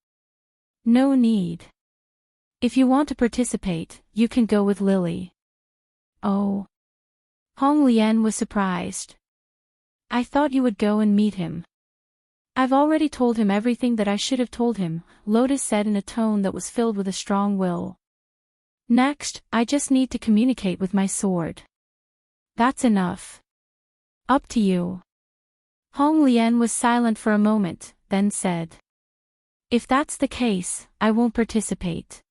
No need. If you want to participate, you can go with Lily. Oh. Hong Lien was surprised. I thought you would go and meet him. I've already told him everything that I should have told him, Lotus said in a tone that was filled with a strong will. Next, I just need to communicate with my sword. That's enough. Up to you. Hong Lien was silent for a moment, then said. If that's the case, I won't participate.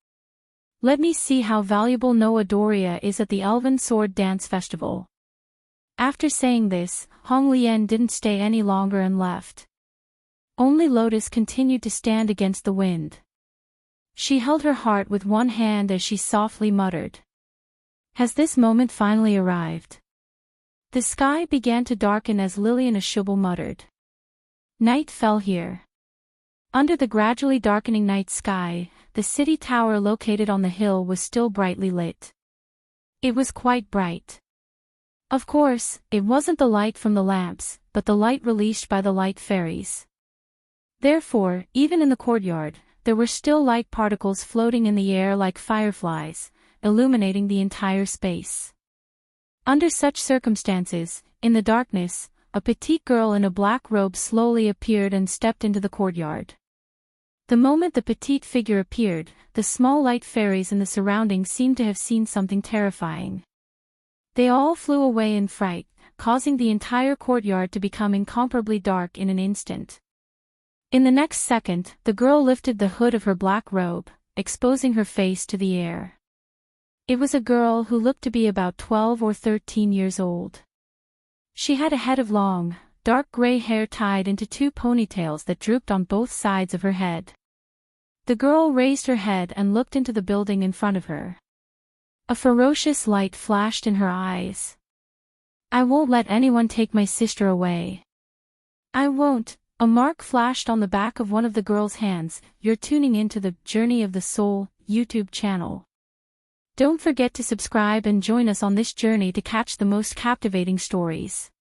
Let me see how valuable Noah Doria is at the Elven Sword Dance Festival. After saying this, Hong Lian didn't stay any longer and left. Only Lotus continued to stand against the wind. She held her heart with one hand as she softly muttered. Has this moment finally arrived? The sky began to darken as Lilian Ashubal muttered. Night fell here. Under the gradually darkening night sky, the city tower located on the hill was still brightly lit. It was quite bright. Of course, it wasn't the light from the lamps, but the light released by the light fairies. Therefore, even in the courtyard, there were still light particles floating in the air like fireflies, illuminating the entire space. Under such circumstances, in the darkness, a petite girl in a black robe slowly appeared and stepped into the courtyard. The moment the petite figure appeared, the small light fairies in the surroundings seemed to have seen something terrifying. They all flew away in fright, causing the entire courtyard to become incomparably dark in an instant. In the next second, the girl lifted the hood of her black robe, exposing her face to the air. It was a girl who looked to be about 12 or 13 years old. She had a head of long, dark gray hair tied into two ponytails that drooped on both sides of her head. The girl raised her head and looked into the building in front of her. A ferocious light flashed in her eyes. I won't let anyone take my sister away. I won't. A mark flashed on the back of one of the girl's hands. You're tuning into the Journey of the Soul YouTube channel. Don't forget to subscribe and join us on this journey to catch the most captivating stories.